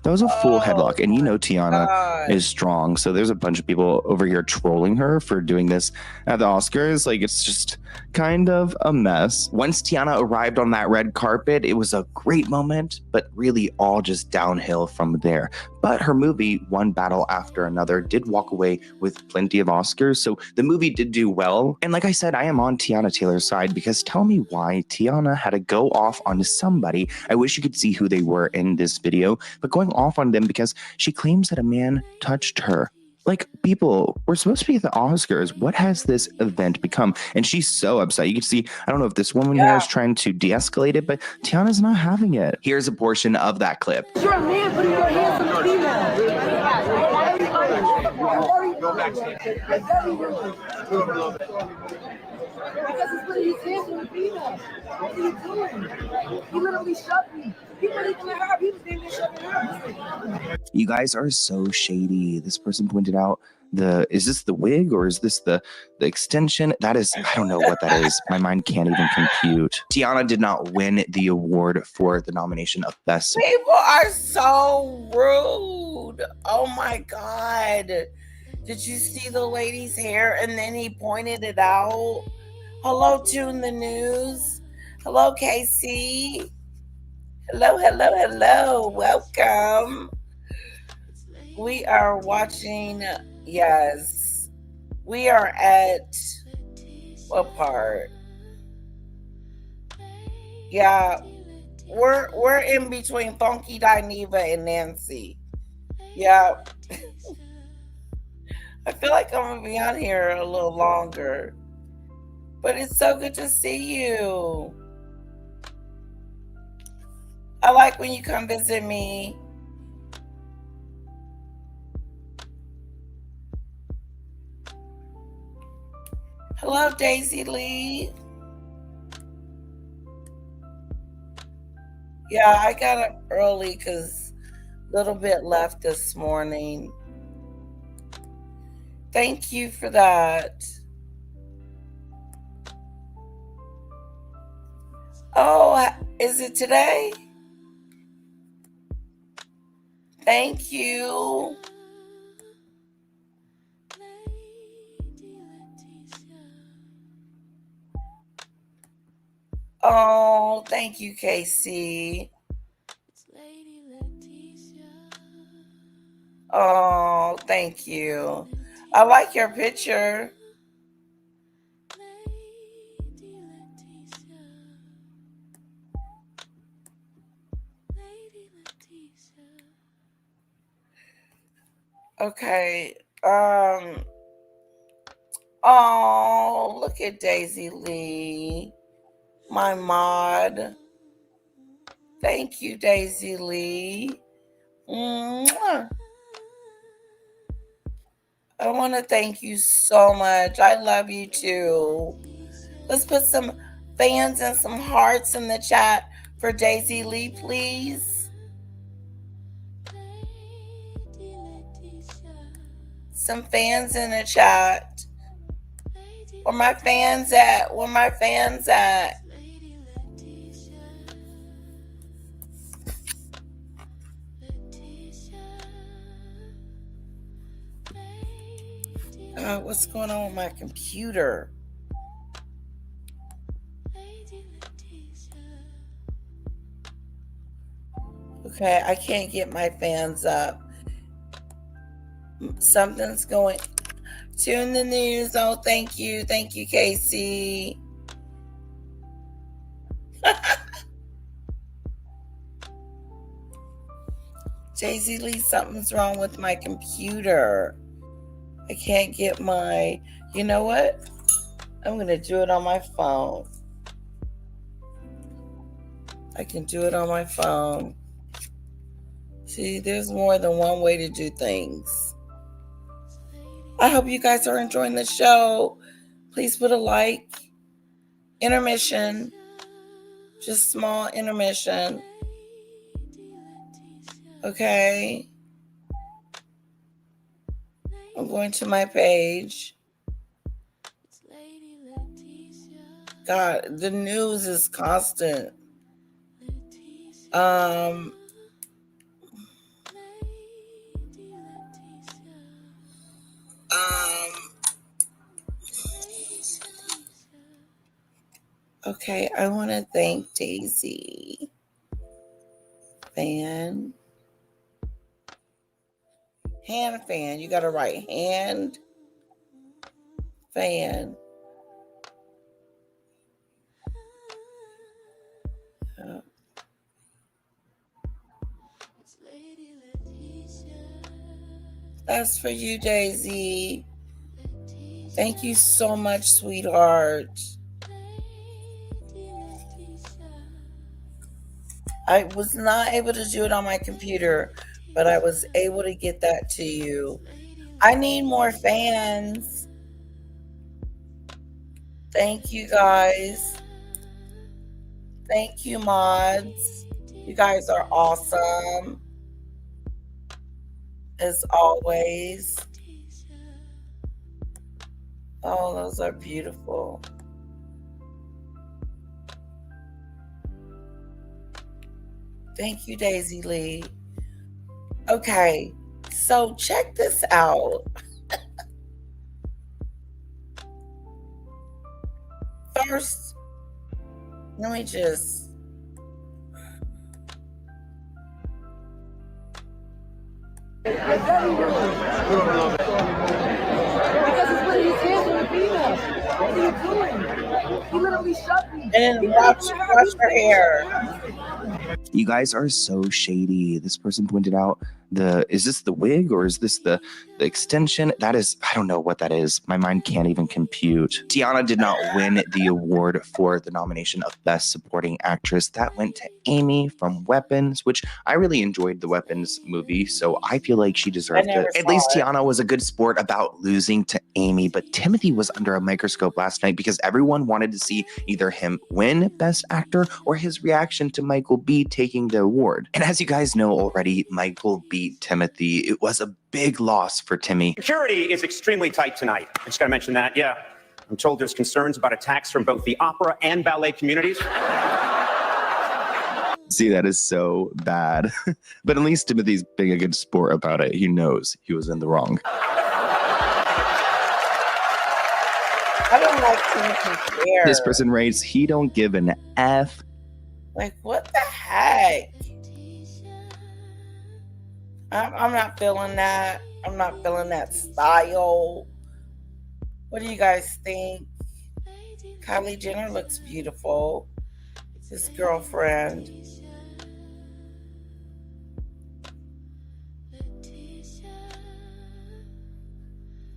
That was a full headlock. And Tiana is strong. So there's a bunch of people over here trolling her for doing this at the Oscars. Like, it's just kind of a mess. Once Tiana arrived on that red carpet, it was a great moment, but really all just downhill from there. But her movie, one battle after another, did walk away with plenty of Oscars. So the movie did do well. And like I said, I am on Tiana Taylor's side, because tell me why Tiana had to go off on somebody. I wish you could see who they were in this video, but going off on them because she claims that a man touched her. Like, people, we're supposed to be at the Oscars. What has this event become? And she's so upset. You can see, I don't know if this woman here is trying to de-escalate it, but Tiana's not having it. Here's a portion of that clip. You're a man putting your hands on the female. Go backstage. Because he's putting his hands on the female. What are you doing? He literally shoved me. He wasn't even her. He was even shoving her. You guys are so shady. This person pointed out is this the wig or is this the extension? That is, I don't know what that is. My mind can't even compute. Tiana did not win the award for the nomination of Best. People are so rude. Oh my God. Did you see the lady's hair? And then he pointed it out. Hello, Tune the News. Hello, Casey. Hello. Welcome. We are watching, yes. We are at what part? Yeah, we're in between Funky Dineva and Nancy. Yeah. I feel like I'm gonna be on here a little longer. But it's so good to see you. I like when you come visit me. Hello, Daisy Lee. Yeah, I got up early because a little bit left this morning. Thank you for that. Oh, is it today? Thank you. Oh, thank you, Casey. Oh, thank you. I like your picture. Okay. Oh, look at Daisy Lee, my mod. Thank you, Daisy Lee. Mwah. I want to thank you so much. I love you too. Let's put some fans and some hearts in the chat for Daisy Lee, please. Some fans in the chat. Where my fans at? Where my fans at? What's going on with my computer? Okay, I can't get my fans up. Something's going. Tune the news. Oh, thank you. Thank you, Casey. Daisy Lee, something's wrong with my computer. I can't get my. You know what? I'm going to do it on my phone. I can do it on my phone. See, there's more than one way to do things. I hope you guys are enjoying the show. Please put a like. Intermission. Just small intermission. Okay. I'm going to my page. God, the news is constant. Okay, I want to thank Daisy. Fan. Hand fan. You got to write hand fan. That's for you, Daisy. Thank you so much, sweetheart. I was not able to do it on my computer, but I was able to get that to you. I need more fans. Thank you, guys. Thank you, mods. You guys are awesome. As always. Oh, those are beautiful. Thank you, Daisy Lee. Okay, so check this out. First, let me just... And then watch her hair. You guys are so shady. This person pointed out is this the wig or is this the extension? That is, I don't know what that is. My mind can't even compute. Tiana did not win the award for the nomination of Best Supporting Actress. That went to Amy from Weapons, which I really enjoyed the Weapons movie, so I feel like she deserved never it. At saw least it. Tiana was a good sport about losing to Amy, but Timothy was under a microscope last night because everyone wanted to see either him win Best Actor or his reaction to Michael B taking the award. And as you guys know already, Michael beat Timothy. It was a big loss for Timmy. Security is extremely tight tonight. I just got to mention that. Yeah. I'm told there's concerns about attacks from both the opera and ballet communities. See, that is so bad. But at least Timothy's being a good sport about it. He knows he was in the wrong. I don't like Timothy's hair. This person writes, he don't give an F. Like, what the heck? I'm not feeling that. I'm not feeling that style. What do you guys think? Kylie Jenner looks beautiful. His girlfriend.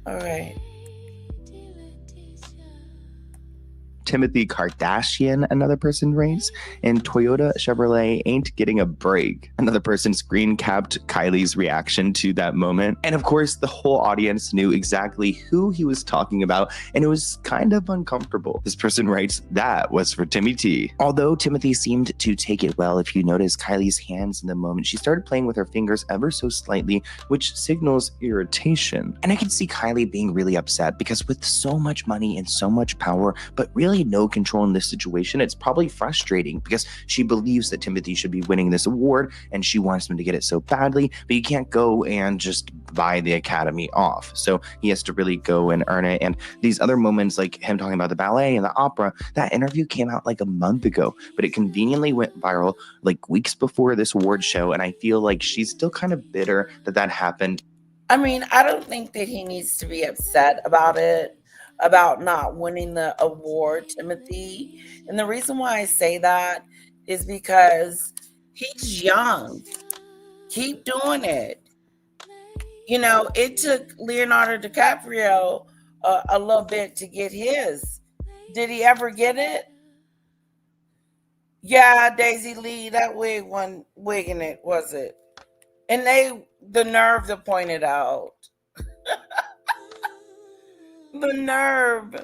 All right. Timothy Kardashian, another person writes, and Toyota Chevrolet ain't getting a break. Another person screen capped Kylie's reaction to that moment. And of course, the whole audience knew exactly who he was talking about, and it was kind of uncomfortable. This person writes, that was for Timmy T. Although Timothy seemed to take it well, if you notice Kylie's hands in the moment, she started playing with her fingers ever so slightly, which signals irritation. And I could see Kylie being really upset because with so much money and so much power, but really no control in this situation, it's probably frustrating because she believes that Timothy should be winning this award and she wants him to get it so badly, but you can't go and just buy the Academy off. So he has to really go and earn it. And these other moments, like him talking about the ballet and the opera, that interview came out like a month ago, but it conveniently went viral like weeks before this award show. And I feel like she's still kind of bitter that that happened. I mean, I don't think that he needs to be upset about it, about not winning the award, Timothy. And the reason why I say that is because he's young. Keep doing it. You know, it took Leonardo DiCaprio a little bit to get his. Did he ever get it? Yeah, Daisy Lee, that wig wasn't wigging it, was it? And the nerve to point it out. The nerve.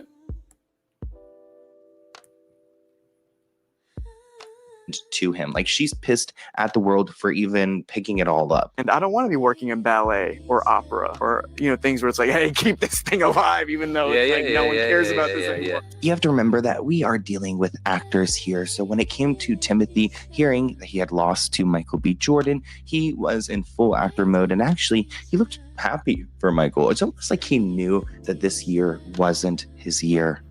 To him, like she's pissed at the world for even picking it all up. And I don't want to be working in ballet or opera or things where it's like, hey, keep this thing alive, even though no one cares about this anymore. You have to remember that we are dealing with actors here. So when it came to Timothy hearing that he had lost to Michael B. Jordan, he was in full actor mode, and actually he looked happy for Michael. It's almost like he knew that this year wasn't his year.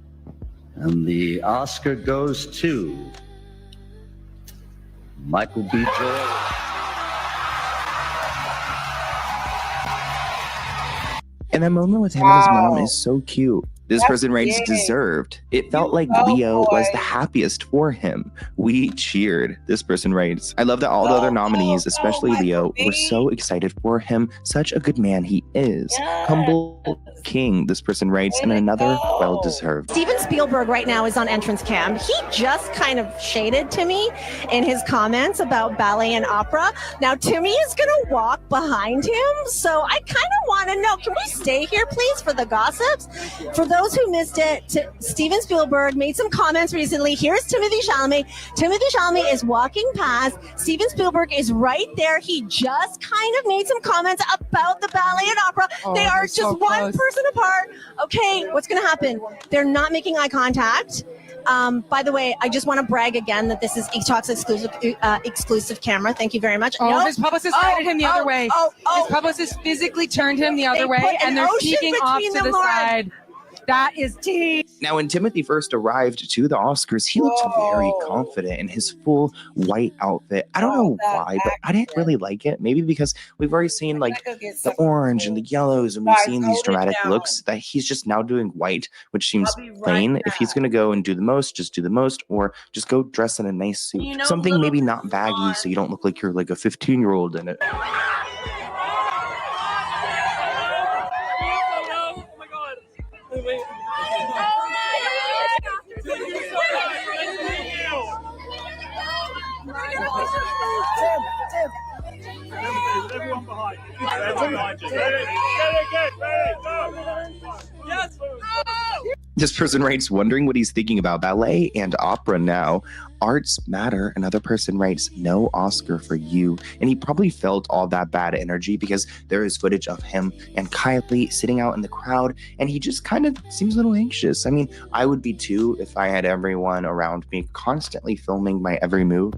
And the Oscar goes to Michael B. Jordan. And that moment with him and his mom is so cute. This person writes, deserved. It felt like Leo was the happiest for him. We cheered. This person writes, I love that all the other nominees, especially Leo, were so excited for him. Such a good man he is. Humble king, this person writes, and another well-deserved. Steven Spielberg right now is on entrance cam. He just kind of shaded Timmy in his comments about ballet and opera. Now Timmy is going to walk behind him, so I kind of want to know, can we stay here please for the gossips? For those who missed it, Steven Spielberg made some comments recently. Here's Timothée Chalamet. Timothée Chalamet is walking past. Steven Spielberg is right there. He just kind of made some comments about the ballet and opera. They are just so one person apart. Okay, what's going to happen? They're not making eye contact. By the way, I just want to brag again that this is eTalk's exclusive camera. Thank you very much. Oh, his publicist guided him the other way. His publicist physically turned him the other way, and they're sneaking off to the side. That is tea. Now, when Timothy first arrived to the Oscars, he looked very confident in his full white outfit. I don't know why, but I didn't really like it. Maybe because we've already seen like the orange and the yellows, and we've seen these dramatic looks that he's just now doing white, which seems plain. If he's going to go and do the most, just do the most, or just go dress in a nice suit. Something maybe not baggy so you don't look like you're like a 15-year-old in it. Everyone behind. Everyone behind you. Ready? Ready, go. Yes. This person writes, wondering what he's thinking about ballet and opera now. Arts matter. Another person writes, no Oscar for you. And he probably felt all that bad energy because there is footage of him and Kylie sitting out in the crowd, and he just kind of seems a little anxious. I mean, I would be too if I had everyone around me constantly filming my every move.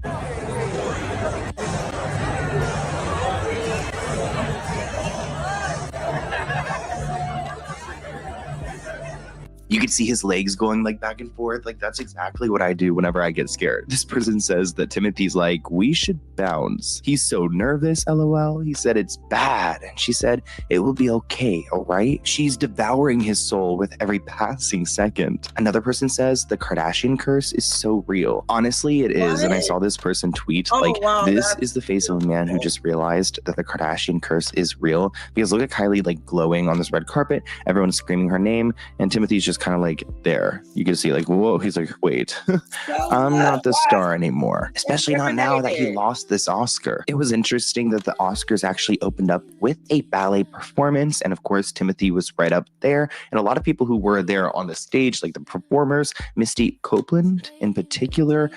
You could see his legs going like back and forth. Like that's exactly what I do whenever I get scared. This person says that Timothy's like, we should bounce. He's so nervous, LOL. He said it's bad. And she said, it will be okay, all right? She's devouring his soul with every passing second. Another person says the Kardashian curse is so real. Honestly, it is. And I saw this person tweet, this is the face of a man who just realized that the Kardashian curse is real. Because look at Kylie like glowing on this red carpet. Everyone's screaming her name. And Timothy's just kind of like there. You can see like, whoa, he's like, wait, I'm not the star anymore. Especially not now that he lost this Oscar. It was interesting that the Oscars actually opened up with a ballet performance. And of course, Timothy was right up there. And a lot of people who were there on the stage, like the performers, Misty Copeland in particular,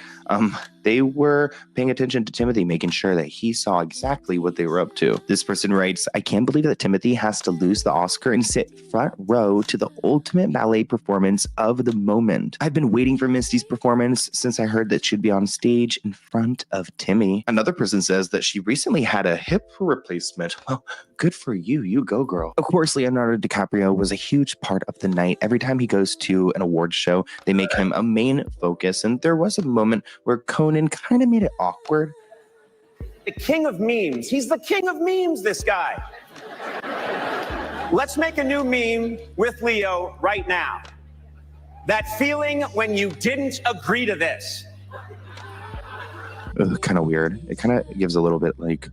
they were paying attention to Timothy, making sure that he saw exactly what they were up to. This person writes, I can't believe that Timothy has to lose the Oscar and sit front row to the ultimate ballet performance of the moment. I've been waiting for Misty's performance since I heard that she'd be on stage in front of Timmy. Another person says that she recently had a hip replacement. Well, good for you. You go, girl. Of course, Leonardo DiCaprio was a huge part of the night. Every time he goes to an award show, they make him a main focus. And there was a moment where Conan kind of made it awkward. The king of memes. He's the king of memes, this guy. Let's make a new meme with Leo right now. That feeling when you didn't agree to this. Kind of weird. It kind of gives a little bit like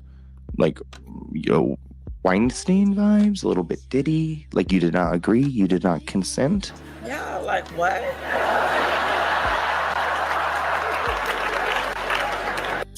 Weinstein vibes, a little bit Diddy. Like you did not agree, you did not consent. Yeah, like what?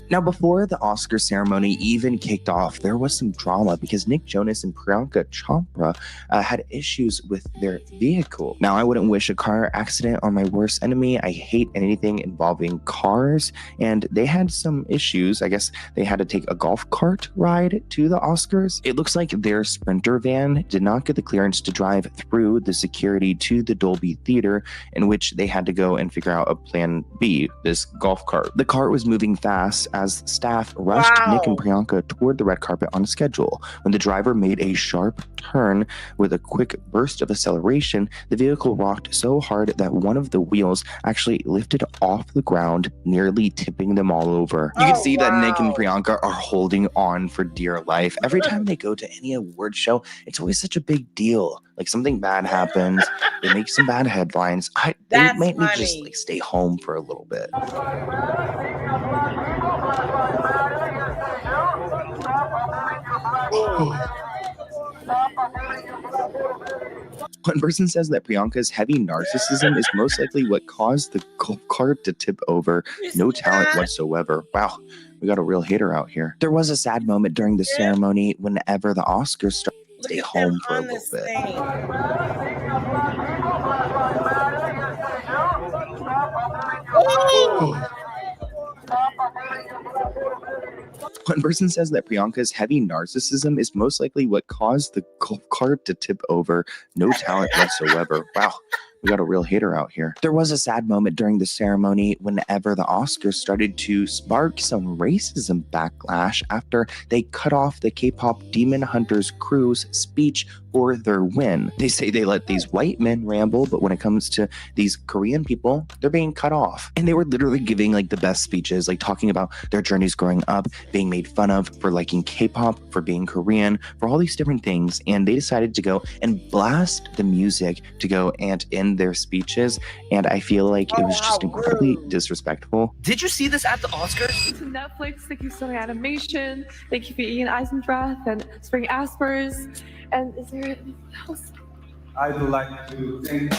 Now, before the Oscar ceremony even kicked off, there was some drama because Nick Jonas and Priyanka Chopra had issues with their vehicle. Now, I wouldn't wish a car accident on my worst enemy. I hate anything involving cars, and they had some issues. I guess they had to take a golf cart ride to the Oscars. It looks like their Sprinter van did not get the clearance to drive through the security to the Dolby Theater, in which they had to go and figure out a plan B, this golf cart. The cart was moving fast as staff rushed Nick and Priyanka toward the red carpet on schedule. When the driver made a sharp turn with a quick burst of acceleration, the vehicle rocked so hard that one of the wheels actually lifted off the ground, nearly tipping them all over. You can see that Nick and Priyanka are holding on for dear life. Every time they go to any award show, it's always such a big deal. Like something bad happens, they make some bad headlines. They might need to just like stay home for a little bit. One person says that Priyanka's heavy narcissism is most likely what caused the golf cart to tip over. No talent whatsoever. Wow, we got a real hater out here. There was a sad moment during the ceremony whenever the Oscars started to stay home for a little bit. One person says that Priyanka's heavy narcissism is most likely what caused the golf cart to tip over. No talent whatsoever. Wow, we got a real hater out here. There was a sad moment during the ceremony whenever the Oscars started to spark some racism backlash after they cut off the K-pop Demon Hunters crew's speech for their win. They say they let these white men ramble, but when it comes to these Korean people, they're being cut off. And they were literally giving like the best speeches, like talking about their journeys growing up, being made fun of for liking K-pop, for being Korean, for all these different things. And they decided to go and blast the music to go and end their speeches. And I feel like it was just incredibly disrespectful. Did you see this at the Oscars? To Netflix, thank you so much, Animation. Thank you for Ian Eisendrath and Spring Aspers. And is there anything else? I'd like to thank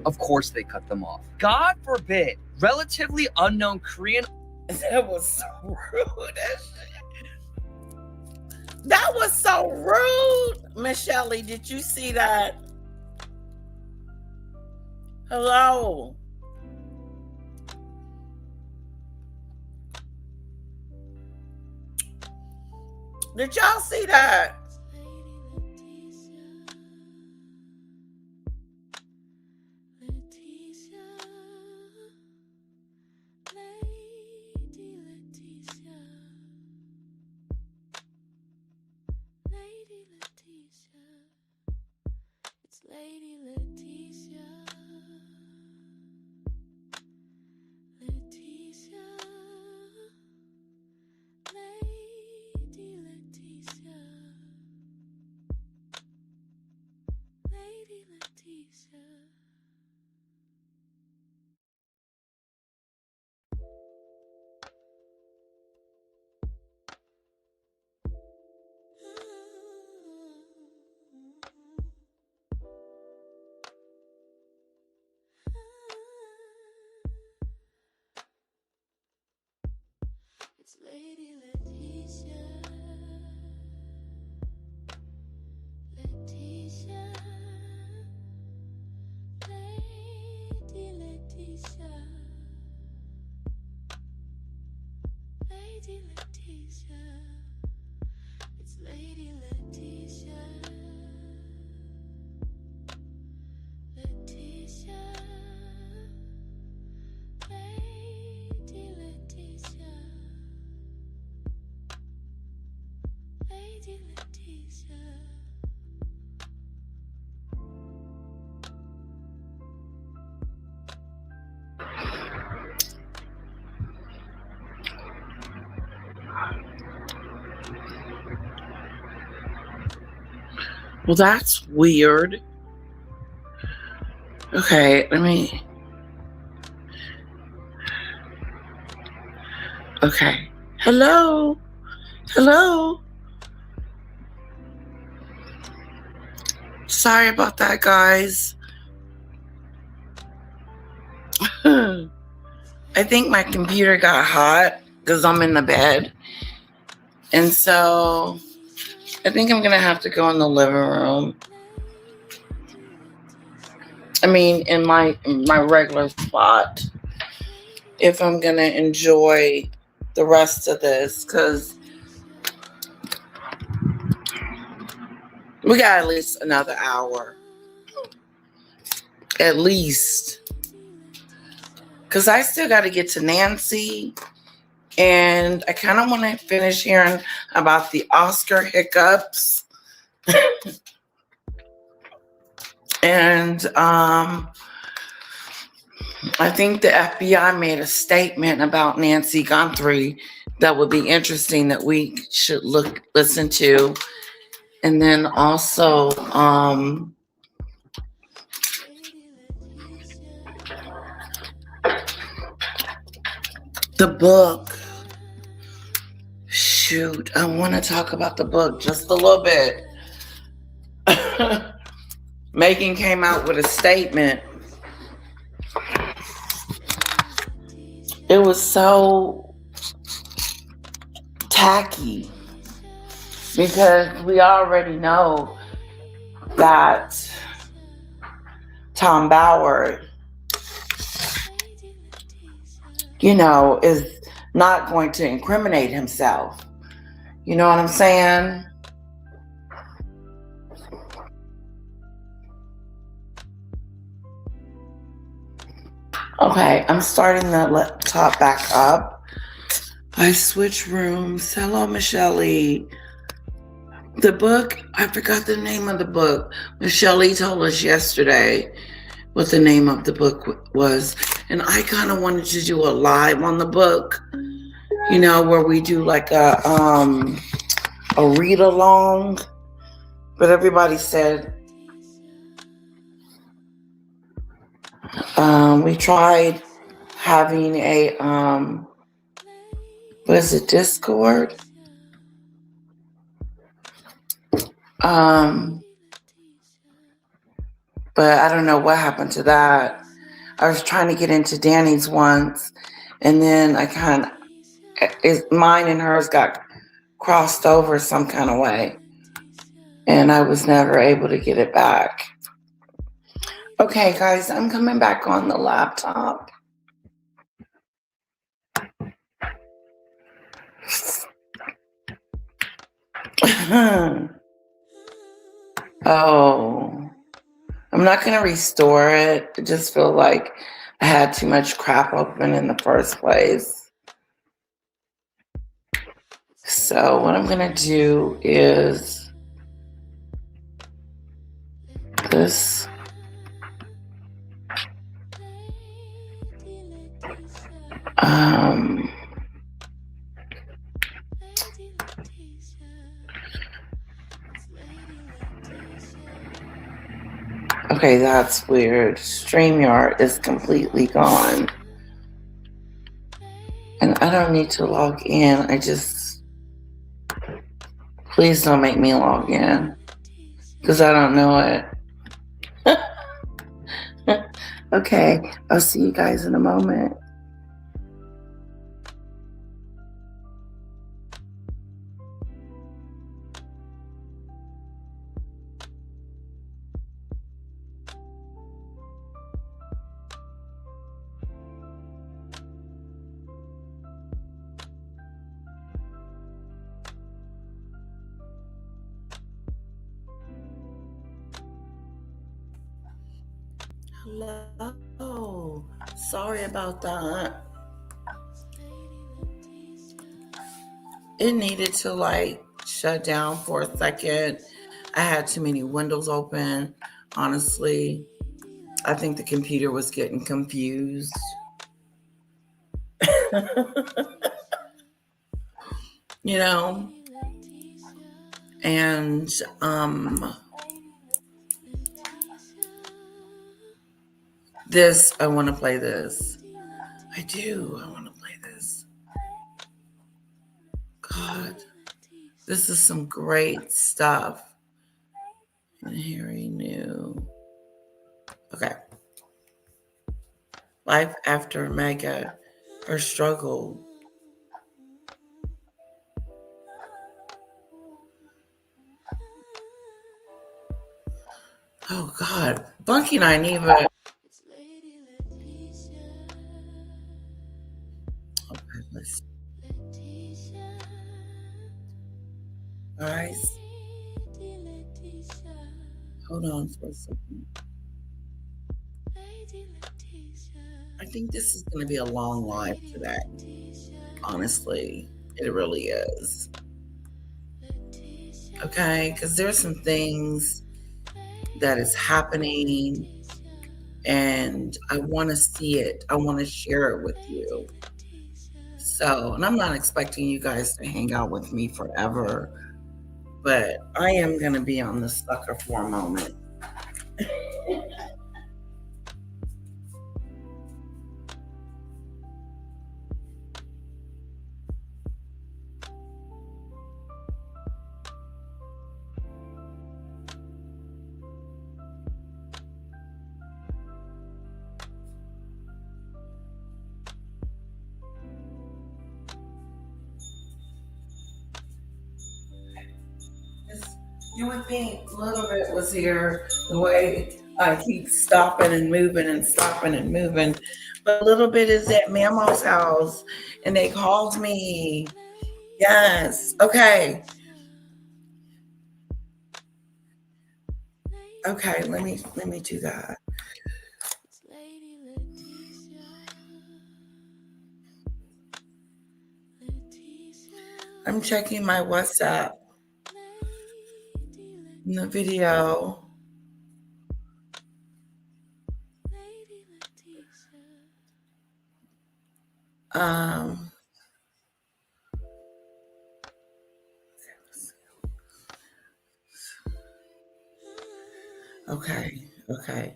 Of course they cut them off. God forbid, relatively unknown Korean. That was so rude. That was so rude. Michelle, did you see that? Hello. Did y'all see that? Lady Leticia. Leticia. Lady Leticia. Lady Leticia. It's Lady Leticia. Leticia. Lady Leticia. Lady Leticia. It's Lady Leticia. Leticia. Lady Leticia. Lady Leticia. Well, that's weird. Okay, let me. Okay. Hello. Hello. Sorry about that, guys. I think my computer got hot because I'm in the bed. And so I think I'm going to have to go in the living room. I mean, in my regular spot, if I'm going to enjoy the rest of this, because we got at least another hour. At least. Because I still got to get to Nancy. And I kind of want to finish hearing about the Oscar hiccups. And I think the FBI made a statement about Nancy Guthrie that would be interesting that we should listen to. And then also the book. Shoot, I want to talk about the book just a little bit. Meghan came out with a statement. It was so tacky because we already know that Tom Bauer, is not going to incriminate himself. You know what I'm saying? Okay, I'm starting the laptop back up. I switched rooms. Hello, Michelle. The book, I forgot the name of the book. Michelle told us yesterday what the name of the book was. And I kind of wanted to do a live on the book, where we do like a read along. But everybody said, we tried having a, what is it, Discord? But but I don't know what happened to that. I was trying to get into Danny's once, and then mine and hers got crossed over some kind of way, and I was never able to get it back. Okay, guys, I'm coming back on the laptop. Oh, I'm not going to restore it. I just feel like I had too much crap open in the first place. So what I'm going to do is this. Okay, that's weird. StreamYard is completely gone. And I don't need to log in. Please don't make me log in, because I don't know it. Okay, I'll see you guys in a moment. Hello. Sorry about that. It needed to shut down for a second. I had too many windows open. Honestly, I think the computer was getting confused. And this, I want to play this. I do. I want to play this. God, this is some great stuff. And Harry knew. Okay. Life after Meghan, her struggle. Oh God, Bunky and I need even. Okay, let's. Guys, hold on for a second. I think this is going to be a long live today. Honestly, it really is. Okay, because there's some things that is happening, and I want to see it. I want to share it with you. So, and I'm not expecting you guys to hang out with me forever, but I am going to be on the sucker for a moment. You would think a little bit was here, the way I keep stopping and moving and stopping and moving. But a little bit is at Mama's house, and they called me. Yes. Okay. Okay, let me do that. I'm checking my WhatsApp in the video. Okay.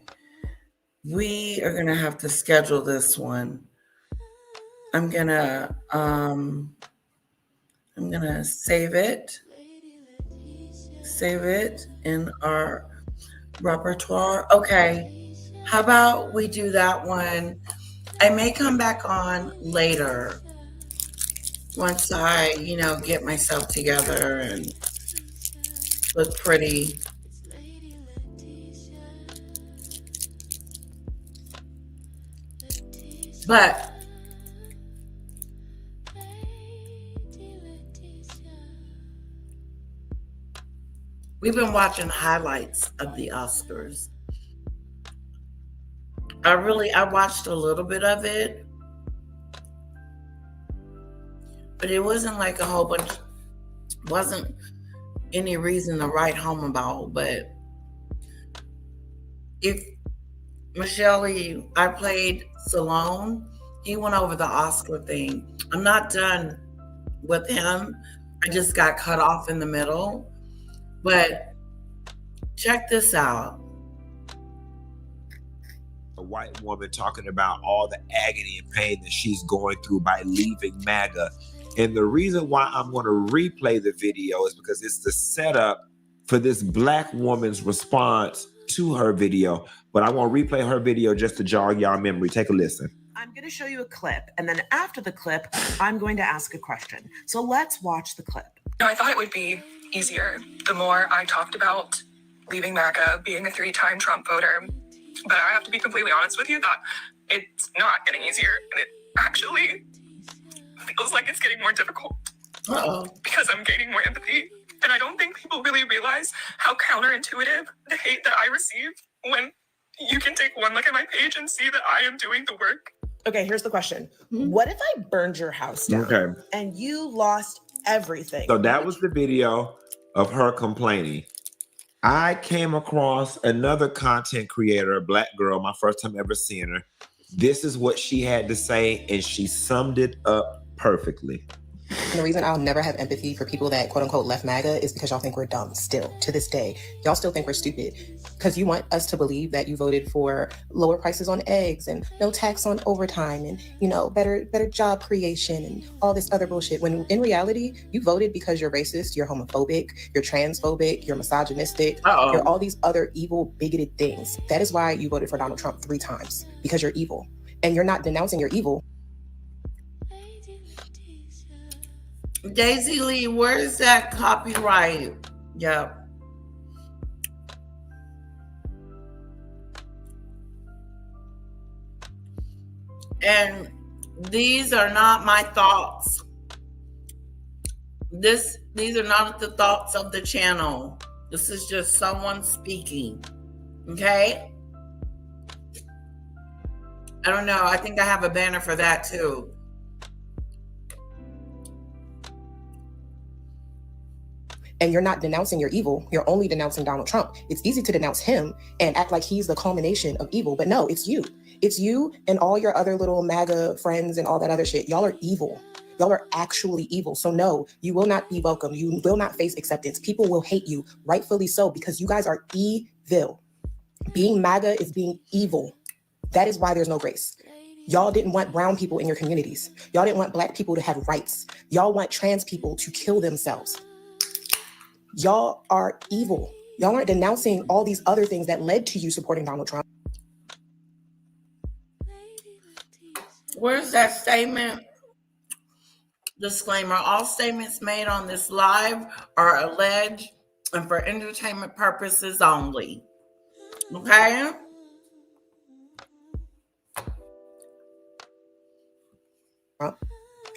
We are gonna have to schedule this one. I'm gonna save it in our repertoire. Okay. How about we do that one? I may come back on later once I, get myself together and look pretty. But we've been watching highlights of the Oscars. I watched a little bit of it, but it wasn't like a whole bunch, wasn't any reason to write home about. But if Michelle, I played Salone, he went over the Oscar thing. I'm not done with him. I just got cut off in the middle. But check this out. A white woman talking about all the agony and pain that she's going through by leaving MAGA. And the reason why I'm going to replay the video is because it's the setup for this black woman's response to her video. But I want to replay her video just to jog y'all memory. Take a listen. I'm going to show you a clip, and then after the clip, I'm going to ask a question. So let's watch the clip. I thought it would be easier the more I talked about leaving MAGA, being a 3-time Trump voter. But I have to be completely honest with you that it's not getting easier, and it actually feels like it's getting more difficult. Because I'm gaining more empathy. And I don't think people really realize how counterintuitive the hate that I receive when you can take one look at my page and see that I am doing the work. Okay, here's the question. What if I burned your house down and you lost everything? So that was the video of her complaining. I came across another content creator, a black girl, my first time ever seeing her. This is what she had to say, and she summed it up perfectly. And the reason I'll never have empathy for people that quote unquote left MAGA is because y'all think we're dumb still to this day. Y'all still think we're stupid because you want us to believe that you voted for lower prices on eggs and no tax on overtime and, better job creation and all this other bullshit. When in reality, you voted because you're racist, you're homophobic, you're transphobic, you're misogynistic, you're all these other evil, bigoted things. That is why you voted for Donald Trump 3 times, because you're evil. And you're not denouncing your evil. Daisy Lee, where's that copyright? Yep. And these are not my thoughts. These are not the thoughts of the channel. This is just someone speaking. Okay? I don't know. I think I have a banner for that too. And you're not denouncing your evil. You're only denouncing Donald Trump. It's easy to denounce him and act like he's the culmination of evil. But no, it's you. It's you and all your other little MAGA friends and all that other shit. Y'all are evil. Y'all are actually evil. So no, you will not be welcome. You will not face acceptance. People will hate you, rightfully so, because you guys are evil. Being MAGA is being evil. That is why there's no grace. Y'all didn't want brown people in your communities. Y'all didn't want black people to have rights. Y'all want trans people to kill themselves. Y'all are evil. Y'all aren't denouncing all these other things that led to you supporting Donald Trump. Where's that statement? Disclaimer, all statements made on this live are alleged and for entertainment purposes only. Okay?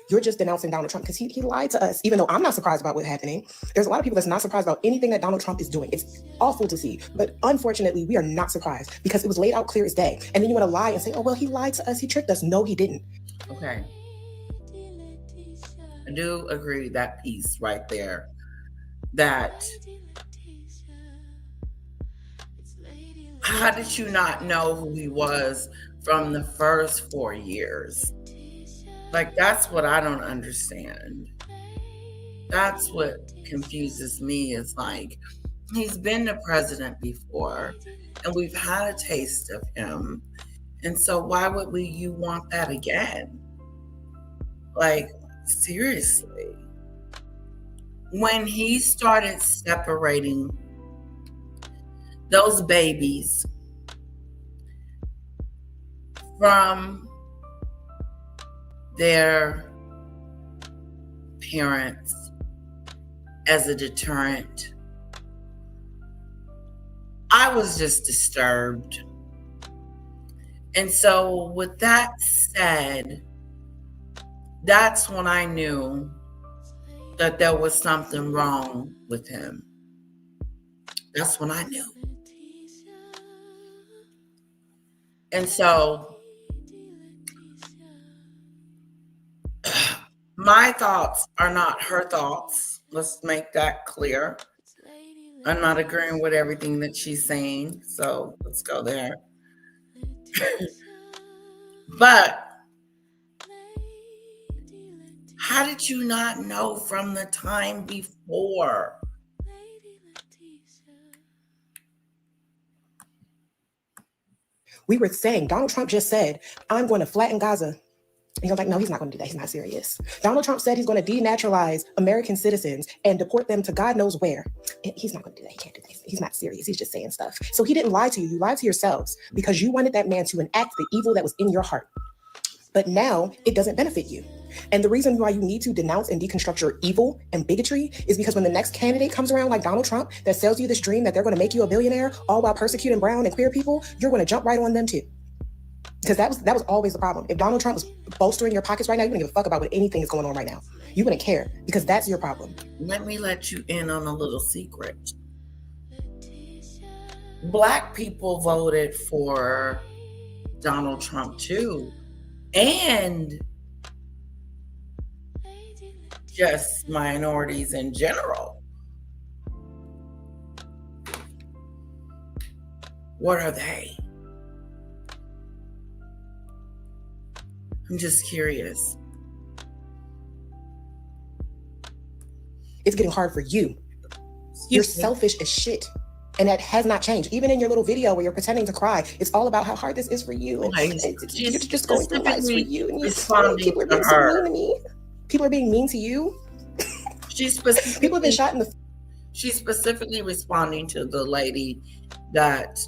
You're just denouncing Donald Trump because he lied to us, even though I'm not surprised about what's happening. There's a lot of people that's not surprised about anything that Donald Trump is doing. It's awful to see. But unfortunately, we are not surprised because it was laid out clear as day. And then you want to lie and say, oh, well, he lied to us. He tricked us. No, he didn't. Okay. I do agree with that piece right there. That how did you not know who he was from the first 4 years? Like, that's what I don't understand. That's what confuses me is like, he's been the president before and we've had a taste of him. And so why would you want that again? Like, seriously. When he started separating those babies from their parents as a deterrent, I was just disturbed. And so with that said, that's when I knew that there was something wrong with him. That's when I knew. And so my thoughts are not her thoughts. Let's make that clear. I'm not agreeing with everything that she's saying, so let's go there. But how did you not know from the time before? We were saying, Donald Trump just said, I'm going to flatten Gaza. And you're like, no, he's not going to do that. He's not serious. Donald Trump said he's going to denaturalize American citizens and deport them to God knows where. And he's not going to do that. He can't do that. He's not serious. He's just saying stuff. So he didn't lie to you. You lied to yourselves because you wanted that man to enact the evil that was in your heart. But now it doesn't benefit you. And the reason why you need to denounce and deconstruct your evil and bigotry is because when the next candidate comes around like Donald Trump that sells you this dream that they're going to make you a billionaire, all while persecuting brown and queer people, you're going to jump right on them too. Because that was always the problem. If Donald Trump was bolstering your pockets right now, you wouldn't give a fuck about what anything is going on right now. You wouldn't care because that's your problem. Let me let you in on a little secret. Black people voted for Donald Trump too. And just minorities in general. What are they? I'm just curious. It's getting hard for you. You're selfish as shit. And that has not changed. Even in your little video where you're pretending to cry, it's all about how hard this is for you. And you're just going through life for you. And people are being so mean to me. People are being mean to you. People have been shot in the... She's specifically responding to the lady that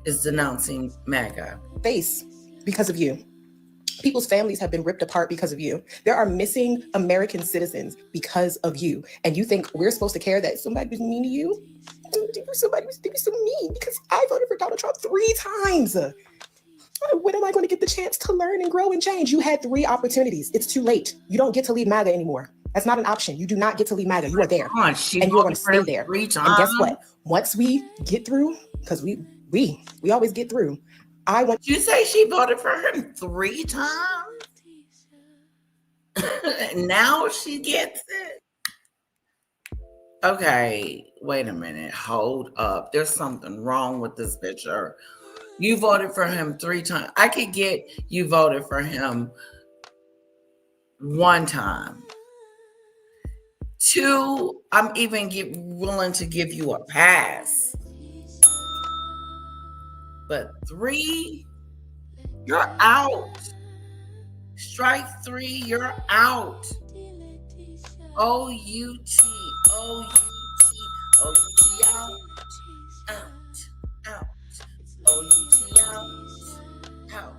is denouncing MAGA. Face because of you. People's families have been ripped apart because of you. There are missing American citizens because of you. And you think we're supposed to care that somebody was mean to you? Somebody was so mean because I voted for Donald Trump 3 times. When am I going to get the chance to learn and grow and change? You had 3 opportunities. It's too late. You don't get to leave MAGA anymore. That's not an option. You do not get to leave MAGA. You are there. And you are going to stay there. And guess what? Once we get through, because we always get through, I want... You say she voted for him 3 times? Now she gets it? Okay, wait a minute. Hold up. There's something wrong with this picture. You voted for him 3 times. I could get you voted for him 1 time. 2, I'm even willing to give you a pass. But 3, you're out. Strike 3, you're out. O-U-T, O-U-T, O-U-T, out, out. O-U-T, out.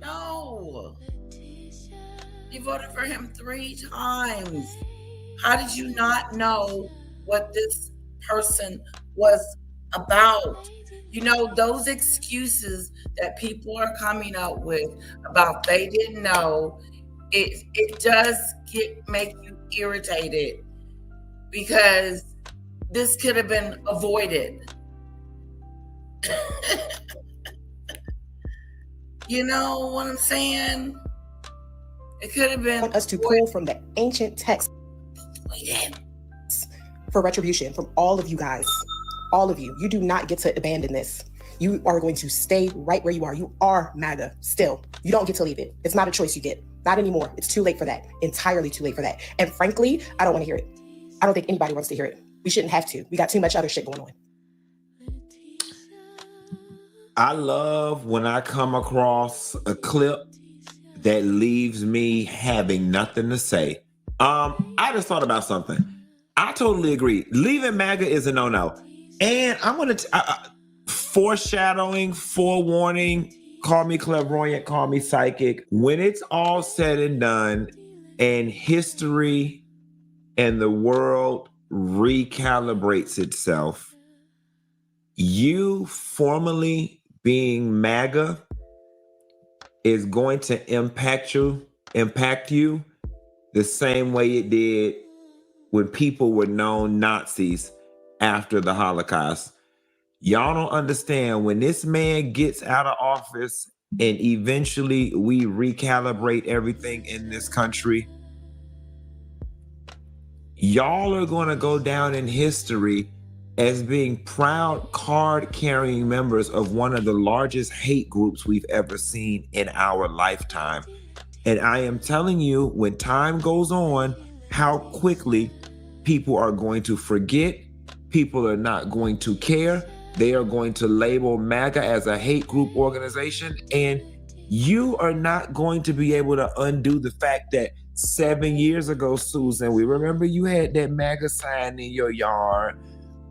No. You voted for him 3 times. How did you not know what this person was about? You know, those excuses that people are coming up with about they didn't know, it does make you irritated because this could have been avoided. You know what I'm saying? It could have been... I want us to pull from the ancient text for retribution from all of you guys. All of you. You do not get to abandon this. You are going to stay right where you are. You are MAGA still. You don't get to leave it. It's not a choice you get. Not anymore. It's too late for that. Entirely too late for that. And frankly, I don't want to hear it. I don't think anybody wants to hear it. We shouldn't have to. We got too much other shit going on. I love when I come across a clip that leaves me having nothing to say. I just thought about something. I totally agree. Leaving MAGA is a no-no. And I'm going to foreshadowing, forewarning, call me clairvoyant, call me psychic. When it's all said and done and history and the world recalibrates itself, you formally being MAGA is going to impact you the same way it did when people were known Nazis after the Holocaust. Y'all don't understand, when this man gets out of office and eventually we recalibrate everything in this country, y'all are going to go down in history as being proud card-carrying members of one of the largest hate groups we've ever seen in our lifetime. And I am telling you, when time goes on, how quickly people are going to forget. People are not going to care. They are going to label MAGA as a hate group organization. And you are not going to be able to undo the fact that 7 years ago, Susan, we remember you had that MAGA sign in your yard.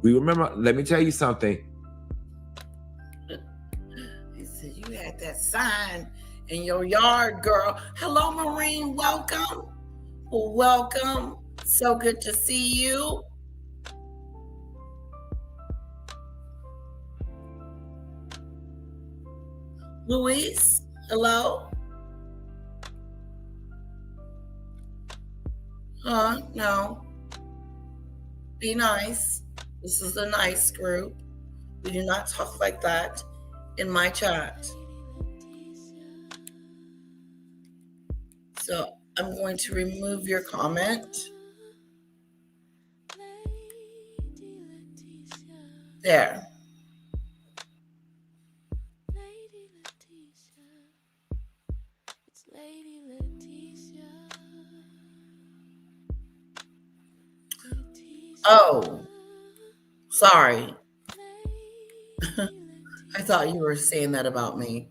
We remember, let me tell you something. He said you had that sign in your yard, girl. Hello, Maureen. Welcome. Welcome. So good to see you. Luis, hello? No. Be nice. This is a nice group. We do not talk like that in my chat. So I'm going to remove your comment. There. Oh, sorry. I thought you were saying that about me.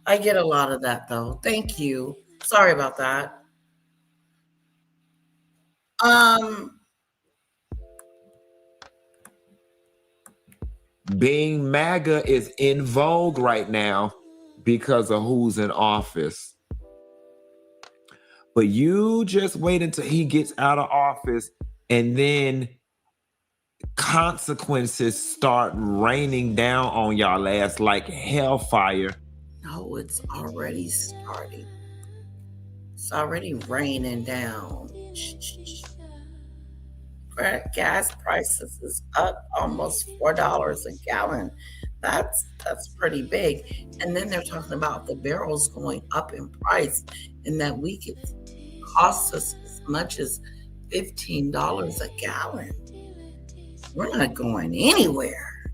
I get a lot of that though. Thank you. Sorry about that. Being MAGA is in vogue right now because of who's in office. But you just wait until he gets out of office and then consequences start raining down on y'all ass like hellfire. No, it's already starting. It's already raining down. Gas prices is up almost $4 a gallon. That's pretty big. And then they're talking about the barrels going up in price, and that week it costs us as much as $15 a gallon. We're not going anywhere.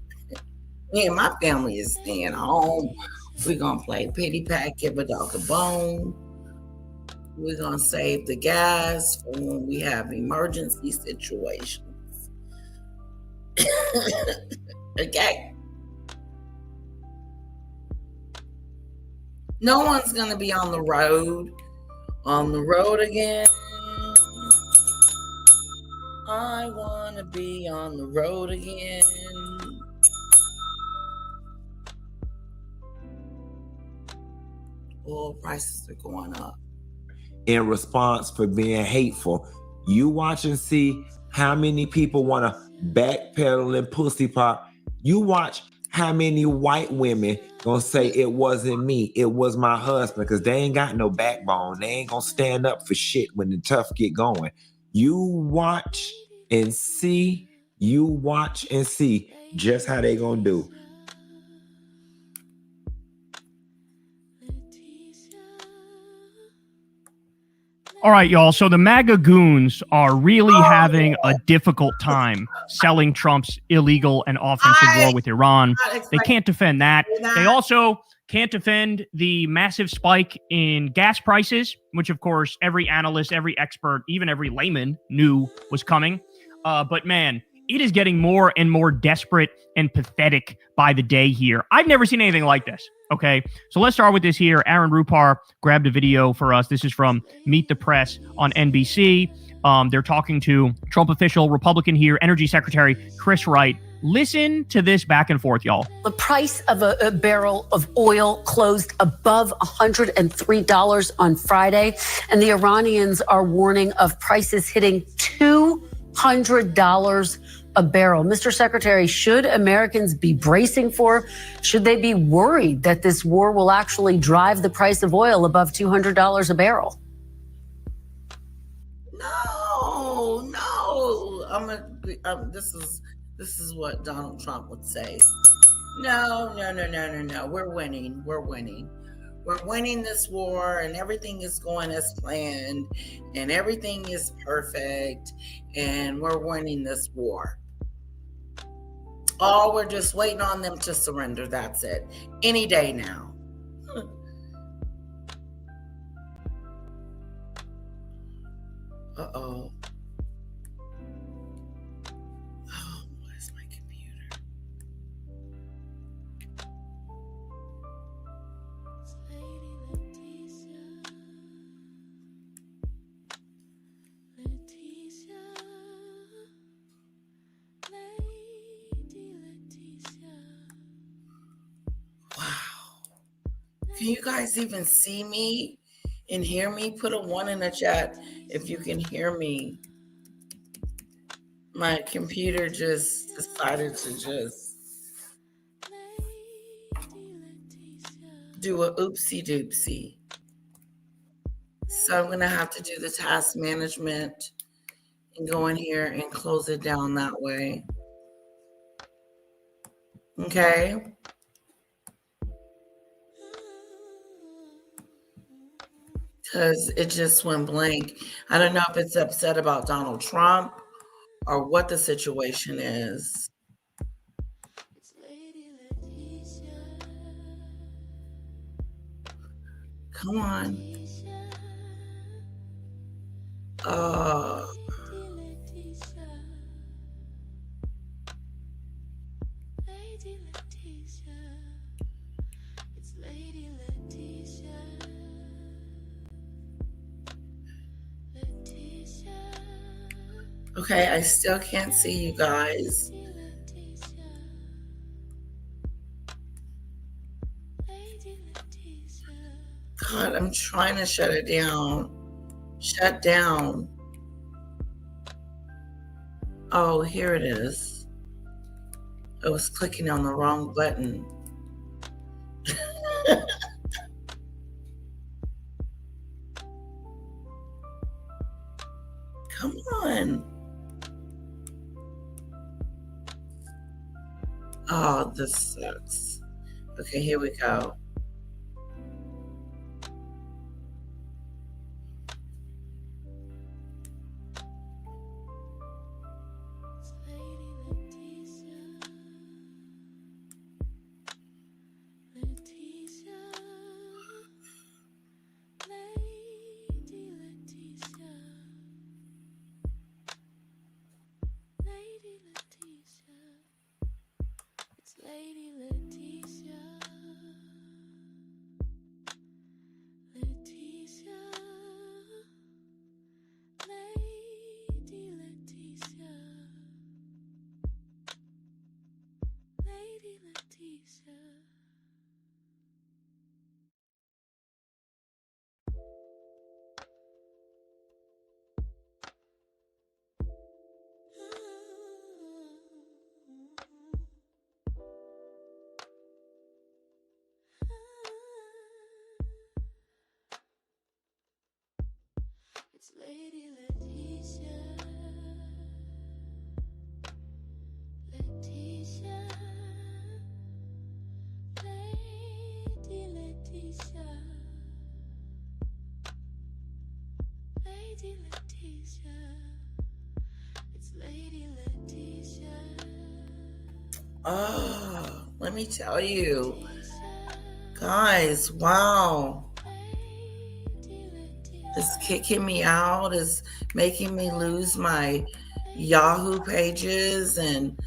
Me and my family is staying home. We're gonna play pity pat, give a dog a bone. We're gonna save the gas for when we have emergency situations. Okay. No one's gonna be on the road again. I wanna be on the road again. Oil prices are going up. In response for being hateful. You watch and see how many people want to backpedal and pussy pop. You watch how many white women gonna say it wasn't me, it was my husband, because they ain't got no backbone. They ain't gonna stand up for shit when the tough get going. You watch and see just how they gonna do. All right, y'all. So the MAGA goons are really having a difficult time selling Trump's illegal and offensive war with Iran. They can't defend that. They also can't defend the massive spike in gas prices, which, of course, every analyst, every expert, even every layman knew was coming. But man, it is getting more and more desperate and pathetic by the day here. I've never seen anything like this. Okay, so let's start with this here. Aaron Rupar grabbed a video for us. This is from Meet the Press on NBC. They're talking to Trump official, Republican here, Energy Secretary Chris Wright, Listen to this back and forth, y'all. The price of a barrel of oil closed above $103 on Friday, and the Iranians are warning of prices hitting $200 a barrel. Mr. Secretary, should Americans be bracing for, should they be worried that this war will actually drive the price of oil above $200 a barrel? No. This is what Donald Trump would say. No. We're winning. We're winning this war, and everything is going as planned, and everything is perfect, and we're winning this war. Oh, we're just waiting on them to surrender. That's it. Any day now. Uh-oh. Oh, where's my computer? Can you guys even see me and hear me? Put a 1 in the chat if you can hear me. My computer just decided to just do a oopsie doopsie. So I'm going to have to do the task management and go in here and close it down that way. Okay. Because it just went blank. I don't know if it's upset about Donald Trump or what the situation is. Come on. Okay, I still can't see you guys. God, I'm trying to shut it down. Shut down. Oh, here it is. I was clicking on the wrong button. Come on. Oh, this sucks. Okay, here we go. It's Lady Leticia. Leticia. Lady Leticia. Lady Leticia. It's Lady Leticia. Oh, let me tell you. Guys, wow. It's kicking me out. It's making me lose my Yahoo pages, and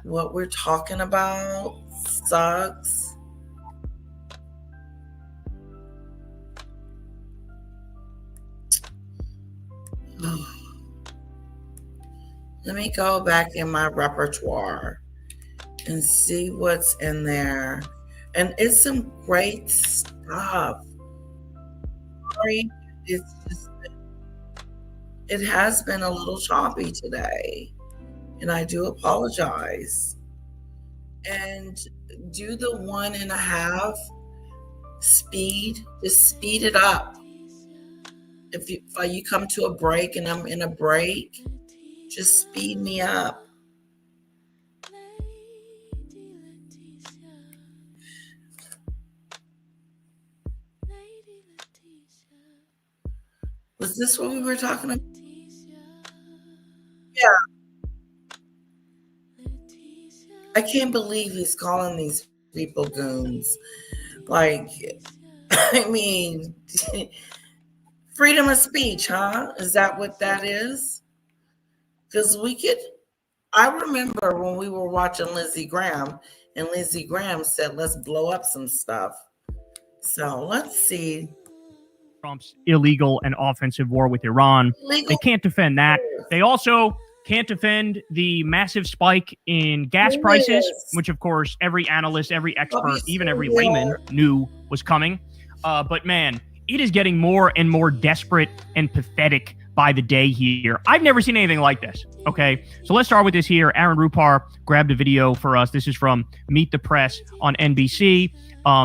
what we're talking about sucks. Let me go back in my repertoire and see what's in there. And it's some great stuff. Sorry, it's just, it has been a little choppy today, and I do apologize. And do the 1.5 speed, just speed it up. If you come to a break and I'm in a break, just speed me up. Was this what we were talking about? Yeah. I can't believe he's calling these people goons. Like, I mean, freedom of speech, huh? Is that what that is? Because I remember when we were watching Lindsey Graham, and Lindsey Graham said, let's blow up some stuff. So let's see. Trump's illegal and offensive war with Iran. They can't defend that. They also can't defend the massive spike in gas prices, which, of course, every analyst, every expert, even every layman knew was coming. But, man, it is getting more and more desperate and pathetic by the day here. I've never seen anything like this, okay? So let's start with this here. Aaron Rupar grabbed a video for us. This is from Meet the Press on NBC.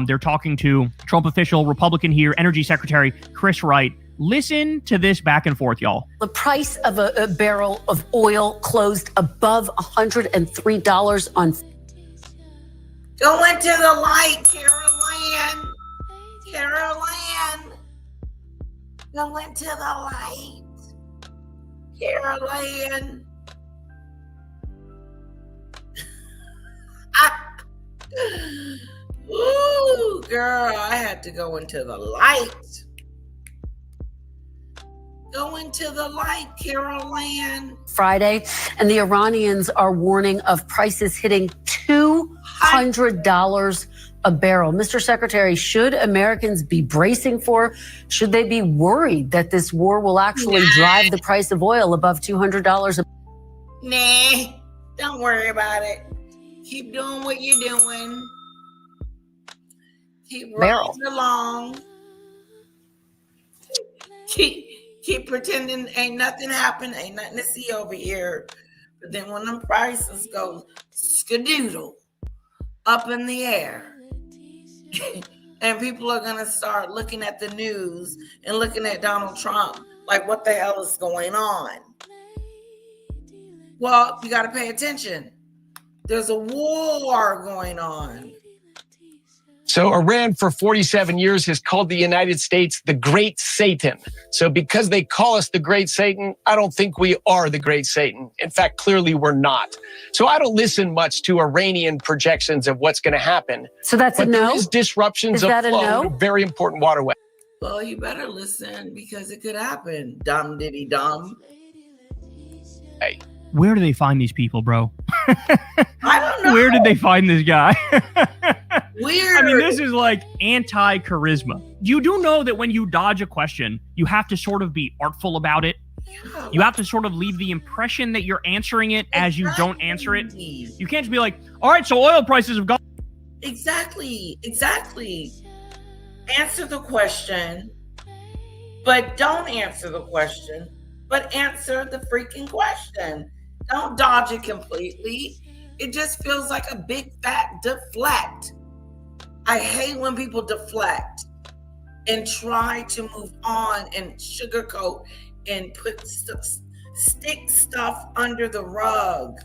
They're talking to Trump official, Republican here, Energy Secretary Chris Wright. Listen to this back and forth, y'all. The price of a barrel of oil closed above $103 on. Go into the light, Caroline. Caroline. Go into the light. Caroline. Ooh, girl, I had to go into the light. Go into the light, Caroline. Friday, and the Iranians are warning of prices hitting $200 a barrel. Mr. Secretary, should Americans be bracing for, should they be worried that this war will actually drive the price of oil above $200 a Nah, don't worry about it. Keep doing what you're doing. Keep rolling along. Keep pretending ain't nothing happened, ain't nothing to see over here. But then when them prices go skadoodle up in the air, and people are gonna start looking at the news and looking at Donald Trump like, what the hell is going on? Well, you gotta pay attention. There's a war going on. So Iran for 47 years has called the United States the Great Satan. So because they call us the Great Satan, I don't think we are the Great Satan. In fact, clearly we're not. So I don't listen much to Iranian projections of what's going to happen. So that's a no? There is disruptions of flow in a very important waterway. Well, you better listen because it could happen. Dumb diddy dumb. Hey. Where do they find these people, bro? I don't know. Where did they find this guy? Weird. I mean, this is like anti-charisma. You do know that when you dodge a question, you have to sort of be artful about it. Yeah. You have to sort of leave the impression that you're answering it as you don't answer it. You can't just be like, all right, so oil prices have gone. Exactly. Answer the question, but don't answer the question, but answer the freaking question. Don't dodge it completely. It just feels like a big fat deflect. I hate when people deflect and try to move on and sugarcoat and stick stuff under the rug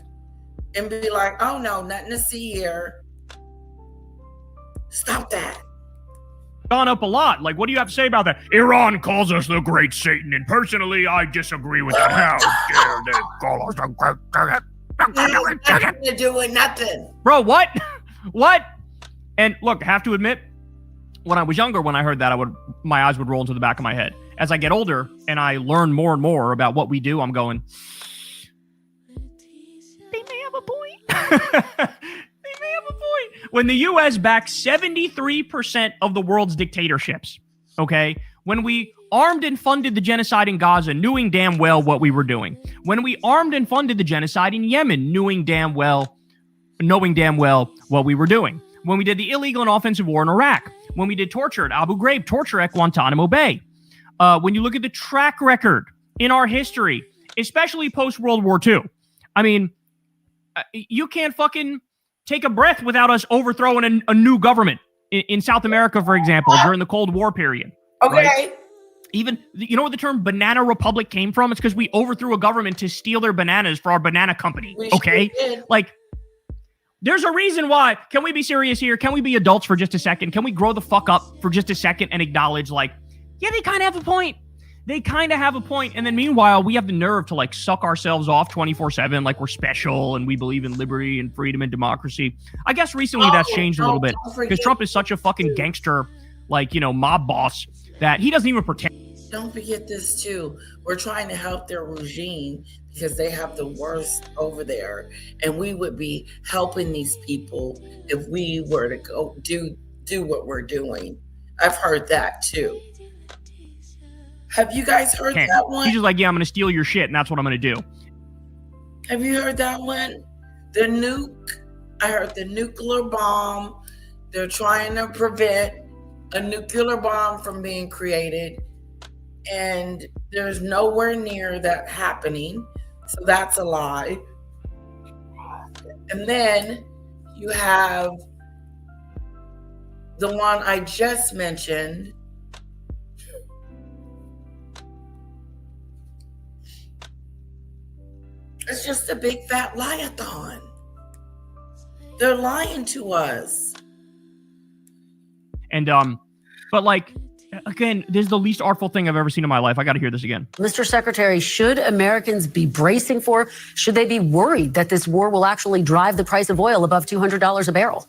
and be like, oh no, nothing to see here. Stop that. Gone up a lot. Like, what do you have to say about that? Iran calls us the Great Satan, and personally, I disagree with that. How dare they call us the Great Satan? Nothing to do with nothing. Bro, what? What? And look, I have to admit, when I was younger, when I heard that, my eyes would roll into the back of my head. As I get older and I learn more and more about what we do, I'm going, they may have a point. They may have a point. When the U.S. backs 73% of the world's dictatorships, okay? When we armed and funded the genocide in Gaza, knowing damn well what we were doing. When we armed and funded the genocide in Yemen, knowing damn well what we were doing. When we did the illegal and offensive war in Iraq. When we did torture at Abu Ghraib, torture at Guantanamo Bay. When you look at the track record in our history, especially post-World War II, I mean, you can't fucking take a breath without us overthrowing a new government in South America, for example, during the Cold War period. Okay. Right? Even, you know what the term banana republic came from? It's because we overthrew a government to steal their bananas for our banana company. Okay? Like, there's a reason why. Can we be serious here? Can we be adults for just a second? Can we grow the fuck up for just a second and acknowledge, like, yeah, they kind of have a point. They kind of have a point. And then meanwhile, we have the nerve to like suck ourselves off 24/7 like we're special and we believe in liberty and freedom and democracy. I guess recently that's changed a little bit because Trump is such a fucking gangster, like, you know, mob boss that he doesn't even pretend. Don't forget this too. We're trying to help their regime because they have the worst over there. And we would be helping these people if we were to go do what we're doing. I've heard that too. Have you guys heard that one? He's just like, yeah, I'm going to steal your shit, and that's what I'm going to do. Have you heard that one? The nuke. I heard the nuclear bomb. They're trying to prevent a nuclear bomb from being created. And there's nowhere near that happening. So that's a lie. And then you have the one I just mentioned. It's just a big fat lie-a-thon. They're lying to us. And, but like, again, this is the least artful thing I've ever seen in my life. I got to hear this again. Mr. Secretary, should Americans be bracing for, should they be worried that this war will actually drive the price of oil above $200 a barrel?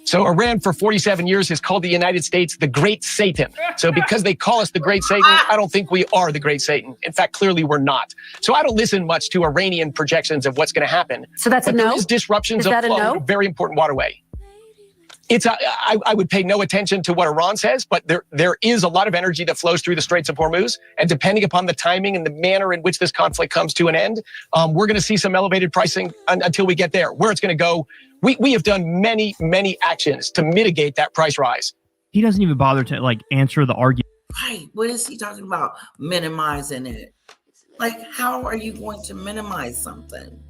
So Iran for 47 years has called the United States the Great Satan. So because they call us the Great Satan, I don't think we are the Great Satan. In fact, clearly we're not. So I don't listen much to Iranian projections of what's going to happen. So that's a no? There is disruptions of flow, a very important waterway. I would pay no attention to what Iran says, but there is a lot of energy that flows through the Straits of Hormuz. And depending upon the timing and the manner in which this conflict comes to an end, we're going to see some elevated pricing until we get there. Where it's going to go, we have done many, many actions to mitigate that price rise. He doesn't even bother to like answer the argument. Right. What is he talking about? Minimizing it. Like, how are you going to minimize something?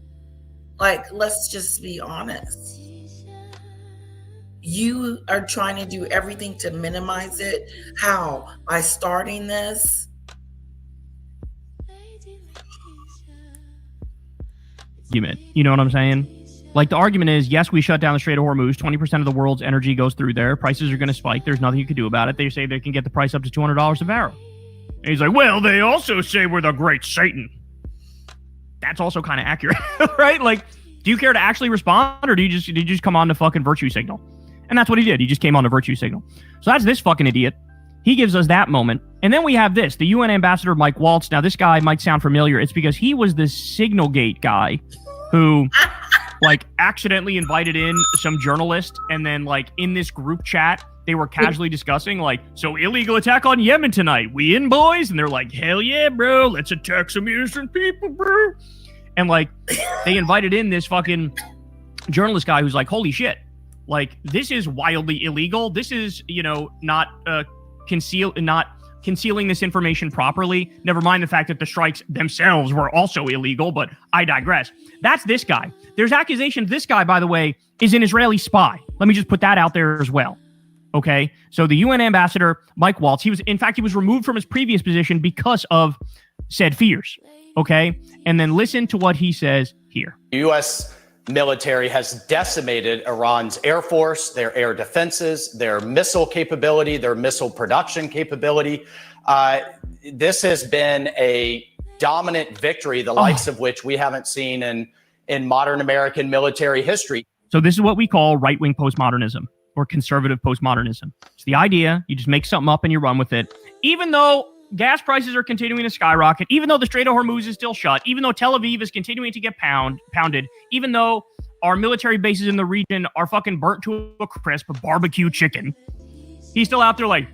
Like, let's just be honest. You are trying to do everything to minimize it. How? By starting this? You know what I'm saying? Like, the argument is, yes, we shut down the Strait of Hormuz. 20% of the world's energy goes through there. Prices are going to spike. There's nothing you can do about it. They say they can get the price up to $200 a barrel. And he's like, well, they also say we're the Great Satan. That's also kind of accurate, right? Like, do you care to actually respond, or do you just come on to fucking virtue signal? And that's what he did. He just came on to virtue signal. So that's this fucking idiot. He gives us that moment. And then we have this, the UN ambassador, Mike Waltz. Now, this guy might sound familiar. It's because he was the Signalgate guy who, like, accidentally invited in some journalist. And then, like, in this group chat, they were casually discussing, like, so illegal attack on Yemen tonight. We in, boys? And they're like, hell yeah, bro. Let's attack some innocent people, bro. And, like, they invited in this fucking journalist guy who's like, holy shit. Like, this is wildly illegal. This is, you know, not concealing this information properly. Never mind the fact that the strikes themselves were also illegal, but I digress. That's this guy. There's accusations. This guy, by the way, is an Israeli spy. Let me just put that out there as well. Okay? So the UN ambassador, Mike Waltz, he was removed from his previous position because of said fears. Okay? And then listen to what he says here. The U.S. military has decimated Iran's air force, their air defenses, their missile capability, their missile production capability. This has been a dominant victory, the likes of which we haven't seen in modern American military history. So this is what we call right-wing postmodernism or conservative postmodernism. It's the idea, you just make something up and you run with it. Even though gas prices are continuing to skyrocket, even though the Strait of Hormuz is still shut, even though Tel Aviv is continuing to get pounded, even though our military bases in the region are fucking burnt to a crisp, barbecue chicken, He's still out there like,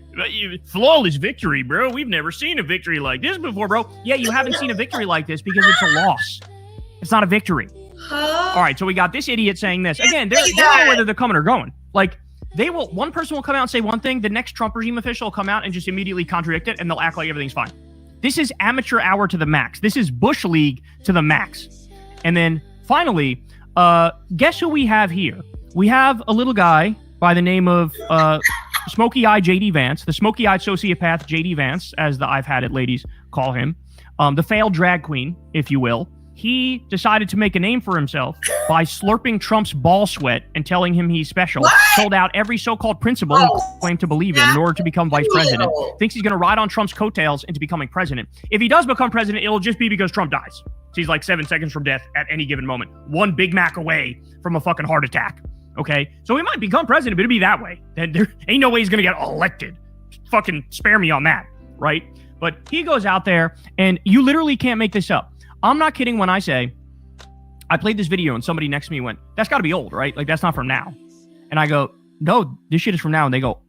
flawless victory, bro. We've never seen a victory like this before, bro. Yeah, you haven't seen a victory like this because it's a loss. It's not a victory. All right, so we got this idiot saying this. Again, they don't know whether they're coming or going. Like, one person will come out and say one thing, the next Trump regime official will come out and just immediately contradict it, and they'll act like everything's fine. This is amateur hour to the max. This is Bush League to the max. And then, finally, guess who we have here? We have a little guy by the name of Smoky Eye J.D. Vance, the Smoky Eyed Sociopath J.D. Vance, as the I've Had It ladies call him, the failed drag queen, if you will. He decided to make a name for himself by slurping Trump's ball sweat and telling him he's special. Sold out every so-called principle he claimed to believe in order to become vice president. Thinks he's going to ride on Trump's coattails into becoming president. If he does become president, it'll just be because Trump dies. So he's like 7 seconds from death at any given moment. One Big Mac away from a fucking heart attack. Okay? So he might become president, but it'll be that way. There ain't no way he's going to get elected. Fucking spare me on that, right? But he goes out there, and you literally can't make this up. I'm not kidding when I say, I played this video and somebody next to me went, that's got to be old, right? Like, that's not from now. And I go, no, this shit is from now. And they go,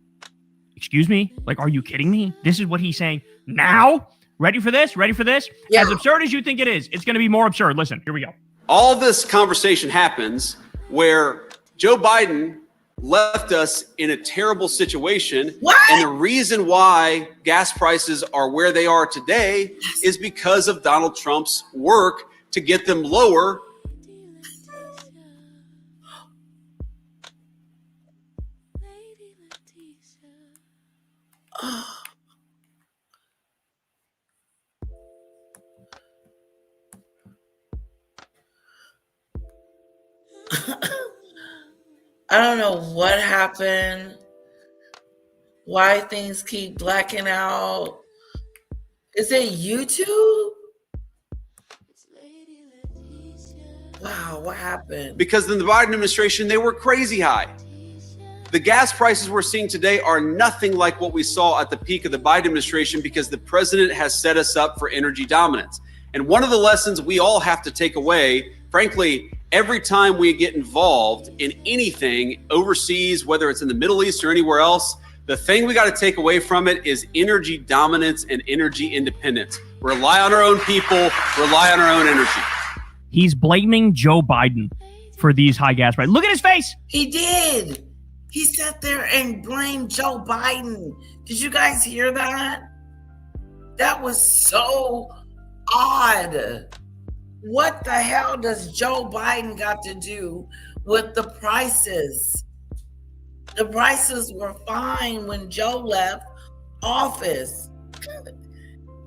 excuse me? Like, are you kidding me? This is what he's saying now? Ready for this? Ready for this? Yeah. As absurd as you think it is, it's going to be more absurd. Listen, here we go. All this conversation happens where Joe Biden left us in a terrible situation. What? And the reason why gas prices are where they are today is because of Donald Trump's work to get them lower. I don't know what happened, why things keep blacking out. Is it YouTube? Wow, what happened? Because in the Biden administration, they were crazy high. The gas prices we're seeing today are nothing like what we saw at the peak of the Biden administration because the president has set us up for energy dominance. And one of the lessons we all have to take away, frankly, every time we get involved in anything overseas, whether it's in the Middle East or anywhere else, the thing we got to take away from it is energy dominance and energy independence. Rely on our own people, rely on our own energy. He's blaming Joe Biden for these high gas prices. Look at his face. He did. He sat there and blamed Joe Biden. Did you guys hear that? That was so odd. What the hell does Joe Biden got to do with the prices? The prices were fine when Joe left office.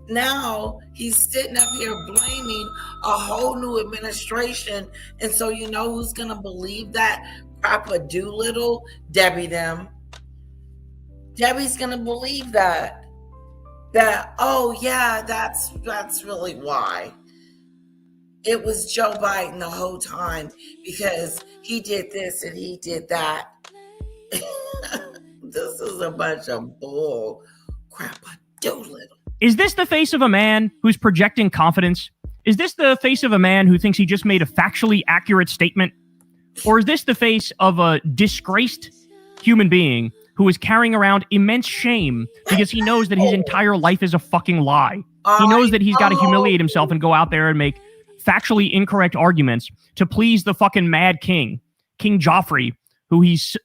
Now he's sitting up here blaming a whole new administration. And so you know who's going to believe that crap of Doolittle? Debbie them. Debbie's going to believe that. That, oh yeah, that's really why. It was Joe Biden the whole time because he did this and he did that. This is a bunch of bull crap. Doolittle. Is this the face of a man who's projecting confidence? Is this the face of a man who thinks he just made a factually accurate statement? Or is this the face of a disgraced human being who is carrying around immense shame because he knows that his entire life is a fucking lie? He knows that he's got to humiliate himself and go out there and make factually incorrect arguments to please the fucking mad king, King Joffrey, who he's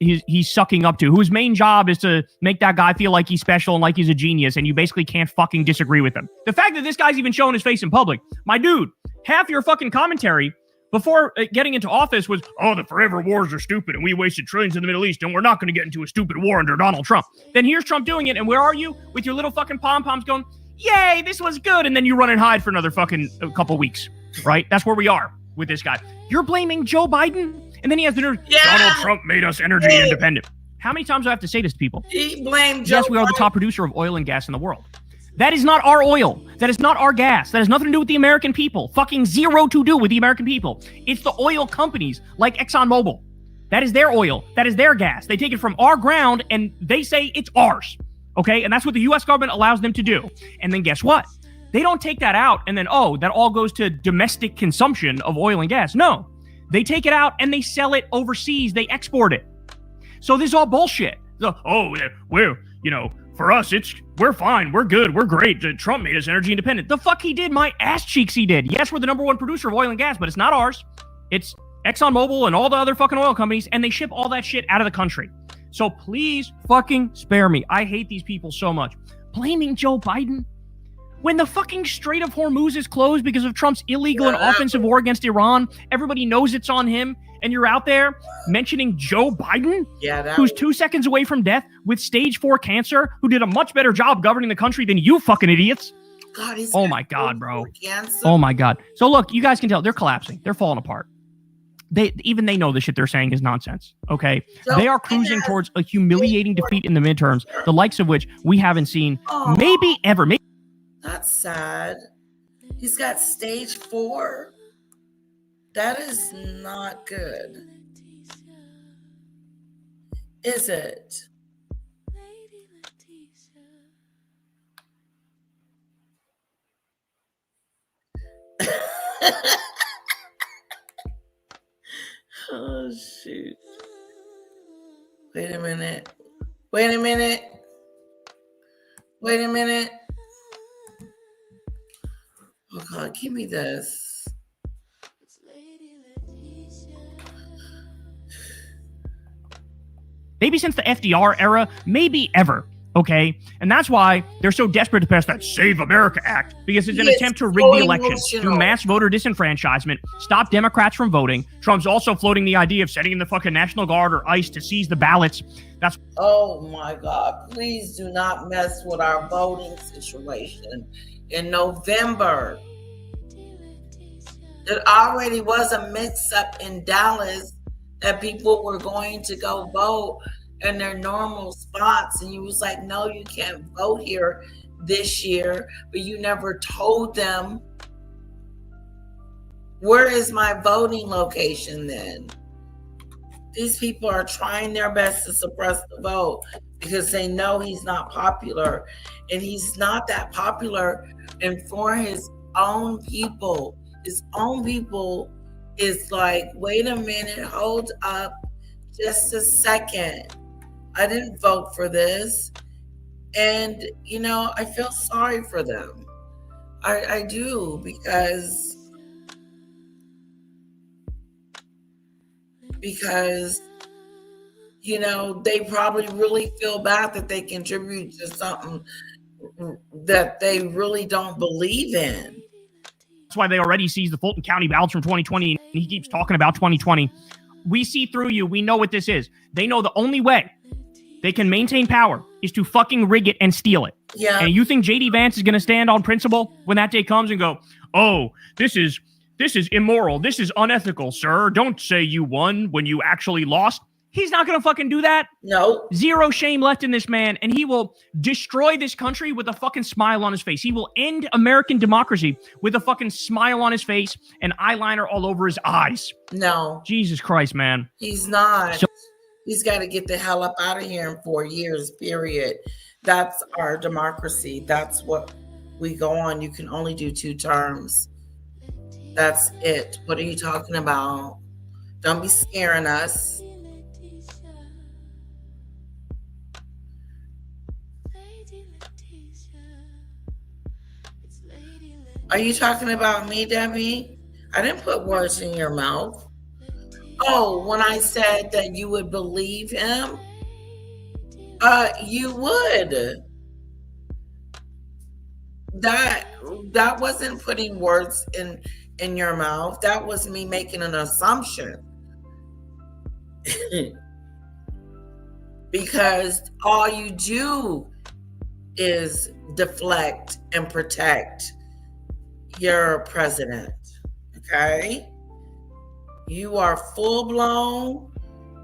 sucking up to, whose main job is to make that guy feel like he's special and like he's a genius, and you basically can't fucking disagree with him. The fact that this guy's even showing his face in public, my dude, half your fucking commentary before getting into office was, oh, the forever wars are stupid and we wasted trillions in the Middle East and we're not going to get into a stupid war under Donald Trump. Then here's Trump doing it, and where are you with your little fucking pom-poms going, yay, this was good, and then you run and hide for another fucking couple weeks. Right? That's where we are with this guy. You're blaming Joe Biden? And then he has the nerve, Donald Trump made us energy independent. How many times do I have to say this to people? He blamed Joe Yes, we are the top producer of oil and gas in the world. That is not our oil. That is not our gas. That has nothing to do with the American people. Fucking zero to do with the American people. It's the oil companies like ExxonMobil. That is their oil. That is their gas. They take it from our ground and they say it's ours. Okay? And that's what the U.S. government allows them to do. And then guess what? They don't take that out and then, oh, that all goes to domestic consumption of oil and gas. No, they take it out and they sell it overseas. They export it. So this is all bullshit. So, oh, for us, we're fine, we're good, we're great. Trump made us energy independent. The fuck he did? My ass cheeks he did. Yes, we're the #1 producer of oil and gas, but it's not ours. It's ExxonMobil and all the other fucking oil companies, and they ship all that shit out of the country. So please fucking spare me. I hate these people so much. Blaming Joe Biden? When the fucking Strait of Hormuz is closed because of Trump's illegal and offensive war against Iran, everybody knows it's on him, and you're out there mentioning Joe Biden, who's 2 seconds away from death with stage 4 cancer, who did a much better job governing the country than you fucking idiots. God, oh my God, bro. Cancer. Oh my God. So look, you guys can tell they're collapsing. They're falling apart. They know the shit they're saying is nonsense. Okay, they are cruising towards a humiliating defeat in the midterms, the likes of which we haven't seen maybe ever. That's sad. He's got stage 4. That is not good. Is it? Oh, shoot. Wait a minute. Wait a minute. Wait a minute. Oh, God, give me this. Maybe since the FDR era, maybe ever. Okay, and that's why they're so desperate to pass that Save America Act, because it's an attempt to rig the election, do mass voter disenfranchisement, stop Democrats from voting. Trump's also floating the idea of sending in the fucking National Guard or ICE to seize the ballots. That's oh my God! Please do not mess with our voting situation in November. It already was a mix-up in Dallas that people were going to go vote in their normal spots, and you was like, no, you can't vote here this year, but you never told them, where is my voting location then? These people are trying their best to suppress the vote because they know he's not popular, and he's not that popular. And for his own people is like, wait a minute, hold up just a second. I didn't vote for this. And, I feel sorry for them. I do, because they probably really feel bad that they contribute to something that they really don't believe in. That's why they already seized the Fulton County ballots from 2020, and he keeps talking about 2020. We see through you. We know what this is. They know the only way they can maintain power is to fucking rig it and steal it. Yeah. And you think J.D. Vance is going to stand on principle when that day comes and go, oh, this is immoral. This is unethical, sir. Don't say you won when you actually lost. He's not going to fucking do that. No. Zero shame left in this man, and he will destroy this country with a fucking smile on his face. He will end American democracy with a fucking smile on his face and eyeliner all over his eyes. No. Jesus Christ, man. He's not. He's got to get the hell up out of here in 4 years, period. That's our democracy. That's what we go on. You can only do 2 terms. That's it. What are you talking about? Don't be scaring us. Are you talking about me, Debbie? I didn't put words in your mouth. Oh, when I said that you would believe him, you would. That wasn't putting words in your mouth. That was me making an assumption. Because all you do is deflect and protect your president. Okay? You are full-blown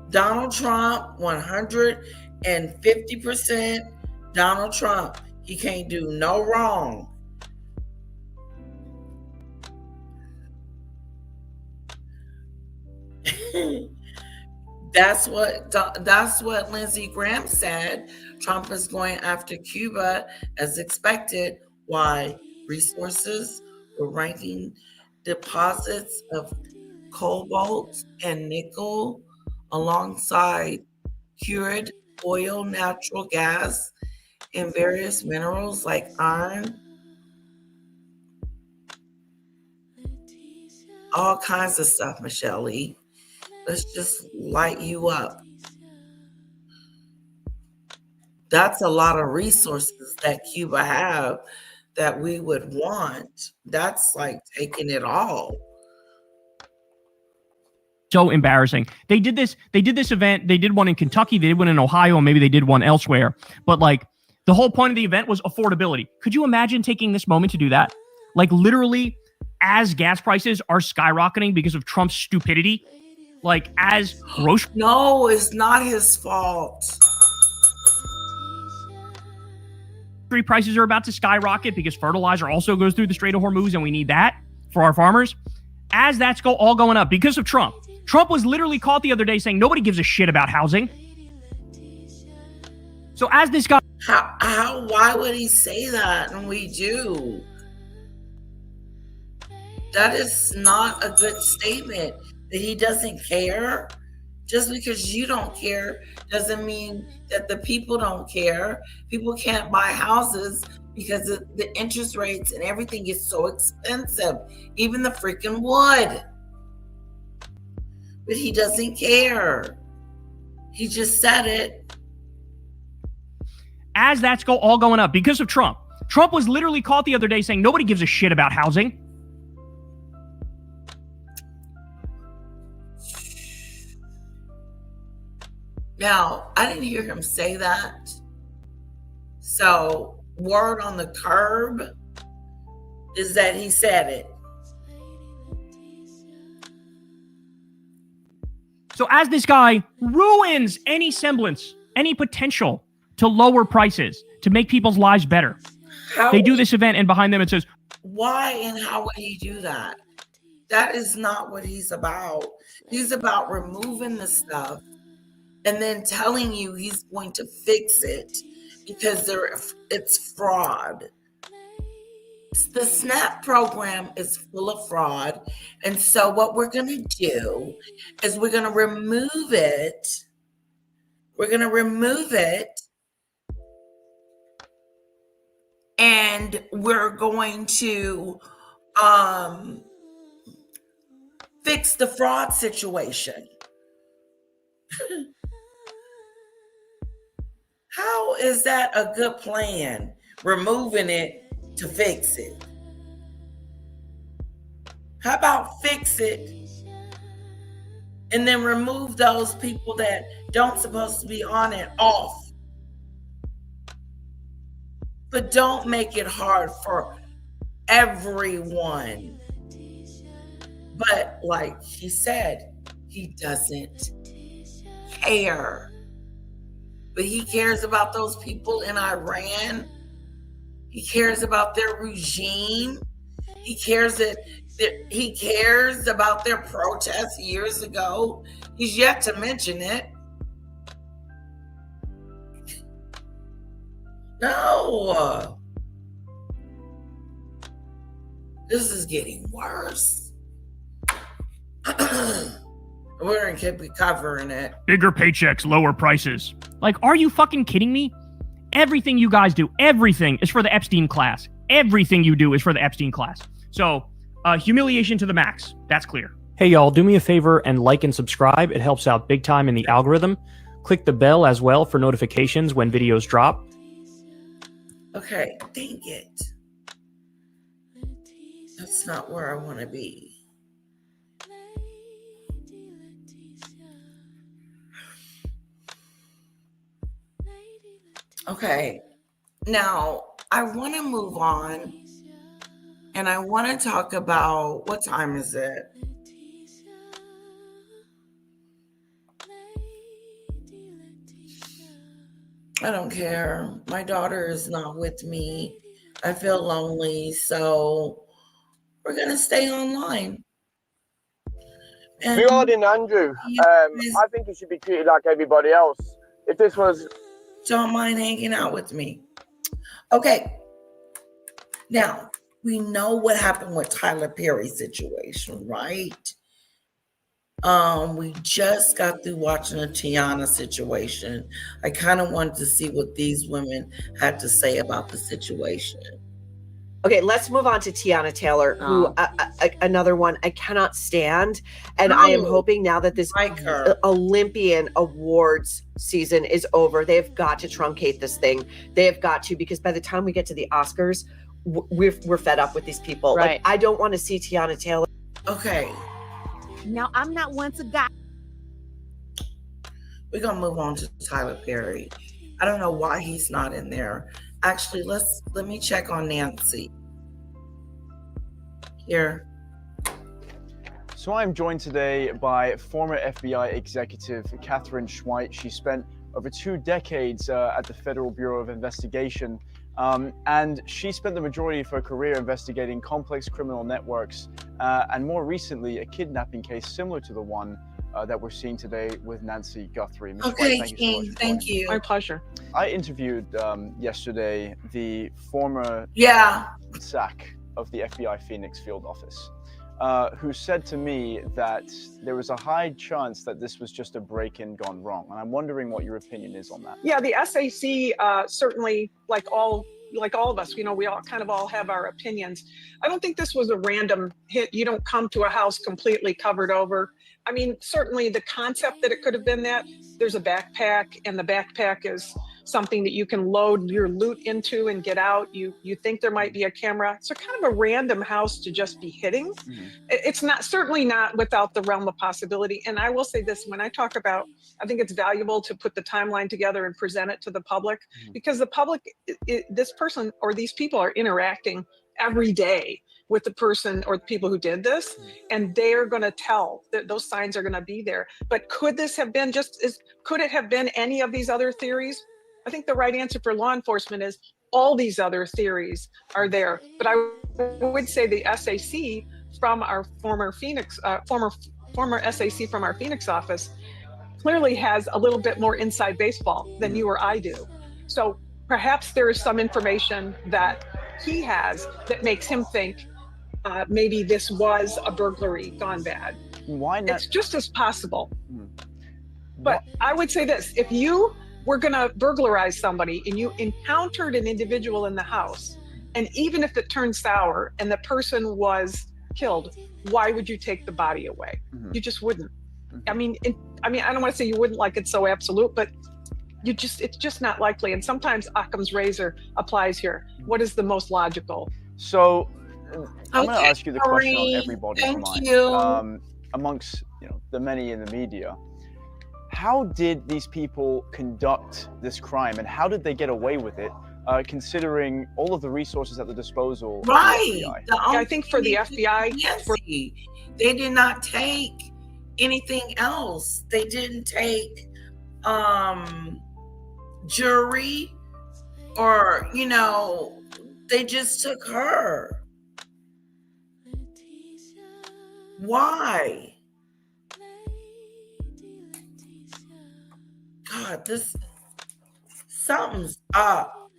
Donald Trump, 150% Donald Trump. He can't do no wrong. That's what Lindsey Graham said. Trump is going after Cuba as expected. Why? Resources were ranking deposits of cobalt and nickel alongside cured oil, natural gas, in various minerals like iron, all kinds of stuff, Michelle E. Let's just light you up. That's a lot of resources that Cuba have that we would want. That's like taking it all. So embarrassing. They did this event. They did one in Kentucky. They did one in Ohio, and maybe they did one elsewhere. But like the whole point of the event was affordability. Could you imagine taking this moment to do that? Like literally, as gas prices are skyrocketing because of Trump's stupidity, like as grocery. No, it's not his fault. Prices are about to skyrocket because fertilizer also goes through the Strait of Hormuz, and we need that for our farmers. As that's all going up because of Trump. Trump was literally caught the other day saying nobody gives a shit about housing. So as this guy, why would he say that? And we do. That is not a good statement. That he doesn't care. Just because you don't care doesn't mean that the people don't care. People can't buy houses because the interest rates and everything is so expensive. Even the freaking wood. But he doesn't care. He just said it. As that's all going up because of Trump. Trump was literally caught the other day saying nobody gives a shit about housing. Now, I didn't hear him say that. So, word on the curb is that he said it. So as this guy ruins any semblance, any potential to lower prices, to make people's lives better. They do this event and behind them it says, why and how would he do that? That is not what he's about. He's about removing the stuff and then telling you he's going to fix it because it's fraud. The SNAP program is full of fraud. And so what we're going to do is we're going to remove it. We're going to remove it. And we're going to fix the fraud situation. How is that a good plan? Removing it to fix it. How about fix it and then remove those people that don't supposed to be on it off? But don't make it hard for everyone. But like he said, he doesn't care. But he cares about those people in Iran. He cares about their regime. He cares about their protests years ago. He's yet to mention it. No. This is getting worse. We're going to keep covering it. Bigger paychecks, lower prices. Like, are you fucking kidding me? Everything you guys do, everything is for the Epstein class. Everything you do is for the Epstein class. So, humiliation to the max. That's clear. Hey, y'all, do me a favor and like and subscribe. It helps out big time in the algorithm. Click the bell as well for notifications when videos drop. Okay, dang it. That's not where I want to be. Okay, now I want to move on and I want to talk about, what time is it? I don't care. My daughter is not with me. I feel lonely, so we're going to stay online. Regarding Andrew, I think he should be treated like everybody else. If this was... Don't mind hanging out with me. Okay. Now, we know what happened with Tyler Perry's situation, right? We just got through watching the Tiana situation. I kind of wanted to see what these women had to say about the situation. Okay, let's move on to Tiana Taylor, who another one I cannot stand, and I am hoping now that this Olympian awards season is over, they've got to truncate this thing. They have got to, because by the time we get to the Oscars, we're fed up with these people. Right. Like, I don't want to see Tiana Taylor. Okay. Now, I'm not one to guy. We're gonna move on to Tyler Perry. I don't know why he's not in there. Actually, let me check on Nancy. Here. So I'm joined today by former FBI executive Catherine Schweit. She spent over 2 decades at the Federal Bureau of Investigation, and she spent the majority of her career investigating complex criminal networks, and more recently, a kidnapping case similar to the one that we're seeing today with Nancy Guthrie. Ms. Okay, Schweit, King, thank you. My pleasure. I interviewed yesterday the former SAC of the FBI Phoenix field office, who said to me that there was a high chance that this was just a break-in gone wrong. And I'm wondering what your opinion is on that. Yeah, the SAC certainly, like all of us, we all have our opinions. I don't think this was a random hit. You don't come to a house completely covered over. I mean, certainly the concept that it could have been that. There's a backpack, and the backpack is something that you can load your loot into and get out. You think there might be a camera. So kind of a random house to just be hitting. It's certainly not without the realm of possibility. And I will say this, when I talk about, I think it's valuable to put the timeline together and present it to the public, because the public, this person or these people are interacting every day with the person or the people who did this, and they're going to tell that those signs are going to be there. But could this have been could it have been any of these other theories? I think the right answer for law enforcement is all these other theories are there. But I would say the SAC from our former SAC from our Phoenix office clearly has a little bit more inside baseball than you or I do. So perhaps there is some information that he has that makes him think maybe this was a burglary gone bad. Why not? It's just as possible. But I would say this, if you were going to burglarize somebody and you encountered an individual in the house, and even if it turned sour and the person was killed, why would you take the body away? You just wouldn't. I mean, I don't want to say you wouldn't, like it's so absolute, but it's just not likely. And sometimes Occam's razor applies here. What is the most logical? So I'm going to ask you the question on everybody's mind. Amongst the many in the media, how did these people conduct this crime, and how did they get away with it, considering all of the resources at the disposal of the FBI? I think for the FBI, they did not take anything else. They didn't take jury, or they just took her. Why? God, something's up.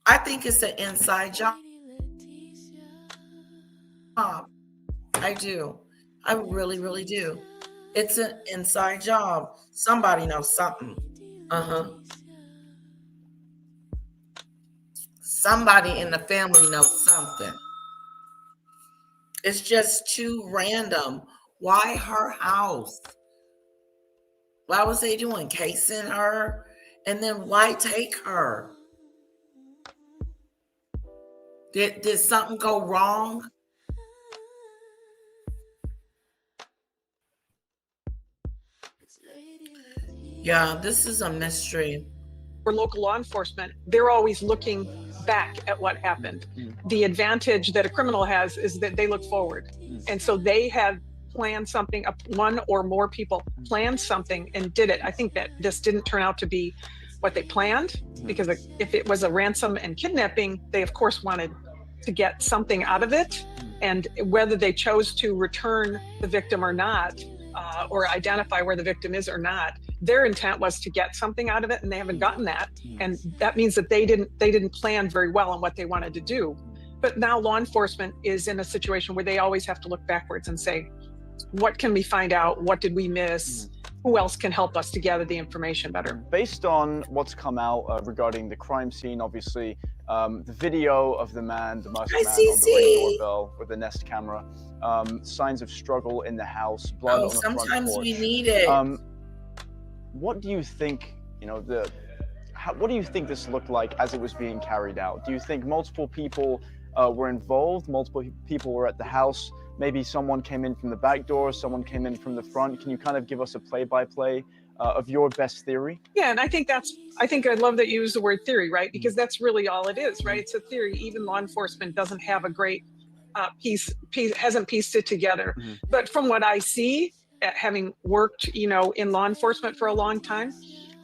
I think it's an inside job. I do. I really, really do. It's an inside job. Somebody knows something. Somebody in the family knows something. It's just too random. Why her house? Why was they doing? Casing her? And then why take her? Did something go wrong? Yeah, this is a mystery. For local law enforcement, they're always looking back at what happened. The advantage that a criminal has is that they look forward. And so they have planned something, one or more people planned something and did it. I think that this didn't turn out to be what they planned, because if it was a ransom and kidnapping, they of course wanted to get something out of it. And whether they chose to return the victim or not, or identify where the victim is or not, their intent was to get something out of it, and they haven't gotten that. And that means that they didn't plan very well on what they wanted to do. But now law enforcement is in a situation where they always have to look backwards and say, what can we find out? What did we miss? Who else can help us to gather the information better? Based on what's come out regarding the crime scene, obviously, the video of the man, the masked man on the Ring doorbell with the Nest camera, signs of struggle in the house, blood on the front porch. Sometimes we need it. What do you think, what do you think this looked like as it was being carried out? Do you think multiple people were involved, multiple people were at the house? Maybe someone came in from the back door, someone came in from the front. Can you kind of give us a play-by-play of your best theory? Yeah, and I think I love that you use the word theory, right? Because that's really all it is, right? It's a theory. Even law enforcement doesn't have a great hasn't pieced it together. But from what I see, having worked, in law enforcement for a long time,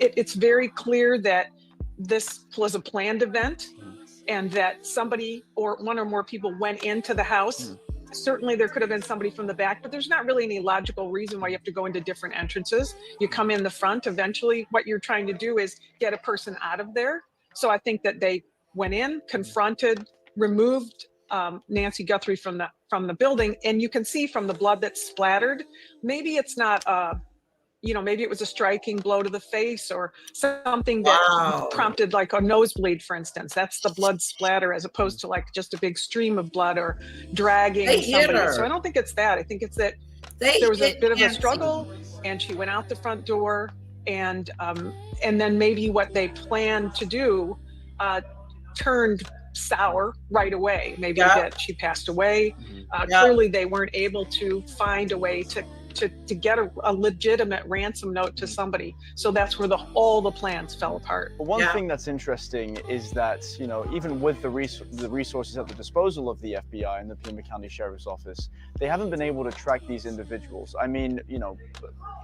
it's very clear that this was a planned event and that somebody or one or more people went into the house. Certainly there could have been somebody from the back, but there's not really any logical reason why you have to go into different entrances. You come in the front. Eventually what you're trying to do is get a person out of there. So I think that they went in, confronted, removed Nancy Guthrie from the building, and you can see from the blood that's splattered, maybe it's not maybe it was a striking blow to the face or something that prompted like a nosebleed, for instance. That's the blood splatter as opposed to like just a big stream of blood or dragging somebody. So I don't think it's that. I think it's that there was a bit of a struggle and she went out the front door and then maybe what they planned to do turned sour right away. Maybe that she passed away. Clearly they weren't able to find a way to get a legitimate ransom note to somebody. So that's where all the plans fell apart. But one thing that's interesting is that, even with the resources at the disposal of the FBI and the Pima County Sheriff's Office, they haven't been able to track these individuals. I mean,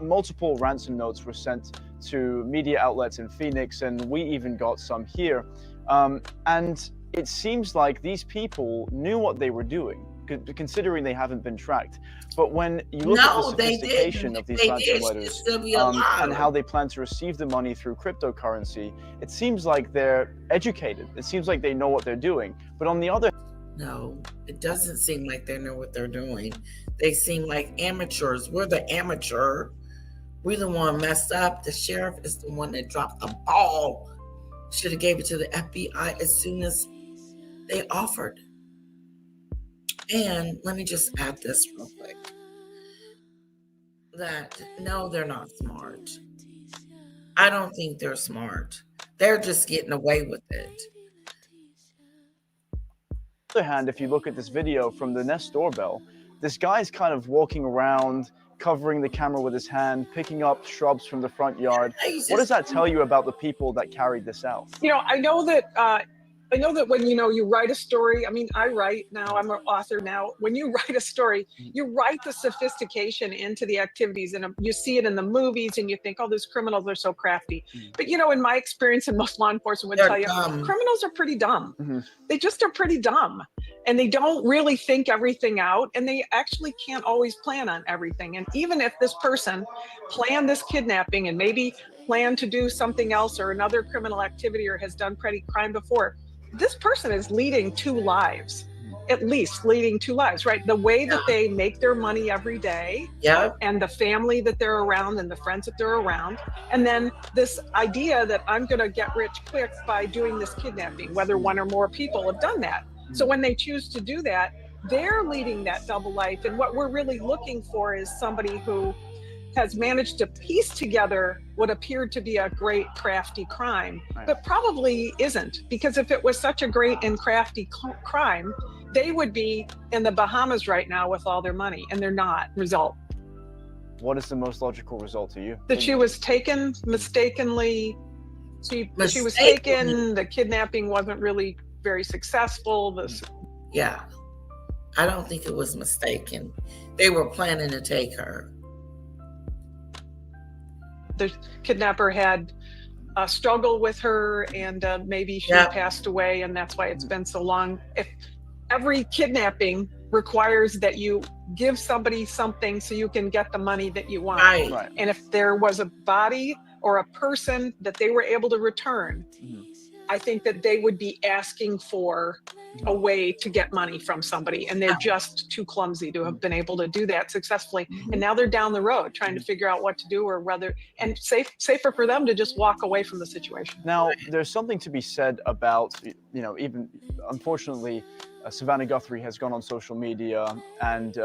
multiple ransom notes were sent to media outlets in Phoenix, and we even got some here. And it seems like these people knew what they were doing, considering they haven't been tracked. But when you look at the sophistication of these ransom letters and how they plan to receive the money through cryptocurrency, it seems like they're educated. It seems like they know what they're doing. But on the other No, it doesn't seem like they know what they're doing. They seem like amateurs. We're the amateur. We're the one messed up. The sheriff is the one that dropped the ball. Should have gave it to the FBI as soon as they offered. And let me just add this real quick. That, no, they're not smart. I don't think they're smart. They're just getting away with it. On the other hand, if you look at this video from the Nest doorbell, this guy's kind of walking around, covering the camera with his hand, picking up shrubs from the front yard. What does that tell you about the people that carried this out? I know that when you write a story, I write now, I'm an author now. When you write a story, you write the sophistication into the activities, and you see it in the movies and you think, oh, these criminals are so crafty. But in my experience, and most law enforcement would tell you, criminals are pretty dumb. They just are pretty dumb, and they don't really think everything out, and they actually can't always plan on everything. And even if this person planned this kidnapping and maybe planned to do something else or another criminal activity or has done petty crime before, this person is leading two lives, at least leading two lives, right? The way that they make their money every day, and the family that they're around and the friends that they're around. And then this idea that I'm going to get rich quick by doing this kidnapping, whether one or more people have done that. So when they choose to do that, they're leading that double life. And what we're really looking for is somebody who has managed to piece together what appeared to be a great crafty crime, but probably isn't, because if it was such a great and crafty crime, they would be in the Bahamas right now with all their money, and they're not. Result. What is the most logical result to you? That she was taken mistakenly. She was taken, the kidnapping wasn't really very successful. Yeah, I don't think it was mistaken. They were planning to take her. The kidnapper had a struggle with her, and maybe she passed away, and that's why it's been so long. If every kidnapping requires that you give somebody something so you can get the money that you want. Right. And if there was a body or a person that they were able to return, I think that they would be asking for a way to get money from somebody, and they're just too clumsy to have been able to do that successfully. And now they're down the road trying to figure out what to do, or whether, and safer for them to just walk away from the situation. Now, there's something to be said about, even unfortunately, Savannah Guthrie has gone on social media and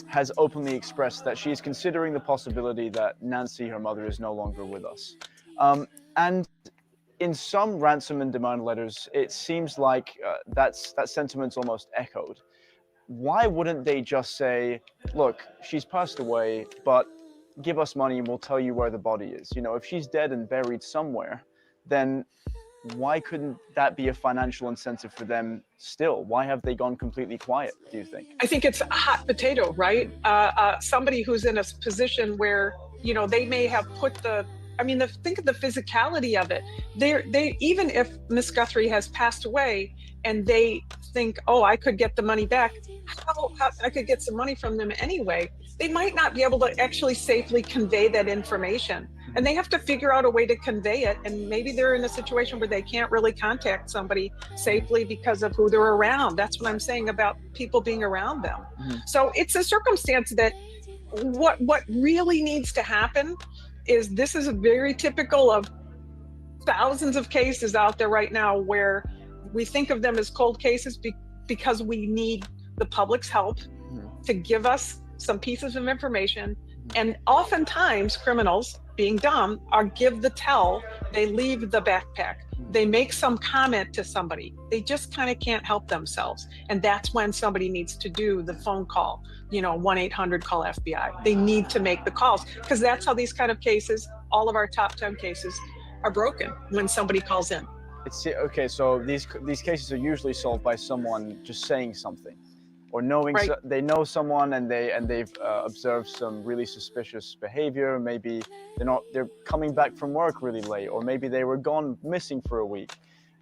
has openly expressed that she is considering the possibility that Nancy, her mother, is no longer with us. And in some ransom and demand letters, it seems like that sentiment's almost echoed. Why wouldn't they just say, look, she's passed away, but give us money and we'll tell you where the body is? If she's dead and buried somewhere, then why couldn't that be a financial incentive for them still? Why have they gone completely quiet, do you think? I think it's a hot potato, right? Somebody who's in a position where, they may have put think of the physicality of it. They even if Miss Guthrie has passed away and they think, oh, I could get the money back, how I could get some money from them anyway, they might not be able to actually safely convey that information. And they have to figure out a way to convey it. And maybe they're in a situation where they can't really contact somebody safely because of who they're around. That's what I'm saying about people being around them. So it's a circumstance that what really needs to happen is, this is very typical of thousands of cases out there right now where we think of them as cold cases because we need the public's help to give us some pieces of information. And oftentimes criminals, being dumb, are give the tell. They leave the backpack. They make some comment to somebody. They just kind of can't help themselves. And that's when somebody needs to do the phone call, 1-800 call FBI. They need to make the calls, because that's how these kind of cases, all of our top 10 cases, are broken, when somebody calls in. Okay, so these cases are usually solved by someone just saying something, or knowing they know someone and they've observed some really suspicious behavior. Maybe they're coming back from work really late, or maybe they were gone missing for a week,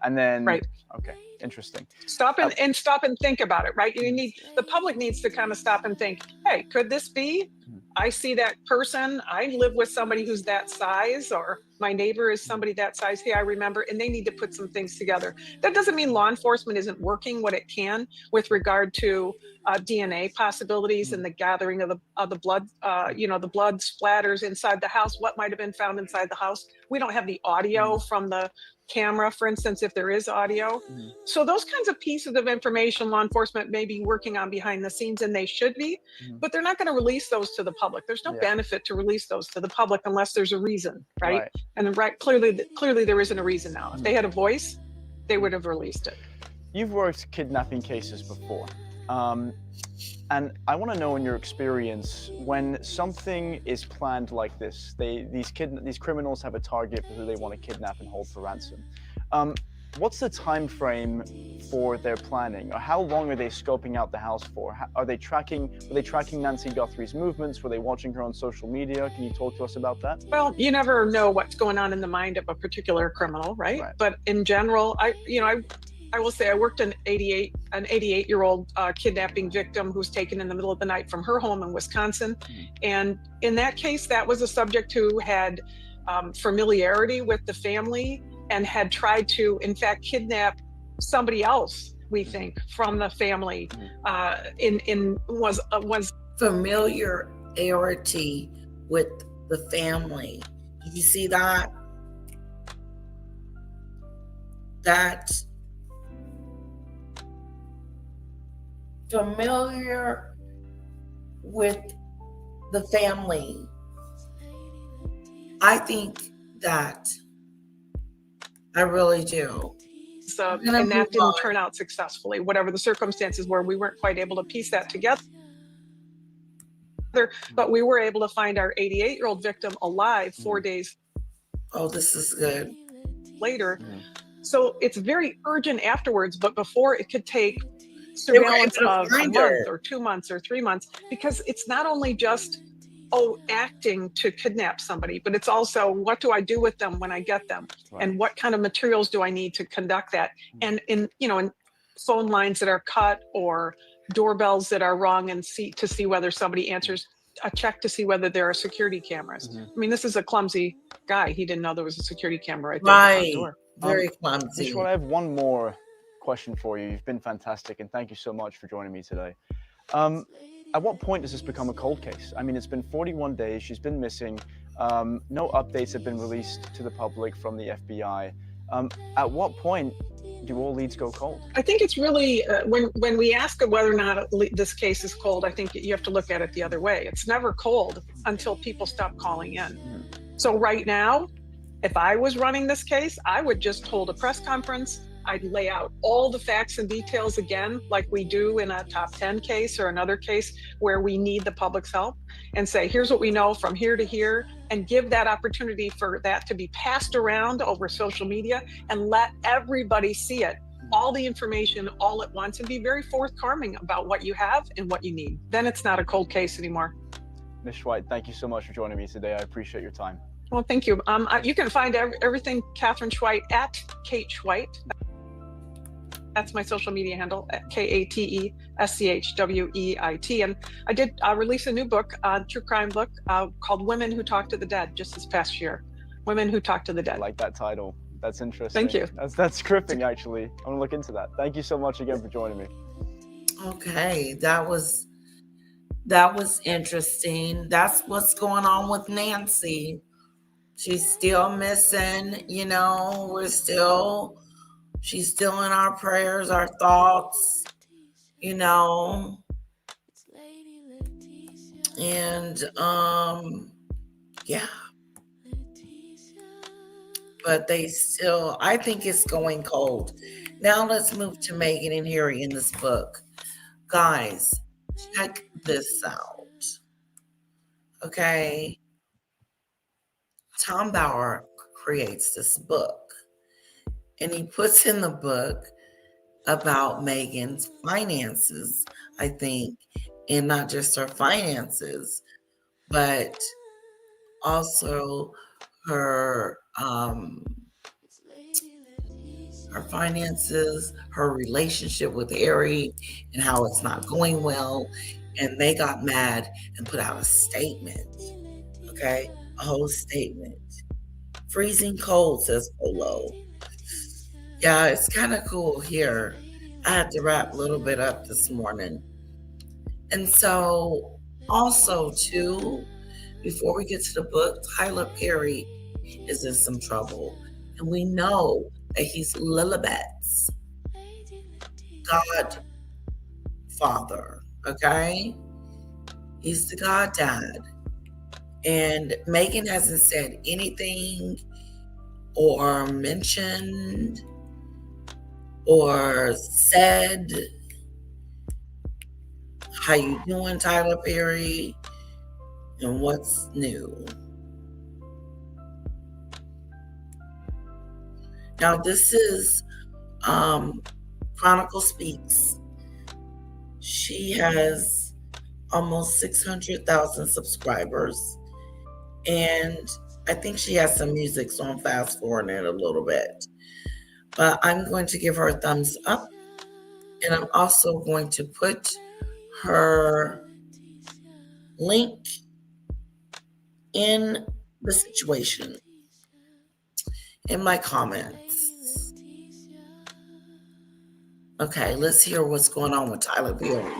and then okay, interesting. Stop and think about it, right? The public needs to kind of stop and think, hey, could this be? I see that person. I live with somebody who's that size, or my neighbor is somebody that size. Hey, I remember, and they need to put some things together. That doesn't mean law enforcement isn't working what it can with regard to DNA possibilities and the gathering of the blood, the blood splatters inside the house. What might have been found inside the house? We don't have the audio from the camera, for instance, if there is audio. So those kinds of pieces of information law enforcement may be working on behind the scenes, and they should be, but they're not going to release those to the public. There's no benefit to release those to the public unless there's a reason, right? And clearly there isn't a reason now. If they had a voice, they would have released it. You've worked kidnapping cases before. And I want to know, in your experience, when something is planned like this, these criminals have a target who they want to kidnap and hold for ransom. What's the time frame for their planning, or how long are they scoping out the house for? Were they tracking Nancy Guthrie's movements? Were they watching her on social media? Can you talk to us about that? Well, you never know what's going on in the mind of a particular criminal, right? But in general, I will say I worked an 88-year-old kidnapping victim who was taken in the middle of the night from her home in Wisconsin. And in that case, that was a subject who had familiarity with the family and had tried to, in fact, kidnap somebody else, we think, from the family. Was familiarity with the family. Did you see that? That familiar with the family. I think that I really do. So, and that didn't turn out successfully, whatever the circumstances were. We weren't quite able to piece that together. But we were able to find our 88-year-old victim alive 4 days. Oh, this is good. Later. So it's very urgent afterwards, but before it could take surveillance of a month or 2 months or 3 months, because it's not only just acting to kidnap somebody, but it's also, what do I do with them when I get them, and what kind of materials do I need to conduct that, and in phone lines that are cut or doorbells that are rung, and see whether somebody answers, a check to see whether there are security cameras. I mean, this is a clumsy guy. He didn't know there was a security camera right there at the front door. Very Ms. clumsy. Schweight, I have one more question for you. You've been fantastic, and thank you so much for joining me today. At what point does this become a cold case? I mean, it's been 41 days. She's been missing. No updates have been released to the public from the FBI. At what point do all leads go cold? I think it's really when we ask whether or not this case is cold, I think you have to look at it the other way. It's never cold until people stop calling in. So right now, if I was running this case, I would just hold a press conference. I'd lay out all the facts and details again, like we do in a top 10 case or another case where we need the public's help, and say, here's what we know from here to here, and give that opportunity for that to be passed around over social media and let everybody see it, all the information all at once, and be very forthcoming about what you have and what you need. Then it's not a cold case anymore. Ms. Schweight, thank you so much for joining me today. I appreciate your time. Well, thank you. You can find everything Catherine Schweight at Kate Schweight. That's my social media handle, at KATESCHWEIT. And I did release a new book, true crime book, called Women Who Talk to the Dead, just this past year. Women Who Talk to the Dead. I like that title. That's interesting. Thank you. That's gripping, actually. I'm going to look into that. Thank you so much again for joining me. Okay, that was interesting. That's what's going on with Nancy. She's still missing, she's still in our prayers, our thoughts, and yeah. But I think it's going cold. Now let's move to Meghan and Harry in this book. Guys, check this out. Okay. Tom Bauer creates this book, and he puts in the book about Meghan's finances, I think, and not just her finances, but also her finances, her relationship with Harry, and how it's not going well. And they got mad and put out a statement. Okay, a whole statement. Freezing cold, says Polo. Yeah, it's kind of cool here. I had to wrap a little bit up this morning. And so also too, before we get to the book, Tyler Perry is in some trouble. And we know that he's Lilibet's godfather, okay? He's the goddad. And Meghan hasn't said anything or mentioned or said, how you doing, Tyler Perry? And what's new? Now, this is Chronicle Speaks. She has almost 600,000 subscribers. And I think she has some music, so I'm fast forwarding it a little bit. But I'm going to give her a thumbs up. And I'm also going to put her link in the situation in my comments. Okay, let's hear what's going on with Tyler Perry.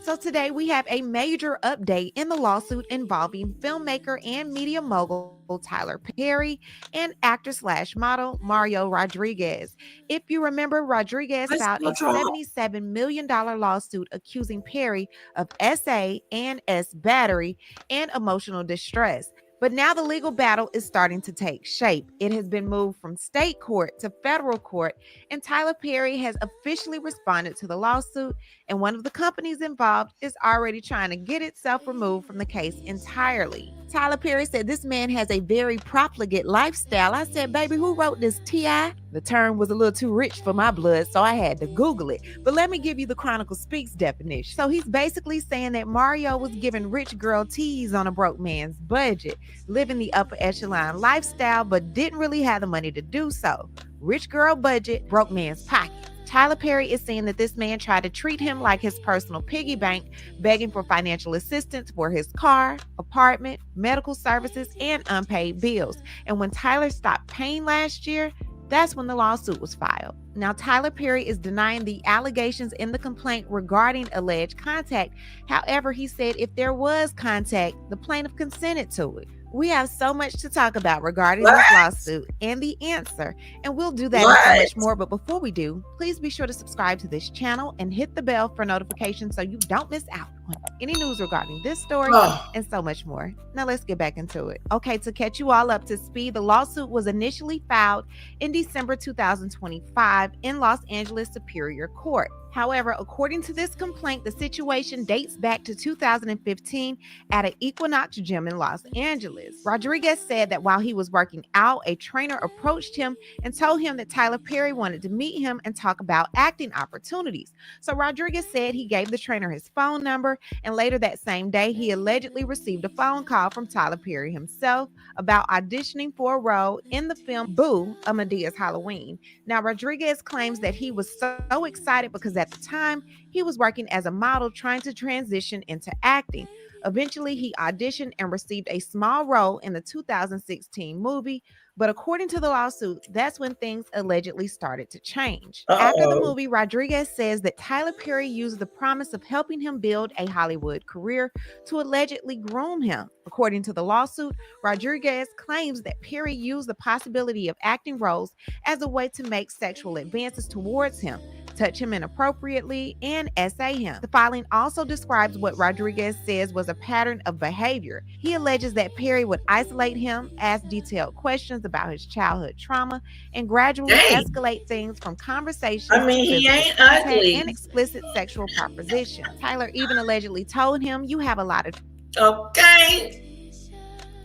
So today we have a major update in the lawsuit involving filmmaker and media mogul Tyler Perry and actor/model Mario Rodriguez. If you remember, Rodriguez filed a $77 million lawsuit accusing Perry of SA and S battery and emotional distress. But now the legal battle is starting to take shape. It has been moved from state court to federal court, and Tyler Perry has officially responded to the lawsuit, and one of the companies involved is already trying to get itself removed from the case entirely. Tyler Perry said this man has a very profligate lifestyle. I said, baby, who wrote this, T.I.? The term was a little too rich for my blood, so I had to Google it. But let me give you the Chronicle Speaks definition. So he's basically saying that Mario was giving rich girl teas on a broke man's budget, living the upper echelon lifestyle, but didn't really have the money to do so. Rich girl budget, broke man's pocket. Tyler Perry is saying that this man tried to treat him like his personal piggy bank, begging for financial assistance for his car, apartment, medical services, and unpaid bills. And when Tyler stopped paying last year, That's when the lawsuit was filed. Now, Tyler Perry is denying the allegations in the complaint regarding alleged contact. However, he said if there was contact, the plaintiff consented to it. We have so much to talk about regarding this lawsuit and the answer, and we'll do that and so much more. But before we do, please be sure to subscribe to this channel and hit the bell for notifications so you don't miss out on any news regarding this story and so much more. Now let's get back into it. Okay, to catch you all up to speed, the lawsuit was initially filed in December 2025 in Los Angeles Superior Court. However, according to this complaint, the situation dates back to 2015 at an Equinox gym in Los Angeles. Rodriguez said that while he was working out, a trainer approached him and told him that Tyler Perry wanted to meet him and talk about acting opportunities. So Rodriguez said he gave the trainer his phone number, and later that same day, he allegedly received a phone call from Tyler Perry himself about auditioning for a role in the film Boo, A Medea's Halloween. Now, Rodriguez claims that he was so excited because at the time, he was working as a model trying to transition into acting. Eventually, he auditioned and received a small role in the 2016 movie, but according to the lawsuit, that's when things allegedly started to change. After the movie, Rodriguez says that Tyler Perry used the promise of helping him build a Hollywood career to allegedly groom him. According to the lawsuit, Rodriguez claims that Perry used the possibility of acting roles as a way to make sexual advances towards him, touch him inappropriately, and essay him. The filing also describes what Rodriguez says was a pattern of behavior. He alleges that Perry would isolate him, ask detailed questions about his childhood trauma, and gradually escalate things from conversations to he ain't physical contact ugly. and explicit sexual propositions. Tyler even allegedly told him, "You have a lot of..." Okay.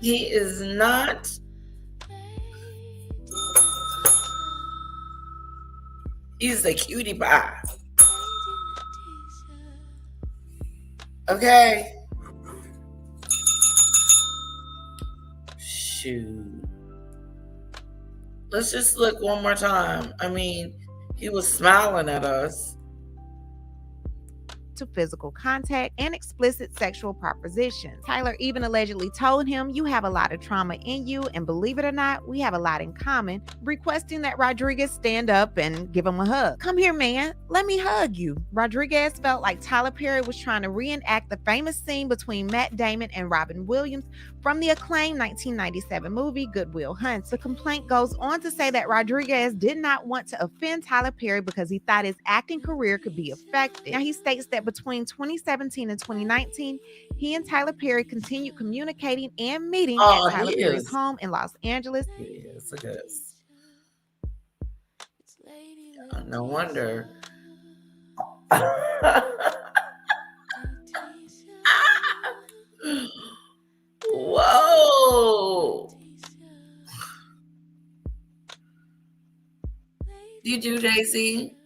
He is not. He's a cutie pie. Okay. Shoot. Let's just look one more time. I mean, he was smiling at us. To physical contact and explicit sexual propositions. Tyler even allegedly told him, "You have a lot of trauma in you, and believe it or not, we have a lot in common," requesting that Rodriguez stand up and give him a hug. "Come here, man. Let me hug you." Rodriguez felt like Tyler Perry was trying to reenact the famous scene between Matt Damon and Robin Williams from the acclaimed 1997 movie Good Will Hunting. The complaint goes on to say that Rodriguez did not want to offend Tyler Perry because he thought his acting career could be affected. Now, he states that between 2017 and 2019, he and Tyler Perry continued communicating and meeting at Tyler Perry's home in Los Angeles. Yes, look at this. No wonder. Whoa. You do, Daisy?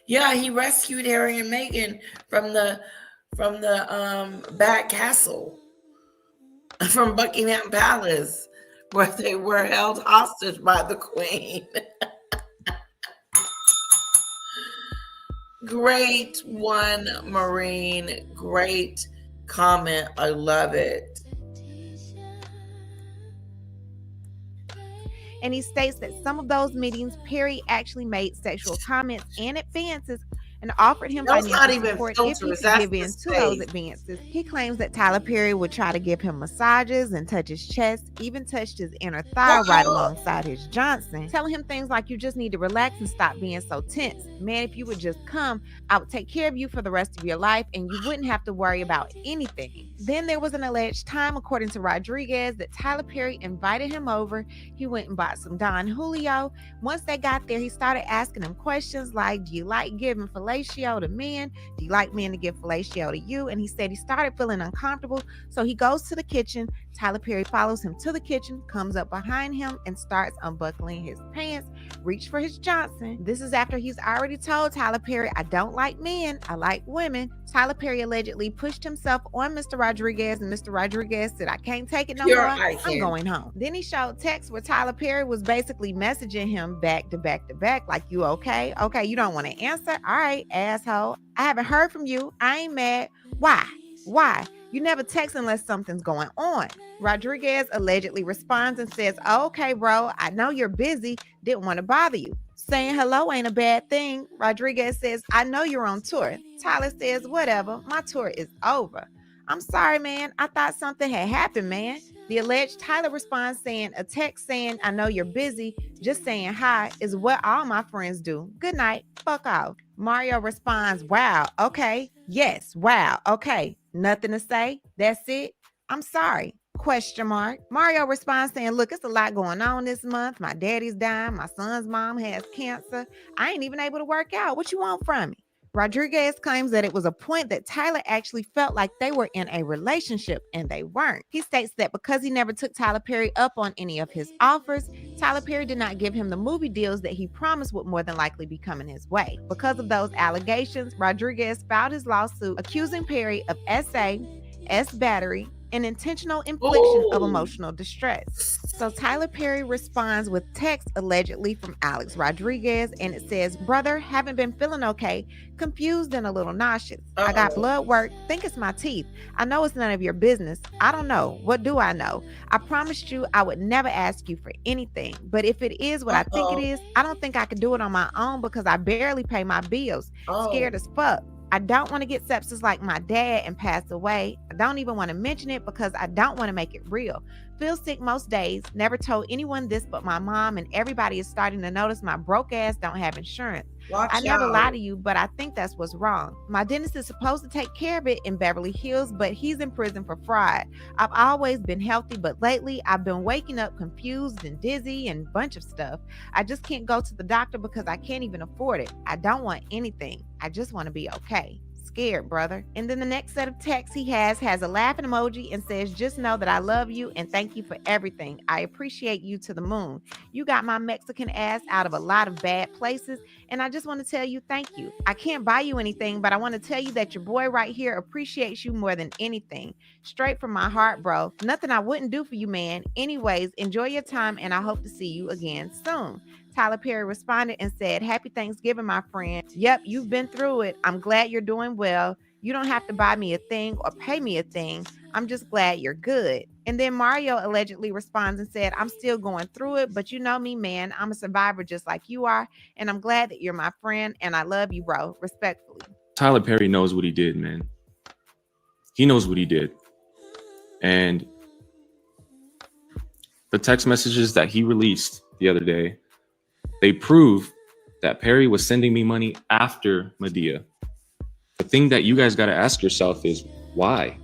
Yeah, he rescued Harry and Meghan from the back castle, from Buckingham Palace, where they were held hostage by the Queen. Great one, Marine. Great comment. I love it. And he states that some of those meetings, Perry actually made sexual comments and advances and offered him financial support if he could give in to those advances. He claims that Tyler Perry would try to give him massages and touch his chest, even touched his inner thigh right alongside his Johnson, telling him things like, "You just need to relax and stop being so tense. Man, if you would just come, I would take care of you for the rest of your life and you wouldn't have to worry about anything." Then there was an alleged time, according to Rodriguez, that Tyler Perry invited him over. He went and bought some Don Julio. Once they got there, he started asking him questions like, "Do you like giving fellatio to men? Do you like men to give fellatio to you?" And he said he started feeling uncomfortable. So he goes to the kitchen. Tyler Perry follows him to the kitchen, comes up behind him and starts unbuckling his pants, reach for his Johnson. This is after he's already told Tyler Perry, "I don't like men, I like women." Tyler Perry allegedly pushed himself on Mr. Rodriguez, and Mr. Rodriguez said, "I can't take it no more. I'm going home." Then he showed text where Tyler Perry was basically messaging him back to back to back, like, "You okay? Okay, you don't want to answer? All right, asshole. I haven't heard from you. I ain't mad. Why? Why? You never text unless something's going on. Rodriguez allegedly responds and says, okay, bro, I know you're busy. Didn't want to bother you. Saying hello ain't a bad thing. Rodriguez says, I know you're on tour. Tyler says, whatever, my tour is over. I'm sorry, man. I thought something had happened, man. The alleged Tyler responds saying, a text saying, I know you're busy, just saying hi is what all my friends do. Good night. Fuck off. Mario responds, wow, okay. Yes, wow, okay. Nothing to say. That's it. I'm sorry. Question mark. Mario responds saying, look, it's a lot going on this month. My daddy's dying. My son's mom has cancer. I ain't even able to work out. What you want from me? Rodriguez claims that it was a point that Tyler actually felt like they were in a relationship, and they weren't. He states that because he never took Tyler Perry up on any of his offers, Tyler Perry did not give him the movie deals that he promised would more than likely be coming his way. Because of those allegations, Rodriguez filed his lawsuit accusing Perry of SA, battery, and intentional infliction of emotional distress. So Tyler Perry responds with text allegedly from Alex Rodriguez, and it says, brother, haven't been feeling okay, confused and a little nauseous. I got blood work, think it's my teeth. I know it's none of your business. I don't know. What do I know? I promised you I would never ask you for anything, but if it is what I think it is, I don't think I could do it on my own because I barely pay my bills. Scared as fuck. I don't want to get sepsis like my dad and pass away. I don't even want to mention it because I don't want to make it real. Feel sick most days. Never told anyone this but my mom, and everybody is starting to notice my broke ass don't have insurance. I never lie to you, but I think that's what's wrong. My dentist is supposed to take care of it in Beverly Hills, but he's in prison for fraud. I've always been healthy, but lately I've been waking up confused and dizzy and a bunch of stuff. I just can't go to the doctor because I can't even afford it. I don't want anything. I just want to be okay. Scared, brother. And then the next set of texts he has a laughing emoji and says, just know that I love you and thank you for everything. I appreciate you to the moon. You got my Mexican ass out of a lot of bad places, and I just want to tell you thank you. I can't buy you anything, but I want to tell you that your boy right here appreciates you more than anything. Straight from my heart, bro. Nothing I wouldn't do for you, man. Anyways, enjoy your time, and I hope to see you again soon. Tyler Perry responded and said, happy Thanksgiving, my friend. Yep, you've been through it. I'm glad you're doing well. You don't have to buy me a thing or pay me a thing. I'm just glad you're good. And then Mario allegedly responds and said, I'm still going through it, but you know me, man. I'm a survivor just like you are. And I'm glad that you're my friend. And I love you, bro. Respectfully. Tyler Perry knows what he did, man. He knows what he did. And the text messages that he released the other day, they prove that Perry was sending me money after Medea. The thing that you guys got to ask yourself is why?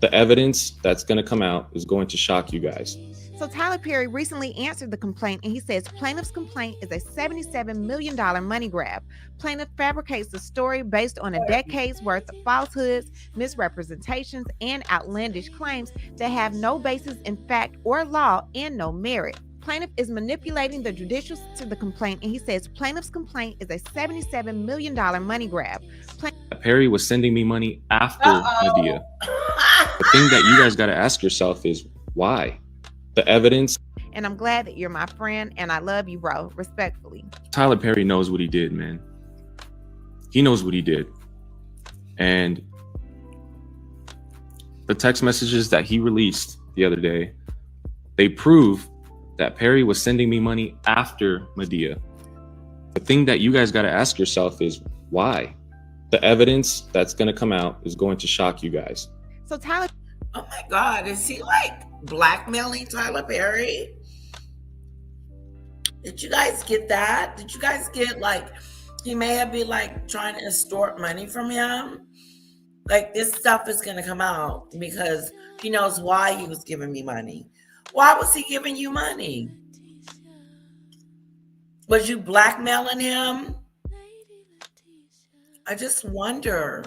The evidence that's going to come out is going to shock you guys. So Tyler Perry recently answered the complaint, and he says plaintiff's complaint is a $77 million money grab. Plaintiff fabricates the story based on a decade's worth of falsehoods, misrepresentations, and outlandish claims that have no basis in fact or law and no merit. Plaintiff is manipulating the judicial to the complaint, and he says plaintiff's complaint is a $77 million money grab. Perry was sending me money after Medea. The thing that you guys got to ask yourself is why? The evidence. And I'm glad that you're my friend, and I love you, bro. Respectfully. Tyler Perry knows what he did, man. He knows what he did. And the text messages that he released the other day, they prove that Perry was sending me money after Medea. The thing that you guys got to ask yourself is why? The evidence that's going to come out is going to shock you guys. So Tyler. Oh my God, is he like blackmailing Tyler Perry? Did you guys get that? Did you guys get like, he may have been like trying to extort money from him? Like this stuff is going to come out because he knows why he was giving me money. Why was he giving you money? Was you blackmailing him? I just wonder.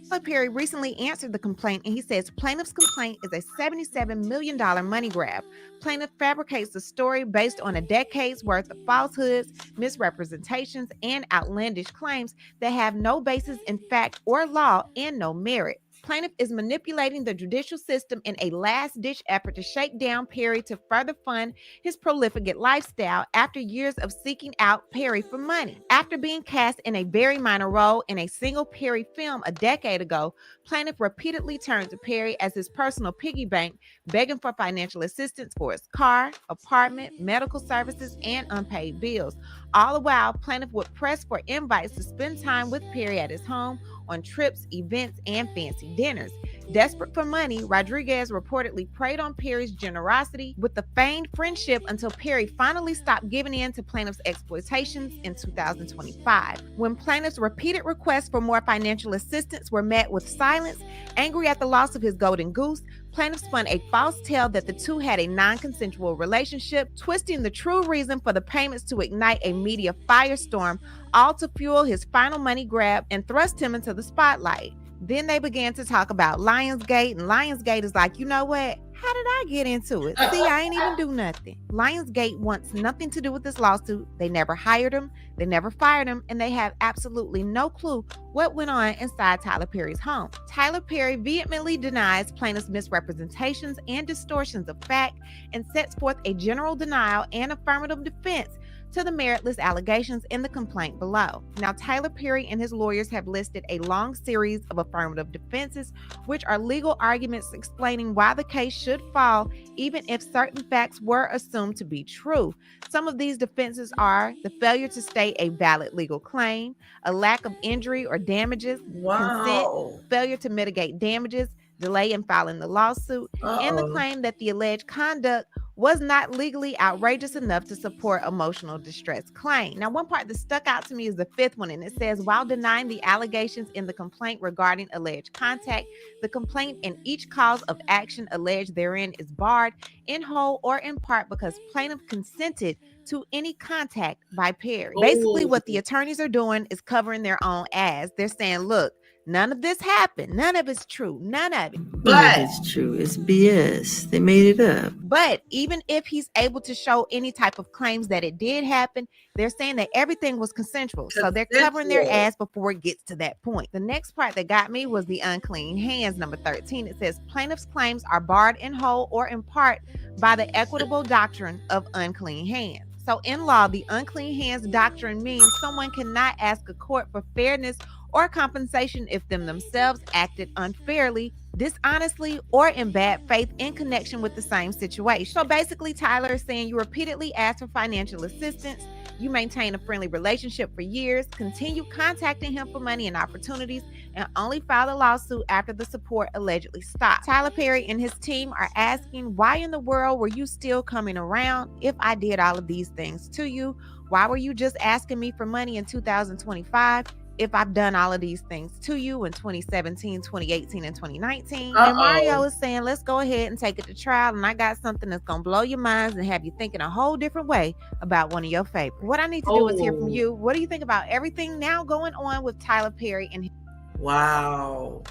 Tyler Perry recently answered the complaint, and he says plaintiff's complaint is a $77 million money grab. Plaintiff fabricates the story based on a decade's worth of falsehoods, misrepresentations, and outlandish claims that have no basis in fact or law and no merit. Plaintiff is manipulating the judicial system in a last-ditch effort to shake down Perry to further fund his profligate lifestyle after years of seeking out Perry for money. After being cast in a very minor role in a single Perry film a decade ago, plaintiff repeatedly turned to Perry as his personal piggy bank, begging for financial assistance for his car, apartment, medical services, and unpaid bills. All the while, plaintiff would press for invites to spend time with Perry at his home, on trips, events, and fancy dinners. Desperate for money, Rodriguez reportedly preyed on Perry's generosity with the feigned friendship until Perry finally stopped giving in to plaintiff's exploitations in 2025. When plaintiff's repeated requests for more financial assistance were met with silence, angry at the loss of his golden goose, plaintiff spun a false tale that the two had a non-consensual relationship, twisting the true reason for the payments to ignite a media firestorm, all to fuel his final money grab and thrust him into the spotlight. Then they began to talk about Lionsgate, and Lionsgate is like, you know what? How did I get into it? See, I ain't even do nothing. Lionsgate wants nothing to do with this lawsuit. They never hired him, they never fired him, and they have absolutely no clue what went on inside Tyler Perry's home. Tyler Perry vehemently denies plaintiff's misrepresentations and distortions of fact and sets forth a general denial and affirmative defense to the meritless allegations in the complaint below. Now, Tyler Perry and his lawyers have listed a long series of affirmative defenses, which are legal arguments explaining why the case should fall, even if certain facts were assumed to be true. Some of these defenses are the failure to state a valid legal claim, a lack of injury or damages, consent, failure to mitigate damages, delay in filing the lawsuit, and the claim that the alleged conduct was not legally outrageous enough to support emotional distress claim. Now, one part that stuck out to me is the fifth one, and it says, while denying the allegations in the complaint regarding alleged contact, the complaint in each cause of action alleged therein is barred in whole or in part because plaintiff consented to any contact by Perry. Basically, what the attorneys are doing is covering their own ass. They're saying, look, none of this happened. None of it's true. None of it. But it's true. It's BS. They made it up. But even if he's able to show any type of claims that it did happen, they're saying that everything was consensual. So they're covering their ass before it gets to that point. The next part that got me was the unclean hands, number 13. It says plaintiff's claims are barred in whole or in part by the equitable doctrine of unclean hands. So in law, the unclean hands doctrine means someone cannot ask a court for fairness or compensation if them themselves acted unfairly, dishonestly, or in bad faith in connection with the same situation. So basically, Tyler is saying you repeatedly asked for financial assistance, you maintain a friendly relationship for years, continue contacting him for money and opportunities, and only filed a lawsuit after the support allegedly stopped. Tyler Perry and his team are asking, why in the world were you still coming around if I did all of these things to you? Why were you just asking me for money in 2025? If I've done all of these things to you in 2017, 2018, and 2019. And Mario is saying, let's go ahead and take it to trial. And I got something that's going to blow your minds and have you thinking a whole different way about one of your favorites. What I need to do is hear from you. What do you think about everything now going on with Tyler Perry? And wow.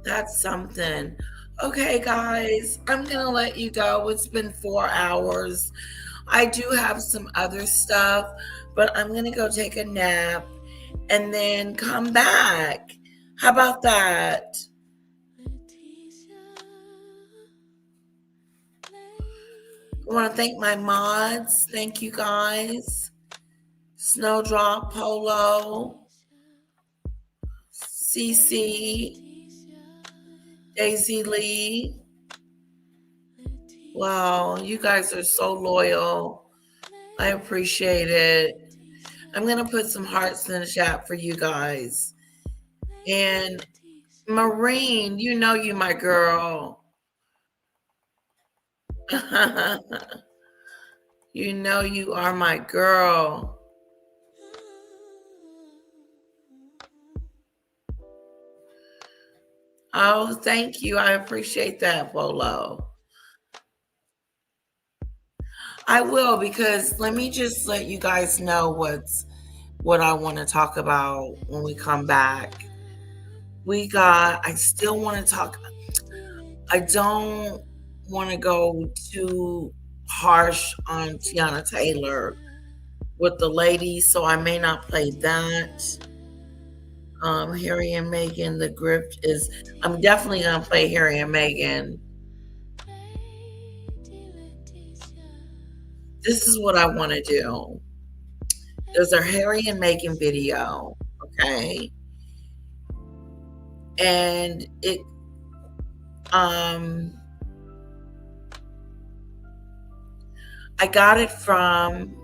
That's something. Okay, guys, I'm going to let you go. It's been 4 hours. I do have some other stuff, but I'm going to go take a nap and then come back. How about that? I want to thank my mods. Thank you, guys. Snowdrop, Polo, CC, Daisy Lee. Wow, you guys are so loyal. I appreciate it. I'm going to put some hearts in the chat for you guys. And Maureen, you know you my girl. You know you are my girl. Oh, thank you. I appreciate that, Bolo. I will, because let me just let you guys know what I want to talk about when we come back. I still want to talk. I don't want to go too harsh on Tiana Taylor with the ladies, so I may not play that. Harry and Meghan, the grift is, I'm definitely going to play Harry and Meghan. This is what I want to do. There's a Harry and Meghan video, okay? And it, I got it from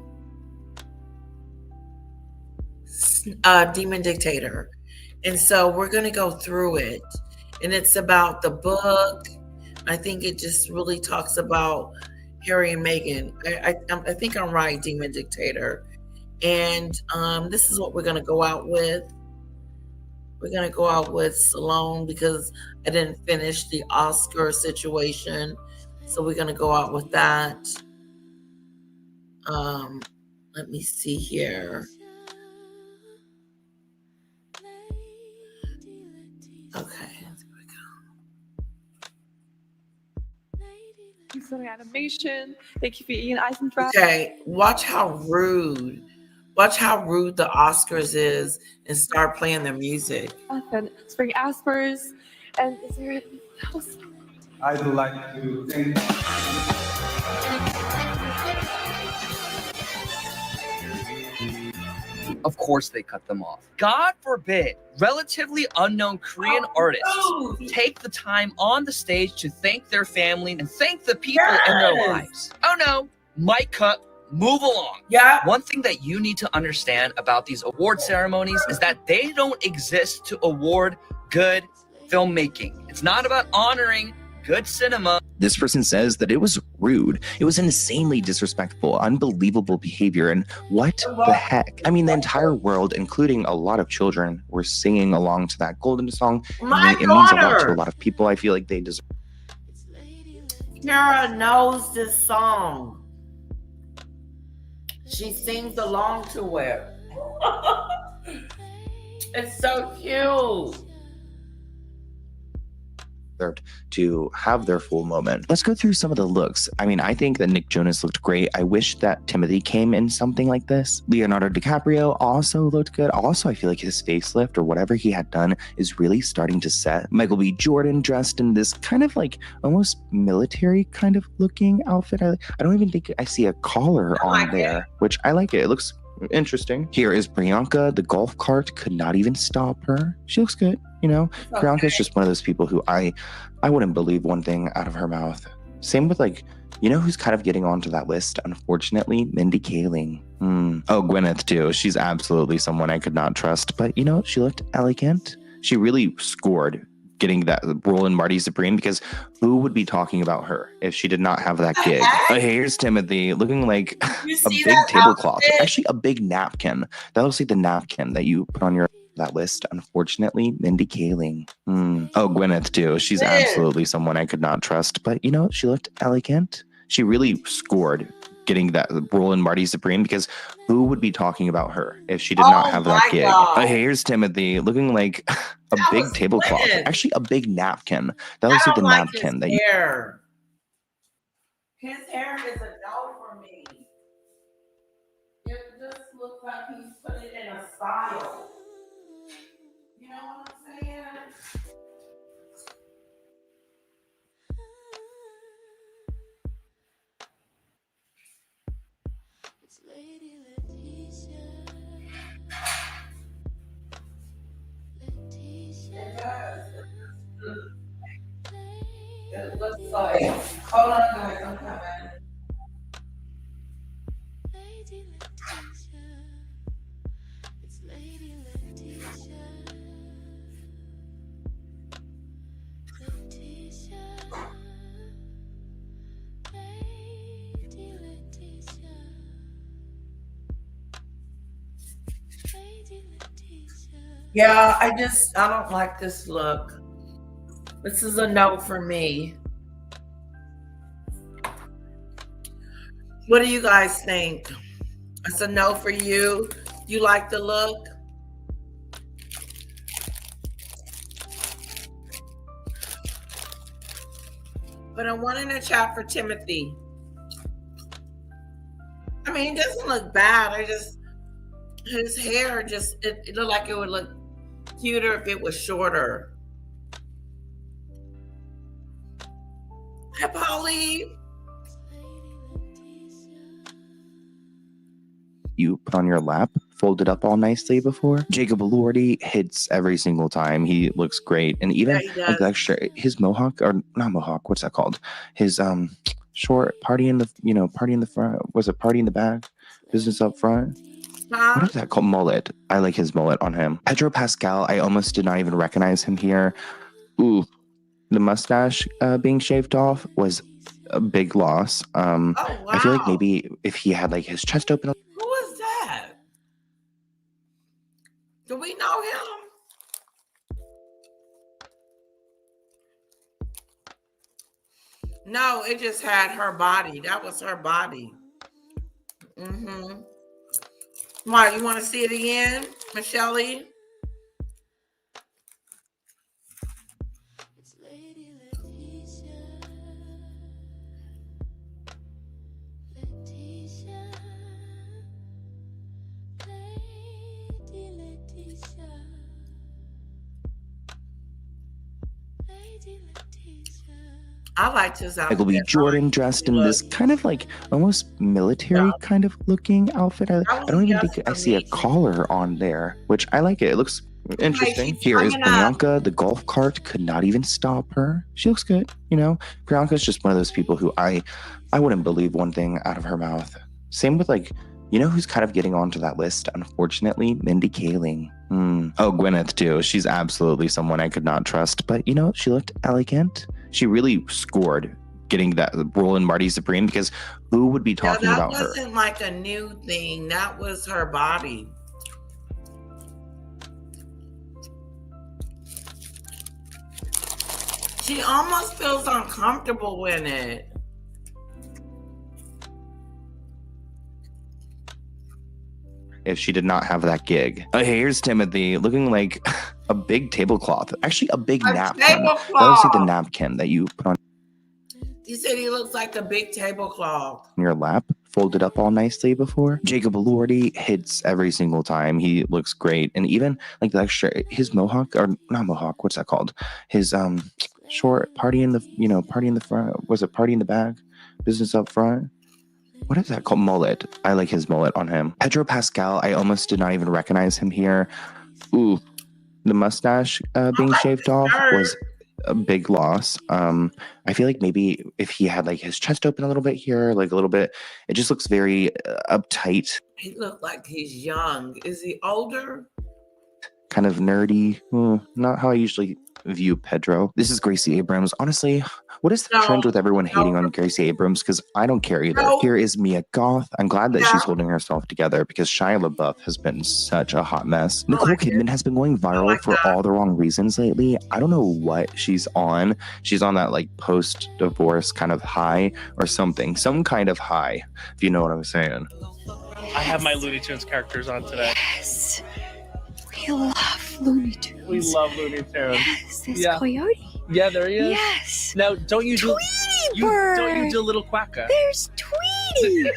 Demon Dictator. And so we're going to go through it. And it's about the book. I think it just really talks about Harry and Meghan. I think I'm right, Demon Dictator. And this is what we're going to go out with. We're going to go out with Salome because I didn't finish the Oscar situation. So we're going to go out with that. Let me see here. Okay. Thanks for the animation. Thank you for eating ice and fries. Okay, watch how rude the Oscars is and start playing their music. And spring aspers. And is there anything else? I'd like to thank Of course they cut them off. God forbid, relatively unknown Korean artists take the time on the stage to thank their family and thank the people in their lives. Oh no, mic cut, move along. Yeah. One thing that you need to understand about these award ceremonies is that they don't exist to award good filmmaking. It's not about honoring good cinema. This person says that it was rude. It was insanely disrespectful, unbelievable behavior, and what the heck? I mean, the entire world, including a lot of children, were singing along to that Golden song. My It means a lot daughter! to a lot of people. I feel like they deserve. Kara knows this song. She sings along to it. It's so cute. To have their full moment. Let's go through some of the looks. I mean, I think that Nick Jonas looked great. I wish that Timothy came in something like this. Leonardo DiCaprio also looked good. Also, I feel like his facelift or whatever he had done is really starting to set. Michael B. Jordan dressed in this kind of like almost military kind of looking outfit. I don't even think I see a collar on there, which I like it. It looks interesting. Here is Priyanka. The golf cart could not even stop her. She looks good. You know, Okay. Priyanka is just one of those people who I wouldn't believe one thing out of her mouth. Same with like, you know who's kind of getting onto that list, unfortunately? Mindy Kaling. Oh, Gwyneth too. She's absolutely someone I could not trust. But you know, she looked elegant. She really scored getting that role in Marty Supreme, because who would be talking about her if she did not have that gig? Here's Timothy looking like a big tablecloth. Actually, a big napkin. That looks like the napkin that you put on your that list. Unfortunately, Mindy Kaling. Oh, Gwyneth too. She's absolutely someone I could not trust. But you know, she looked elegant. She really scored getting that role in Marty Supreme, because who would be talking about her if she did not have that gig? Here's Timothy looking like a big tablecloth. Actually, a big napkin. That looks like the napkin that you. Hair. His hair is a no for me. It just looks like he's put it in a style. You know what I'm saying? It's Lady Letitia. It looks like, hold on guys, I'm coming. Lady Letitia. It's Lady Letitia. Letitia. Lady Letitia. Lady Letitia. Yeah, I don't like this look. This is a no for me. What do you guys think? It's a no for you. You like the look? But I want in the chat for Timothy. I mean, it doesn't look bad. His hair just, it looked like it would look cuter if it was shorter. Hi, Polly. You put on your lap, folded up all nicely before. Jacob Elordi hits every single time. He looks great. And even Yeah, he like the does. extra, his mohawk, or not mohawk, what's that called? His short party in the front. Was it party in the back? Business up front? What is that called? Mullet. I like his mullet on him. Pedro Pascal, I almost did not even recognize him here. Ooh, the mustache being shaved off was a big loss. I feel like maybe if he had like his chest open. Who is that? Do we know him? No, it just had her body. That was her body. Mm-hmm. Why, you want to see it again, Michelle? I liked his outfit. Michael B. Jordan dressed in this kind of like almost military kind of looking outfit. I don't even think I see a collar on there, which I like it. It looks interesting. Here is Priyanka. The golf cart could not even stop her. She looks good. You know, Priyanka is just one of those people who I wouldn't believe one thing out of her mouth. Same with like, you know who's kind of getting onto that list, unfortunately? Mindy Kaling. Oh, Gwyneth too. She's absolutely someone I could not trust. But you know, she looked elegant. She really scored getting that role in Marty Supreme, because who would be talking about her? That wasn't like a new thing. That was her body. She almost feels uncomfortable in it. If she did not have that gig. Here's Timothy looking like a big tablecloth. Actually, a big napkin. That was like the napkin that you put on You said he looks like a big tablecloth. your lap, folded up all nicely before. Jacob Elordi hits every single time. He looks great. And even like the extra, his mohawk, or not mohawk, what's that called? His short party in the front. Was it party in the back? Business up front? What is that called? Mullet. I like his mullet on him. Pedro Pascal, I almost did not even recognize him here. Ooh, the mustache being shaved off was a big loss. I feel like maybe if he had like his chest open a little bit here, like a little bit, it just looks very uptight. He looked like he's young. Is he older? Kind of nerdy. Not how I usually view Pedro. This is Gracie Abrams. Honestly, what is the trend with everyone hating on Gracie Abrams? Because I don't care either. Here is Mia Goth. I'm glad that she's holding herself together, because Shia LaBeouf has been such a hot mess. Nicole Kidman has been going viral for all the wrong reasons lately. I don't know what she's on. She's on that like post-divorce kind of high or something. Some kind of high, if you know what I'm saying. I have my Looney Tunes characters on today. Yes. We love Looney Tunes. We love Looney Tunes. Yes, there's Coyote. Yeah, there he is. Yes. Now, don't you do Little Quacka? There's Tweety.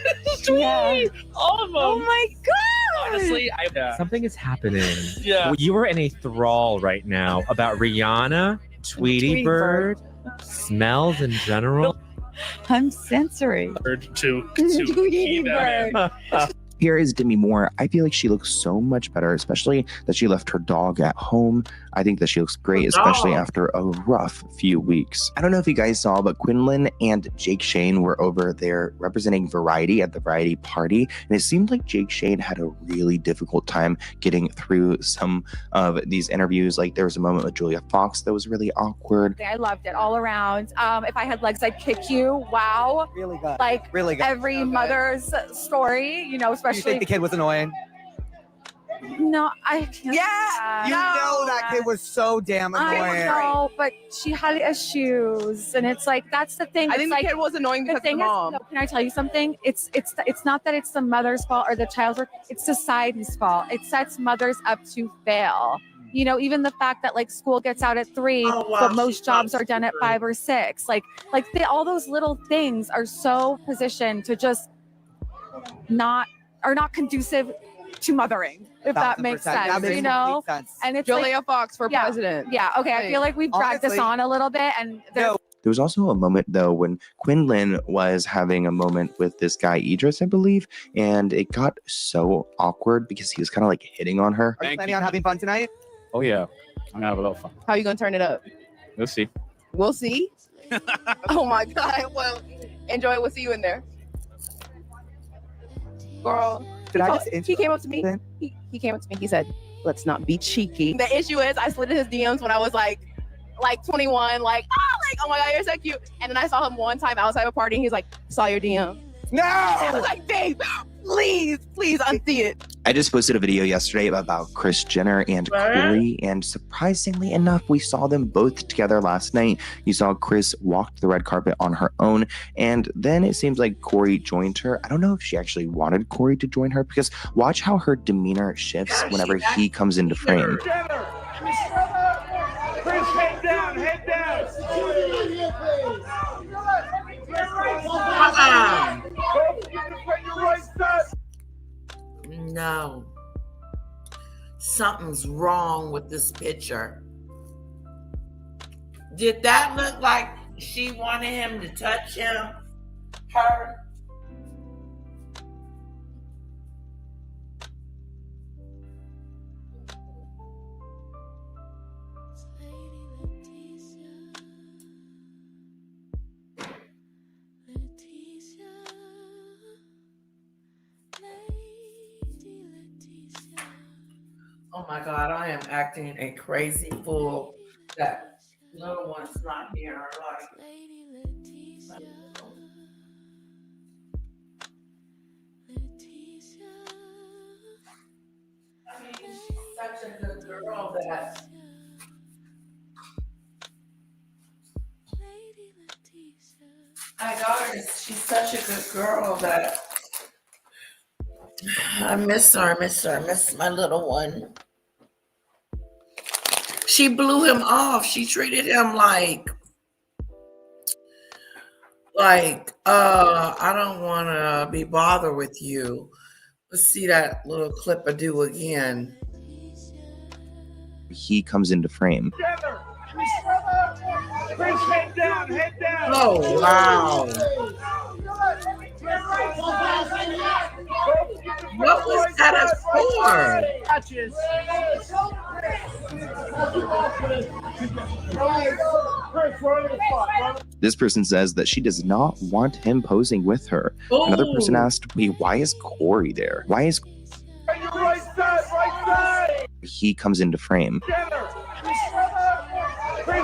Tweety. All of them. Oh my god. Honestly, something is happening. Yeah. You are in a thrall right now about Rihanna, Tweety Bird, smells in general. I'm sensory. To Tweety Bird. Here is Demi Moore. I feel like she looks so much better, especially that she left her dog at home. I think that she looks great, especially after a rough few weeks. I don't know if you guys saw, but Quinlan and Jake Shane were over there representing Variety at the Variety party. And it seemed like Jake Shane had a really difficult time getting through some of these interviews. Like there was a moment with Julia Fox that was really awkward. I loved it all around. If I had legs, I'd kick you. Wow. Really good. Like really good. Every mother's story, you know, especially. You think the kid was annoying? No, I can't. Yeah, you know that kid was so damn annoying. I know, but she had issues, and it's like that's the thing. I think the kid was annoying because of the mom. Can I tell you something? It's not that it's the mother's fault or the child's fault. It's society's fault. It sets mothers up to fail. You know, even the fact that like school gets out at 3, but most jobs are done at 5 or 6. All those little things are so positioned to just not conducive to mothering, if that makes 1000%. That sense, makes you know? complete sense. And it's Julia like, Fox for yeah, president. Yeah, okay. I feel like we've dragged this Honestly- on a little bit, and there's There was also a moment, though, when Quinlan was having a moment with this guy, Idris, I believe, and it got so awkward because he was kind of like hitting on her. Are you planning on having fun tonight? Oh, yeah. I'm going to have a little fun. How you gonna turn it up? We'll see. We'll see. Oh my God. Well, enjoy. We'll see you in there. Girl. Did I just he came up to me. He came up to me. He said, "Let's not be cheeky." The issue is, I slid in his DMs when I was like 21, oh my God, you're so cute. And then I saw him one time outside of a party, and he's like, "Saw your DM." No! I was like, "Babe, please unsee it." I just posted a video yesterday about Kris Jenner and Corey, and surprisingly enough, we saw them both together last night. You saw Kris walk the red carpet on her own, and then it seems like Corey joined her. I don't know if she actually wanted Corey to join her, because watch how her demeanor shifts whenever he comes into frame. Kris, head down, head down. No. Something's wrong with this picture. Did that look like she wanted him to touch him? Her? Oh my God, I am acting a crazy fool. That little one's not here. I mean, she's such a good girl that. My daughter, she's such a good girl that I miss her. I miss my little one. She blew him off. She treated him like I don't want to be bothered with you. Let's see that little clip I do again. He comes into frame. Kris, head down, head down. Oh, wow. What was that for? Touches. This person says that she does not want him posing with her. Another person asked, wait, why is Corey there? Why is Right side. he comes into frame? Kris,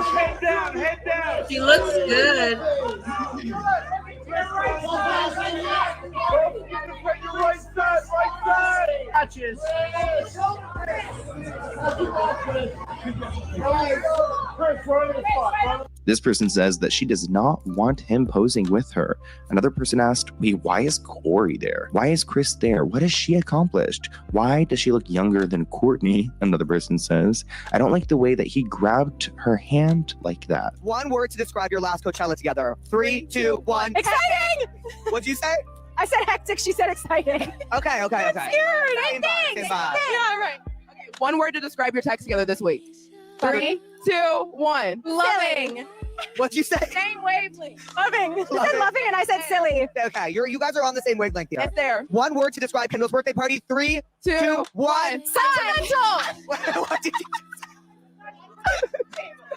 head down, head down. She looks good. Right side. Touches. This person says that she does not want him posing with her. Another person asked, wait, why is Corey there? Why is Kris there? What has she accomplished? Why does she look younger than Courtney? Another person says, I don't like the way that he grabbed her hand like that. One word to describe your last Coachella together. 3, 2, 1. exciting. What'd you say? I said hectic. She said exciting. Okay. Scared. Same vibe, Thanks. same vibe. Yeah, right. Okay, one word to describe your text together this week. 3, 2, 1. Loving. What'd you say? Same wavelength. Loving. You Loving. said loving, and I said silly. Okay, you guys are on the same wavelength here. It's there. One word to describe Kendall's birthday party. 3, 2, 1. Sentimental. What did you?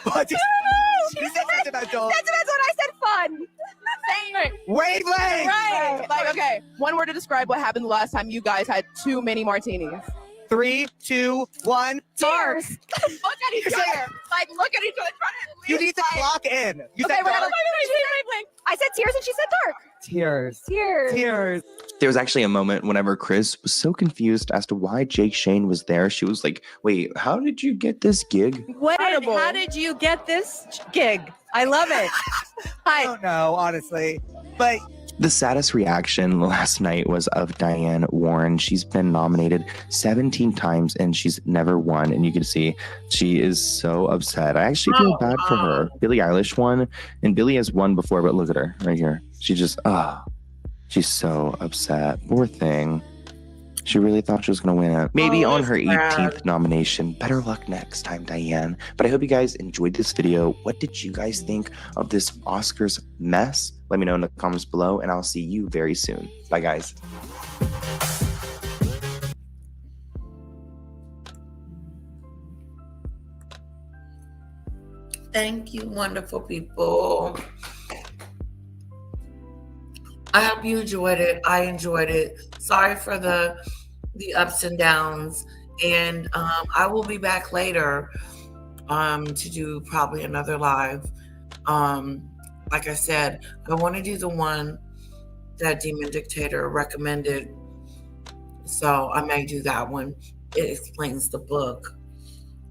What did you say? Sentimental. Sentimental, and I said fun. Same. Wavelength. Right. Like, okay. One word to describe what happened the last time you guys had too many martinis. 3, 2, 1. Tears. Look at each other. Like, look at each other. You need to clock in. You Okay, said we're dark. I said tears, and she said dark. Tears. There was actually a moment whenever Kris was so confused as to why Jake Shane was there. She was like, wait, how did you get this gig? How did you get this gig? I love it. I don't know, honestly. But The saddest reaction last night was of Diane Warren. She's been nominated 17 times and she's never won. And you can see she is so upset. I actually feel bad for her. Billie Eilish won, and Billie has won before, but look at her right here. She just, she's so upset. Poor thing. She really thought she was going to win it. Maybe Oh, on her that's 18th sad. nomination. Better luck next time, Diane. But I hope you guys enjoyed this video. What did you guys think of this Oscars mess? Let me know in the comments below, and I'll see you very soon. Bye, guys. Thank you, wonderful people. I hope you enjoyed it. I enjoyed it. Sorry for the ups and downs. And I will be back later to do probably another live. Like I said, I want to do the one that Demon Dictator recommended. So I may do that one. It explains the book.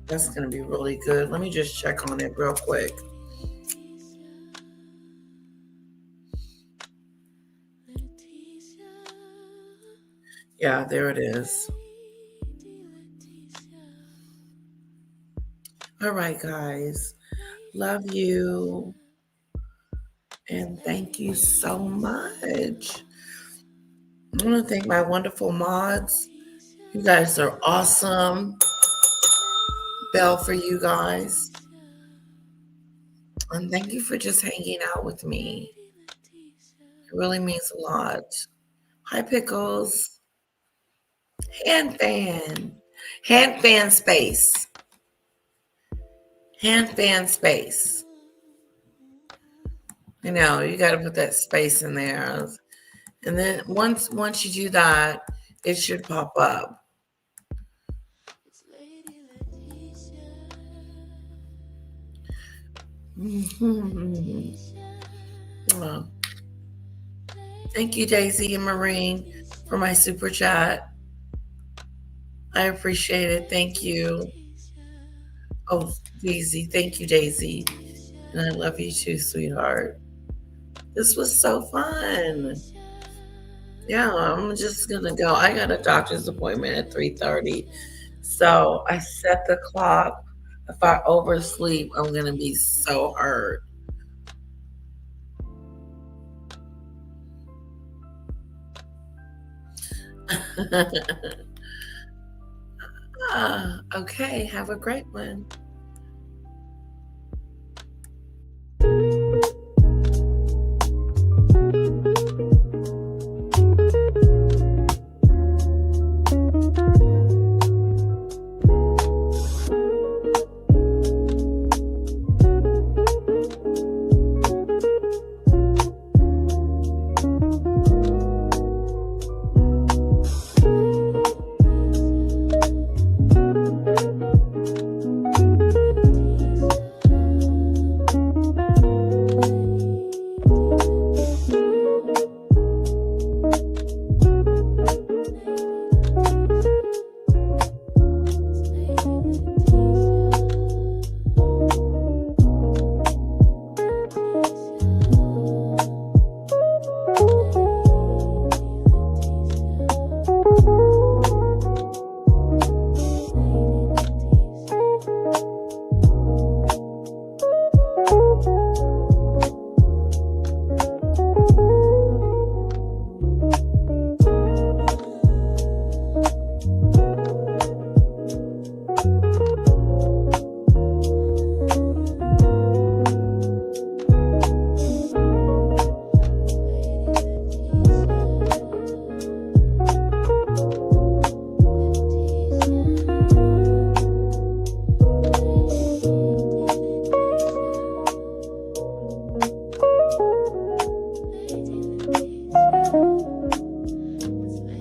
That's going to be really good. Let me just check on it real quick. Yeah, there it is. All right, guys. Love you. And thank you so much. I want to thank my wonderful mods. You guys are awesome. Bell for you guys. And thank you for just hanging out with me. It really means a lot. Hi, Pickles. Hand fan. Hand fan space. Hand fan space. You know, you got to put that space in there. And then once you do that, it should pop up. Well, thank you, Daisy and Marine, for my super chat. I appreciate it. Thank you. Oh, Daisy. Thank you, Daisy. And I love you too, sweetheart. This was so fun. Yeah, I'm just going to go. I got a doctor's appointment at 3:30. So I set the clock. If I oversleep, I'm going to be so hurt. Okay, have a great one.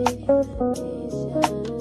Lady Letitia.